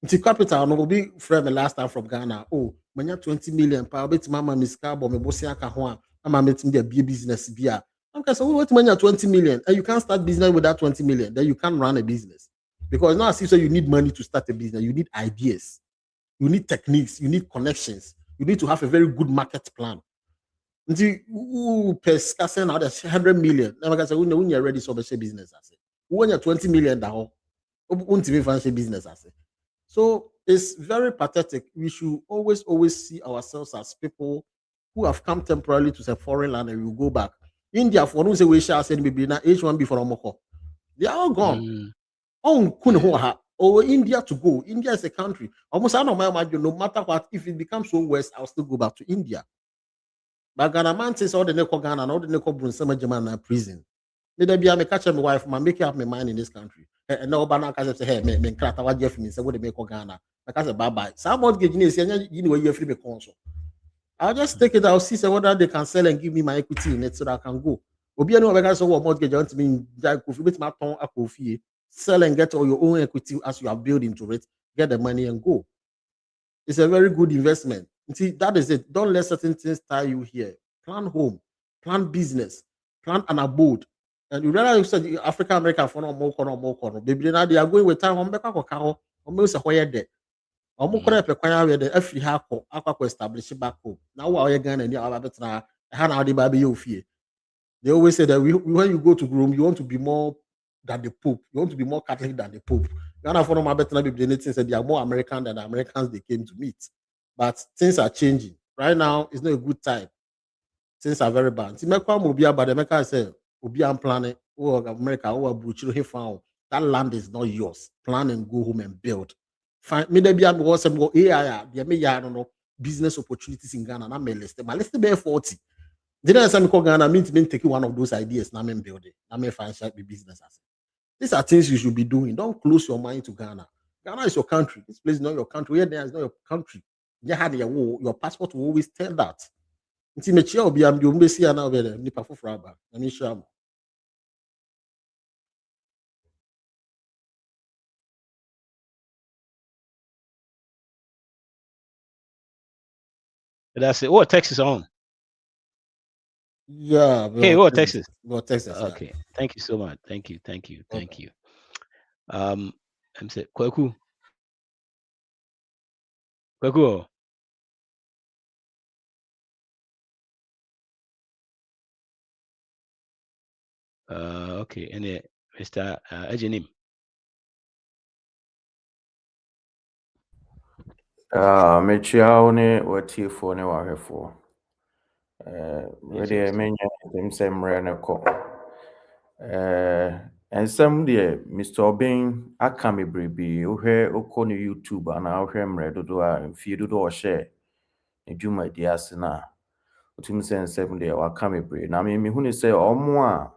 It's capital no be friend me last time from Ghana. Oh, manya 20 million power bet mama miska bo me bosi aka ho a mama metim dey be business bia. Okay, so what manya 20 million and you can't start business with that 20 million, then you can't run a business. Because now as if so you need money to start a business, you need ideas, you need techniques, you need connections, you need to have a very good market plan. Until who pescasen now that's 100 million. Now I say when you're ready so be business as when you're 20 million down, won't even fancy business as so it's very pathetic. We should always see ourselves as people who have come temporarily to a foreign land and we will go back. India, for no say we shall send baby now H1B for Omoko. They are all gone. Or India to go. India is a country. Almost I don't mind, no matter what, if it becomes so west, I'll still go back to India. But Ghana man says all the Neko Ghana and all the Neko Brunsema German prison. Maybe be I catch my wife, I make up my mind in this country. And no banana can say, hey, me crata what Jeff means, what they make Ghana. Like I said, bye. Some mortgage you know you free me console. I'll just take it, I'll see whether they can sell and give me my equity in it so that I can go. Obi no because so what mortgage want to mean that could be my ton a coffee, sell and get all your own equity as you are building to it, get the money and go. It's a very good investment. You see, that is it. Don't let certain things tie you here. Plan home, plan business, plan an abode. And you realize you said African American for no more. Baby, now they are going with time. I'm back to Kao. I'm going to say there. I'm going to pe kwanya we there. If you have to establish back home. Now we are going and you are better now. How the baby you fear. They always say that when you go to Rome, you want to be more than the Pope. You want to be more Catholic than the Pope. Ghana for my better be said they are more American than the Americans they came to meet. But things are changing. Right now, it's not a good time. Things are very bad. See, but the America say, I'm planning, America, that land is not yours. Plan and go home and build. Find maybe I'm going to AI, I don't know, business opportunities in Ghana. I'm list. My list be 40. Didn't say Ghana means taking one of those ideas. Now I'm building. Now I'm financial business. These are things you should be doing. Don't close your mind to Ghana. Ghana is your country. This place is not your country. Where there is not your country. Your passport will always tell that. Nti me chia obi am de o mbesi ana obi de nipa foforo aba na me hia mo. That's it. Oh, Texas on. Yeah. Hey, oh, Texas. Texas. Okay. Yeah. Thank you so much. Thank you. I'm saying Kwaku. Okay, and Mr. Ejenim. Mechiao ne watifo ne wahefo. Wede menya nsem re ne ko. Ensem de Mr. Obin aka me brebi ohwe okọ ne YouTube ana ohwe mre dodo a mfie dodo o share ne dwuma di ase na otum se nsem de waka me bre na me hu ne se omo a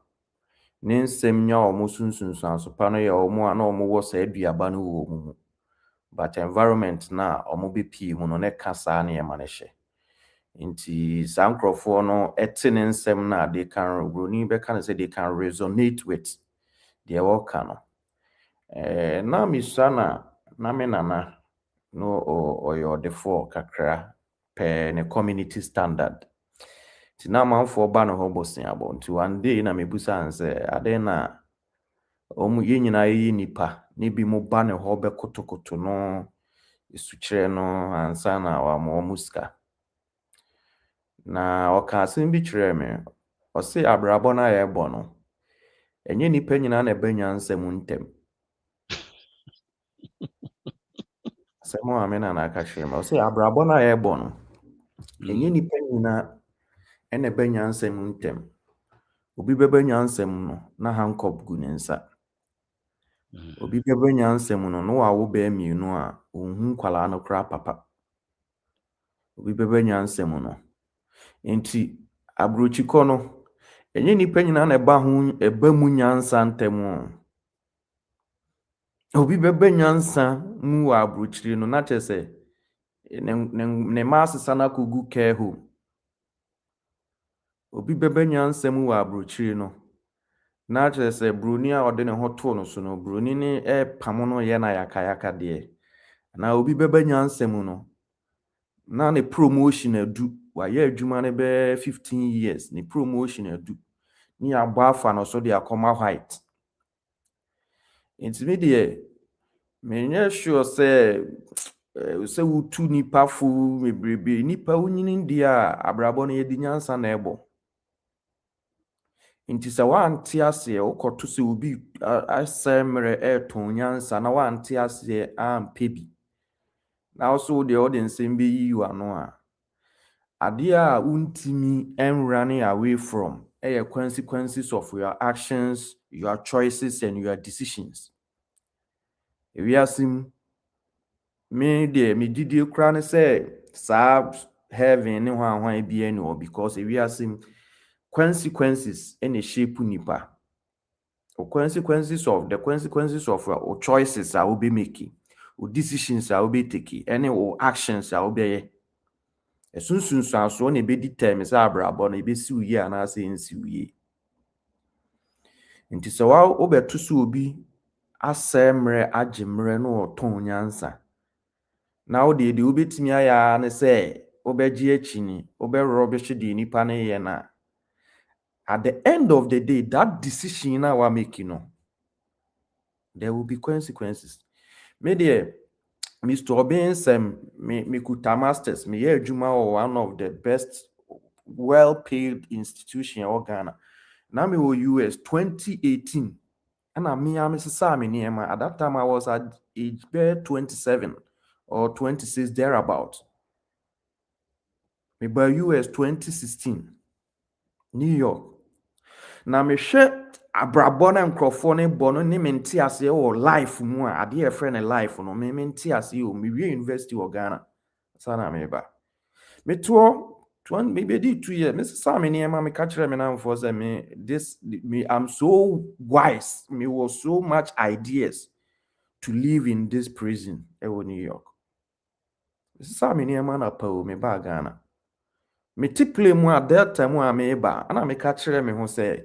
ne nsem nya omo sunsunsu ansopa no ye omo a na omo wo sa aduaba no wo mu but environment na omo be pii mu no ne kasa na ye manehye inti sankrofo no etene nsem na they can roni be can say they can resonate with the worker no na misana na me nana no or your default kakra per ne community standard ti na manfo ba no ho bosia bo nti one day na mebusa anse ade na omu yenyina yi nipa ne bi mo ba ne ho be kotokoto no isukyere no ansa na wa mo muska na okasin bi kyerɛ me o se abrabɔ na ye bɔ no enye nipa nyina na benya nsɛm ntem sɛmo amena na aka kyerɛ me o se abrabɔ na ye bɔ no enye nipa nyina ene benya nsɛm ntem obi bebenya nsɛm no na hankɔp gu ne nsa obi bebenya nsɛm no no wa wo ba mienu a ohun kwala no kra papa obi bebenya nsɛm no enti abrochiko no enye nipa nyina na ba ho eba mu nyansa ntemu obi bebenya nsa mu wa abrochiri no na chese ne masesa na kogu care home obi bebenya nsɛm wɔ abrokyire no na kyerɛ sɛ broni a ɔde ne ho to no so no broni ne pam no yɛ na yaka deɛ na obi bebenya nsɛm no na ne promotion adu wayɛ adwuma ne bɛ 15 years ne promotion adu ni abɔ afa no so de akɔma white ntimi deɛ menyɛ sure sɛ wotu nipa fo mebrebe nipa wonyini ndi a abrabɔ no yɛdi nyansa na ɛbɔ nti sɛ wante aseɛ wokɔto sɛ obi asɛ mmerɛ ɛɛtɔn nyansa na wante aseɛ ampɛ bi na also deɛ ɔde nsɛm bɛyi wano a adeɛ a wontimi running away from consequences of your actions, your choices, and your decisions. Ewiasim me de me didi kura ne say sa heaven ne hwan bi ani o because ewiasim consequences any shape nipa. The consequences of your choices are will be making, or decisions are will be taking, any or actions are will be. As soon as so ne be determine say abrabɔ no be si uye ana say nsi uye. Nti sɛ wa obeto so obi asɛ mmerɛ agye mmerɛ no ɔtɔn nyansa. Na wo de obetimi aya ne sɛ obegye akyi ni oberɔbehye de nipa ne ye na. At the end of the day, that decision na wa make no, there will be consequences. Me there Mr. Obin me kuta masters, me ye adwuma or one of the best well-paid institution in Ghana. Now me was US 2018. And I'm at that time I was at age 27 or 26 thereabout. Me by US 2016, New York. Now me share abrabona nkrofone bono ni menti ase o life mu a ade e friend life no me menti ase o me wie university of Ghana sana me ba me to maybe 2 years me sa me niam me ka kire me na for say me I'm so wise, me was so much ideas to live in this prison e New York. Me sa me niam na pa o me ba Ghana me tiple mu at that time a me ba ana me ka kire me ho say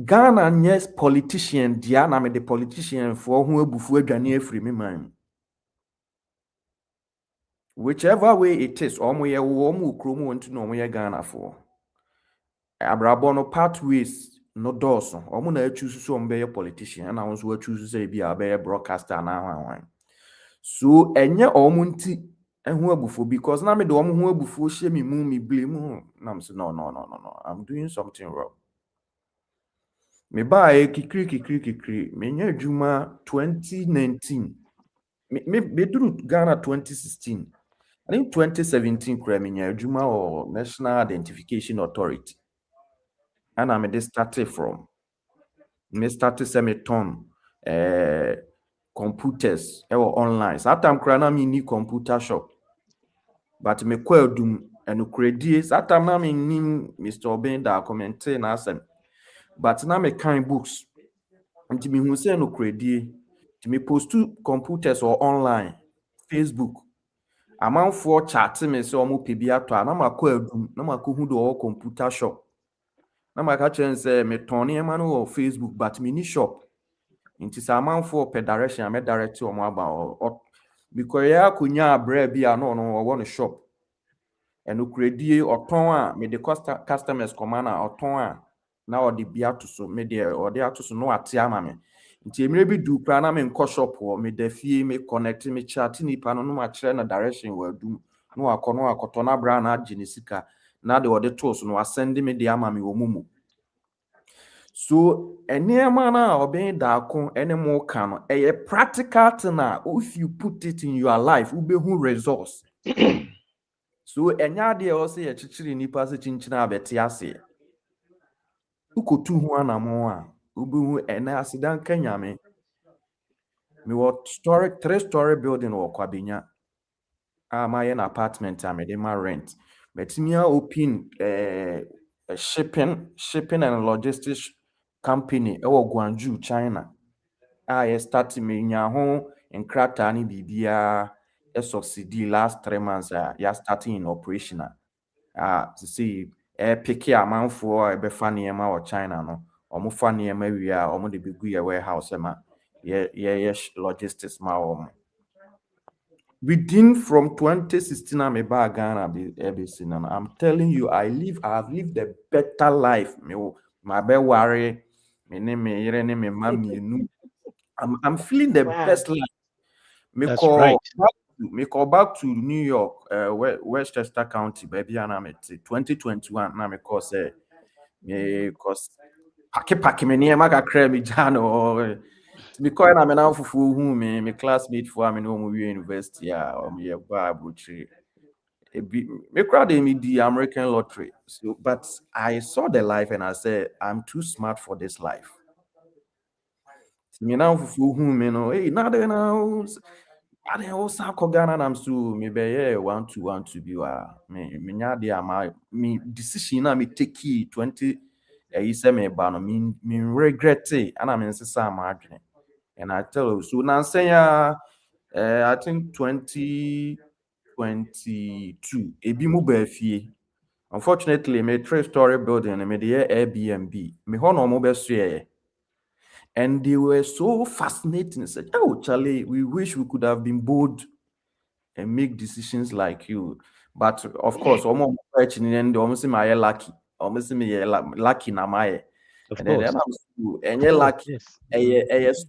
Ghana yes politician dia na me the politician for who ebufu adwane afri me man. Whichever way it is, omo ye wo omo kromo wontu no omo ye Ghana for. Abrabo no pathways no doso. Omo na choose so omo be politician na wonso choose say bi a be broadcaster na hwan. So enye omo nti ehun abufu because na me de omo hu abufu hye me mu me blame na me say no I'm doing something wrong. Me buy kikri me nya adwuma 2019 me duru Ghana 2016. I think 2017 kura me nya adwuma or National Identification Authority and I me started from me started semi-ton computers or online so that time kura na me ni computer shop but me kwa dum eno credit that time na me ni Mr. Obin da comment na asem but now me kind books until me who say no credit to me post to computers or online Facebook amount for chat me say omo pebi ato na makọ adum na makọ hu do computer shop na maka chen say me turn e man o Facebook but me ni shop until say amount for per direction I me direct omo aba because ya kunya abra bi no one shop and no credit oton a me the customers command oton a na o de bia to so me de o de ato so no ate ama me nti emire bi du pra na me nko shop o me da fie me connect me chat ni pa no ma kire na direction wa dum no akoto na bra na age ni sika na de o de to so no asend me de ama me wo mumu so enema na obin da ko enemo ka no e practical thing na if you put it in your life ube hu results so enya de o se ye chichiri nipa se chinchina abeti ase ukotu hu anamo a ubu ena asidan kanyame me what story 3-story building or kwabenya my an apartment I made my rent but me open a shipping and logistics company e Guangzhou China I started me nya ho enkrata ni bibia e succeed last 3 months ya starting in operational to see picky amanfoɔ a ɛbɛfa nneɛma wɔ China no ɔmo fa nneɛma wie a ɔmo de bɛgu yɛ warehouse ma yɛ logistics ma wɔn. Within from 2016 I'm a bag Ghana and I'm telling you I have lived a better life. My be worry, me name me yere name me mami. I'm feeling the best life. Me call back to New York, Westchester County, baby, and I'm at 2021. Now me call say me cause pack me near my creme jano. Because I'm an alpha for whom my classmate for I'm in university or me a Bible tree. Me crowd me the American lottery. So, but I saw the life and I said, I'm too smart for this life. Me now for whom you know, hey, now then I then also Ghana and I'm so me be want to be me decision na me take 20 me ban me regret it and I'm in some argument. And I tell you, so now say I think 2022, unfortunately, me 3-story building, me the Airbnb, me hono mobile and they were so fascinating. They said, "Oh, Charlie, we wish we could have been bold and make decisions like you." But of course, almost my lucky, almost me lucky na my. And then and you're lucky.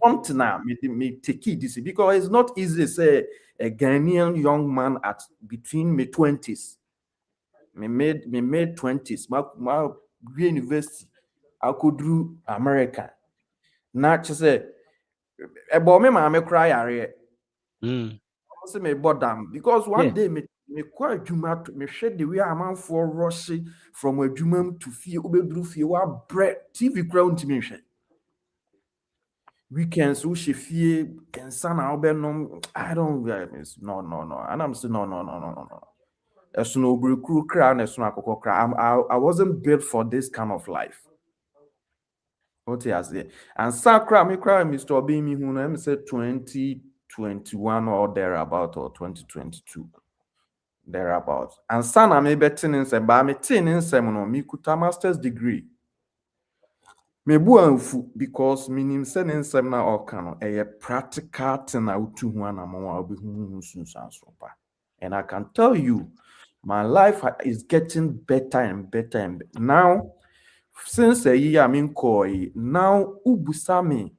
Something now me take it because it's not easy to say a Ghanaian young man at between me 20s. Me made 20s. My university, I could do America. Not just say about me cry area. Also me bottom because one day me quite juma me share the way a man for rush from a juma to feel obedru feel wa bread TV crown to me. Weekends who she fear and son I don't no and I'm saying no. As no crew crown as no I wasn't built for this kind of life. What he has there and sacra me cry Mr. Obimi who name said 2021 or thereabout or 2022 thereabout and son I may betting in some by me tin in seminar me kuta master's degree. Me buanfu because minim sending seminar or canon a practical thing out to one among and I can tell you my life is getting better and better and better. Now since a year I'm in koi now ubusami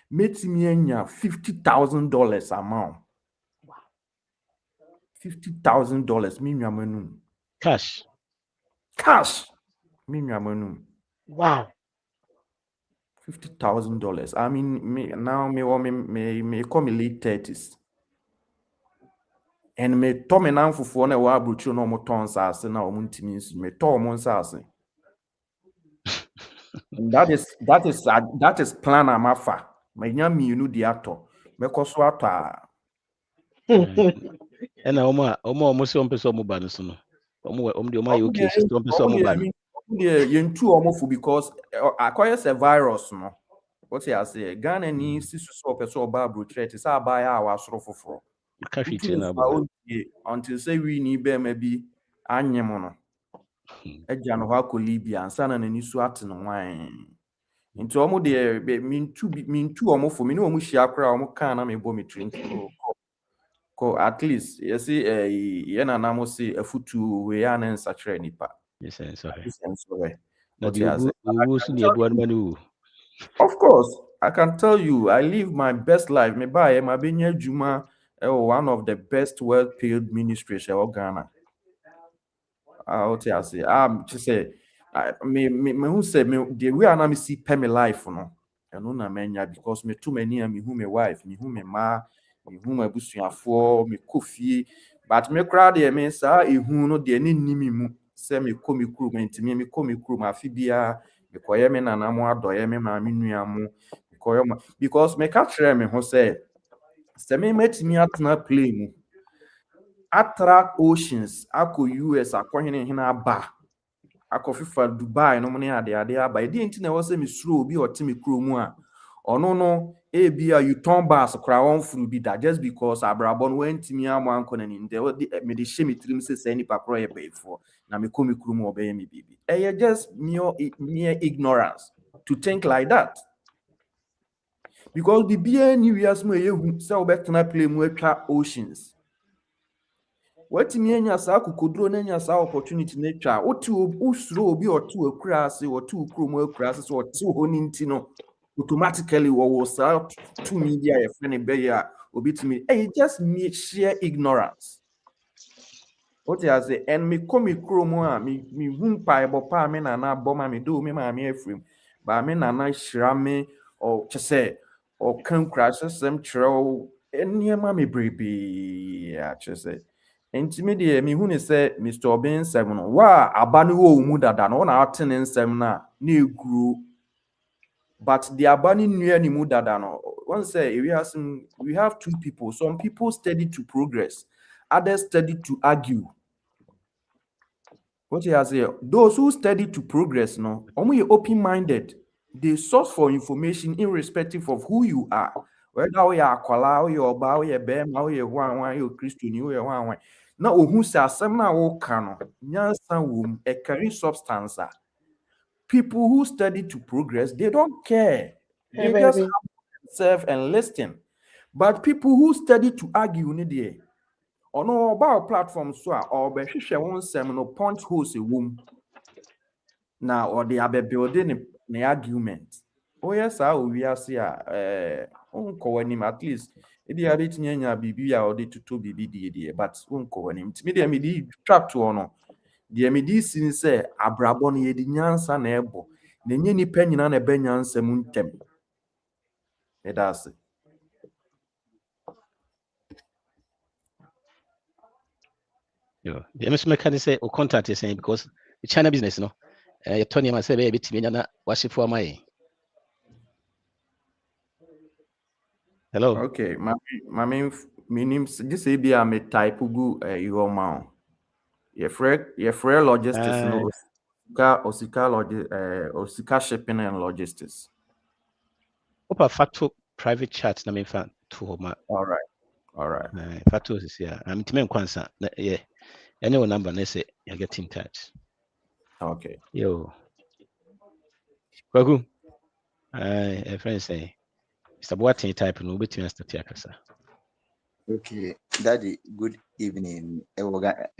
made me $50,000 amount. $50,000 me Cash. Wow. $50,000. I mean, me call me late 30s. And me to me now for na wa abrochu no mo ton sase na o ntimi nsu me to mo nsase. That is plan amafa. Me nya mienu di ato. Me koso ato a. And omo se on person mo ba no so no. Omo de omo ayo okay so on person mo ba no. Yentu omo fu because acquires a virus no. What you say? Ghana ni sisu so person oba abrochu it say abaya a wasoro foforo. Until say we need be maybe anyem no. Eja no ha ko Libya ansa na nani su ate no wan. Into omo de mintu omo fo me no omo hia akra omo kan na me bo me train ko at least you see ye na na mo say afutu we ya na nsachre nipa. Yes, sorry. Of course, I can tell you I live my best life. Me buy my benya juma one of the best well-paid ministries in Ghana. Just say me who say me the way I see pay me life no. And no na menya because me too many me who me wife, me who me ma, me who me busuafo, me kofi. But me crowd here me say who no de ni nimi mu say me ko me kru me ntimi me ko me kru ma fi bia me koye me nana mo adoye me ma me nua mo because me catch me who say me met me atna play mu attract oceans ako US akohene hina ba akofifa Dubai no ne ade aba e di nti na wo se me suro obi oti me kuro mu a ono no Ebia you turn bars cry on through be that just because abrabon went me am one con in there me the shame it trim say any papro pay for na me come krum obey me baby. Just mere ignorance to think like that. Because the BN New Year's me say obetna play mu atwa oceans. What me anya sa kukodro na anya sa opportunity na atwa otu usuro obi otu akura ase otu krom akura ase so otu honi ntino automatically was out to media a friend beya obi to me just me sheer ignorance. What I say and me come krom me hun pa ebo pa me na boma me do me ma me afrim ba me na shrame or chese or can crash some tro eniema me brebi ya chese intimidate me who say Mr. Obin 7 wa abani wo mu dada no na aten nsem na egru but the abani near ni mu dada no one say we have two people. Some people study to progress, others study to argue. What you say, those who study to progress no only open-minded, they source for information irrespective of who you are, whether you are kwala, you are ba, you are bema, you are you are Christian, you are one. Now, who says some now can nyansa womb a carry substance. People who study to progress, they don't care. They just have themselves and listen. But people who study to argue, need on about platforms so or be one seminal punch holes a womb now or they are building the argument. Oh yes, we are see at least if you are it nyanya bibia or the to bibi but him to me trap to honor the MD sin say abrabon ye di nyansa na ebo na nye nipa nyina na be nyansa mu ntem that's it. The MS mechanic say or contact is saying because the China business, no. You turn him and say, baby, Timina, what's it for my? Hello. Okay, my name this be a me type gu your mount. Your free logistics no Osika shipping and logistics. Opa Fatu private chat na me fan to home. All right. Fatu is here. I'm Timen Kwansa. Yeah. Any number they say you get in touch. Okay. Yo. Kwagu. A friend say Mr. Boateng type no bit to start yakasa. Okay, Daddy, good evening.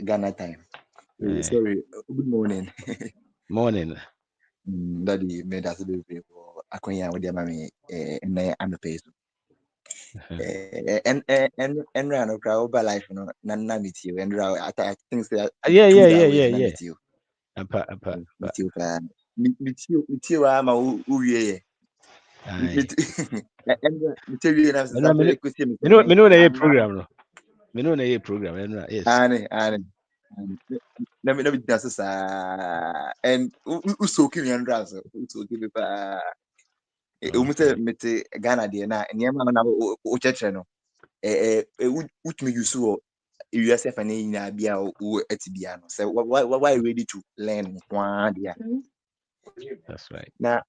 Ghana time. Sorry, good morning. Morning. Daddy made us do people. Akonya with your mommy and I'm a peso. And run a crowd by life, no, none with you. And I think that Yeah. With you. With you, I'm a uye. Me know the program, no. Me know the program, yes. Let me just and so give me and so give me Ghana na nyama na o cheche no utumi yusu USF and na bia o etibia no so why ready to learn one dia. That's right. Now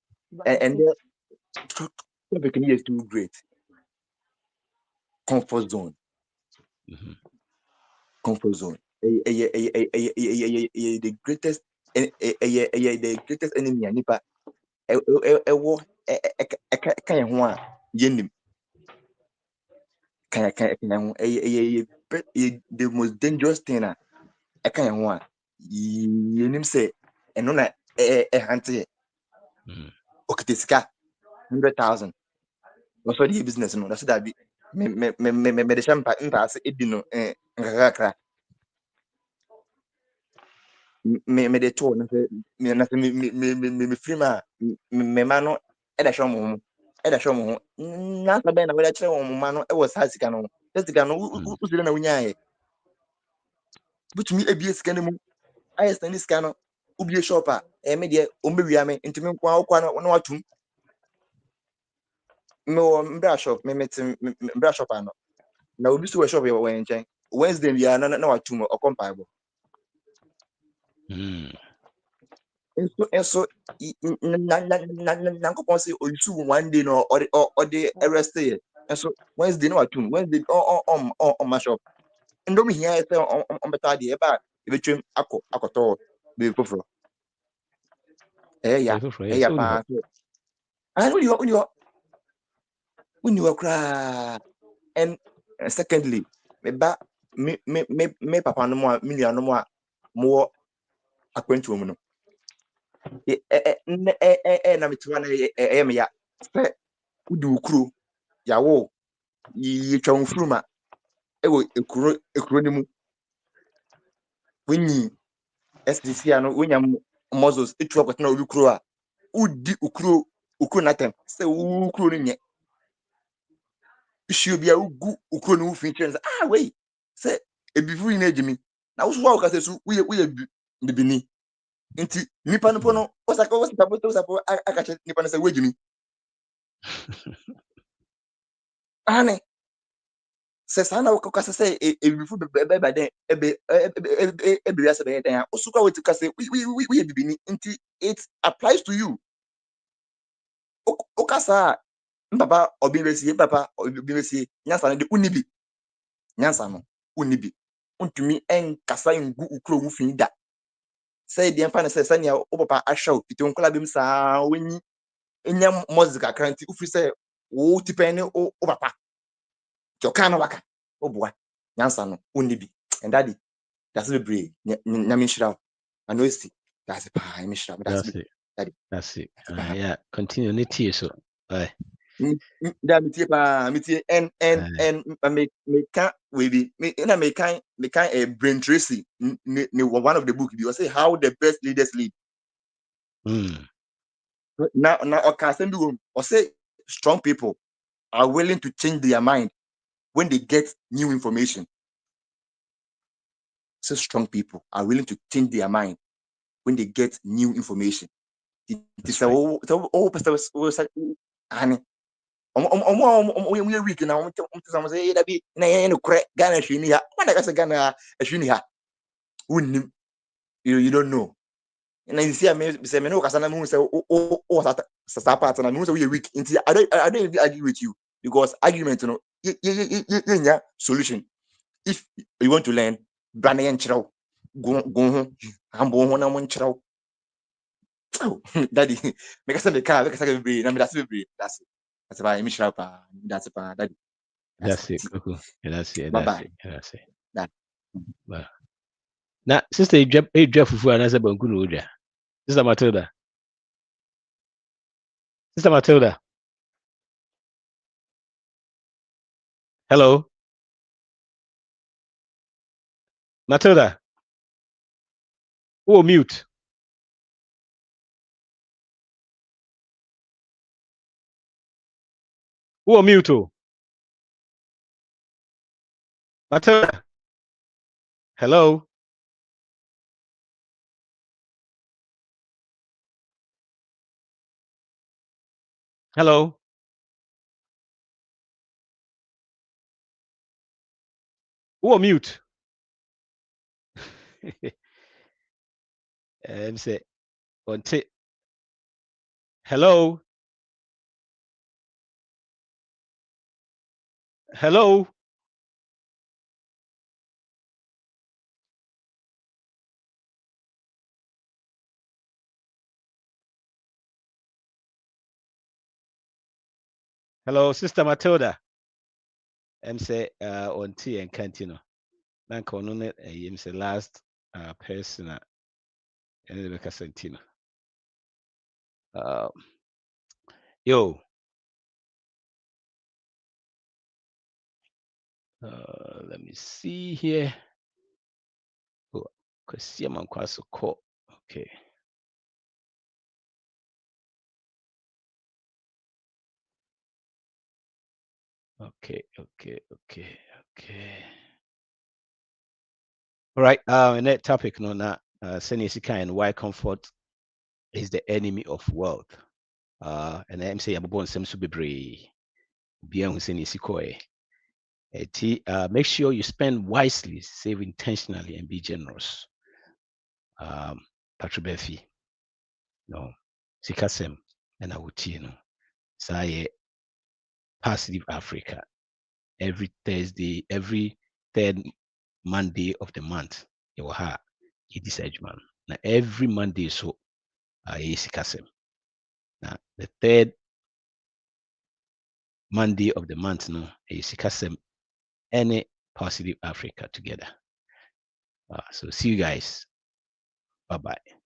and the topic is too great. Comfort zone. Comfort zone. The greatest enemy nipa ewo kan ho a yenim kan ho the most dangerous thing a kan ho a yenim say eno na hante okitesika 100,000 also the business no that's that be me the champa impasse edino ngakakra me the tour na me free ma me mano e da show mo na sabe na we chere mo mano e was hasika no usire na wunya e butumi ebie sika ne mu ayi stand sika no ubie shop a me de o mbewia me ntimi nkwa akwa na watum no mbra shop me mbra shop ano na obi so shop we nchen Wednesday we na watum o compare And so Nankopon say or you one day no or the arrest here. And so Wednesday no atun Wednesday on my shop. And don't here say on better day ba e betwem akoto be foforo. Yeah, Yeah pa. And when you cry and secondly me papa no mo me nua no mo mo akwantu mu no na metwa na me ya sɛ wodi ukuro yawo yitwa mfuruma ewo ekuro ni mu wenyi SDC ano wenya Moses etu akwatena obi kuro a udi ukuro natem sɛ ukuro no nye issue bia ugu ukuro no ufin kyerɛ sɛ wei sɛ ebifu yi na ejimi na wo so wa ka sɛ so we bibini nti nipa no no osaka aka kyerɛ nipa no sɛ we ejimi ane sɛ saa na wo ka sɛ ebifu bɛba den ebe ya sɛ bɛyɛ den a osuka wo ti ka sɛ we bibini nti it applies to you okasa mpapa obi besi nyansa no de unibi nyansa no unibi untumi enkasa ngu ukuro wu fin da say de emfa na say sania o papa ahwew ito nkola bem saa wenyi enya music akranti ufiri say wo tipene o papa jo kana waka oboa nyansa no unibi and daddy that's the brave nyame nshira anosi that's pa nyame nshira that's it yeah continue netie so bye da mitie and me can we be me can brain tracing one of the book because say how the best leaders lead now okay send you or say strong people are willing to change their mind when they get new information. So strong people are willing to change their mind when they get new information. It is all we week now some say that be na crack Ghana shini ha when I say Ghana shini ha you don't know and you see me say me no kasa na mu say sa part na mu say we weak until I don't even argue with you because argument no you solution if you want to learn brand yan chiraw go ho ambo ho na mo chiraw daddy me kasa me be na me that's be that's why me chiraw pa that's pa daddy. That's it. Okay. That's it. Bye-bye. That's it. Bye. Now, sister, you drop fufu and answer banku no oja. Sister Matilda. Sister Matilda. Hello. Matilda. Oh, mute. Oh, mute. Matilda. Hello. Hello. Oh, mute. Say, hello. Hello. Hello, Sister Matilda. Say on tea and cantino. Nanka on it say last person and the Casantino. Yo. Let me see here. Oh, Christian Mankwaso call. Okay. Okay. All right. In that topic, no, na Senisika and why comfort is the enemy of wealth. And I'm saying I'm born some subibre. Beyond Senisiko. Make sure you spend wisely, save intentionally, and be generous. Patrick Befi. no sikasɛm ɛna wotie no saa yɛ Positive Africa every Thursday, every third Monday of the month. You will have this man. Now every Monday so sikasɛm. Now the third Monday of the month no sikasɛm any Positive Africa together. So see you guys. Bye bye.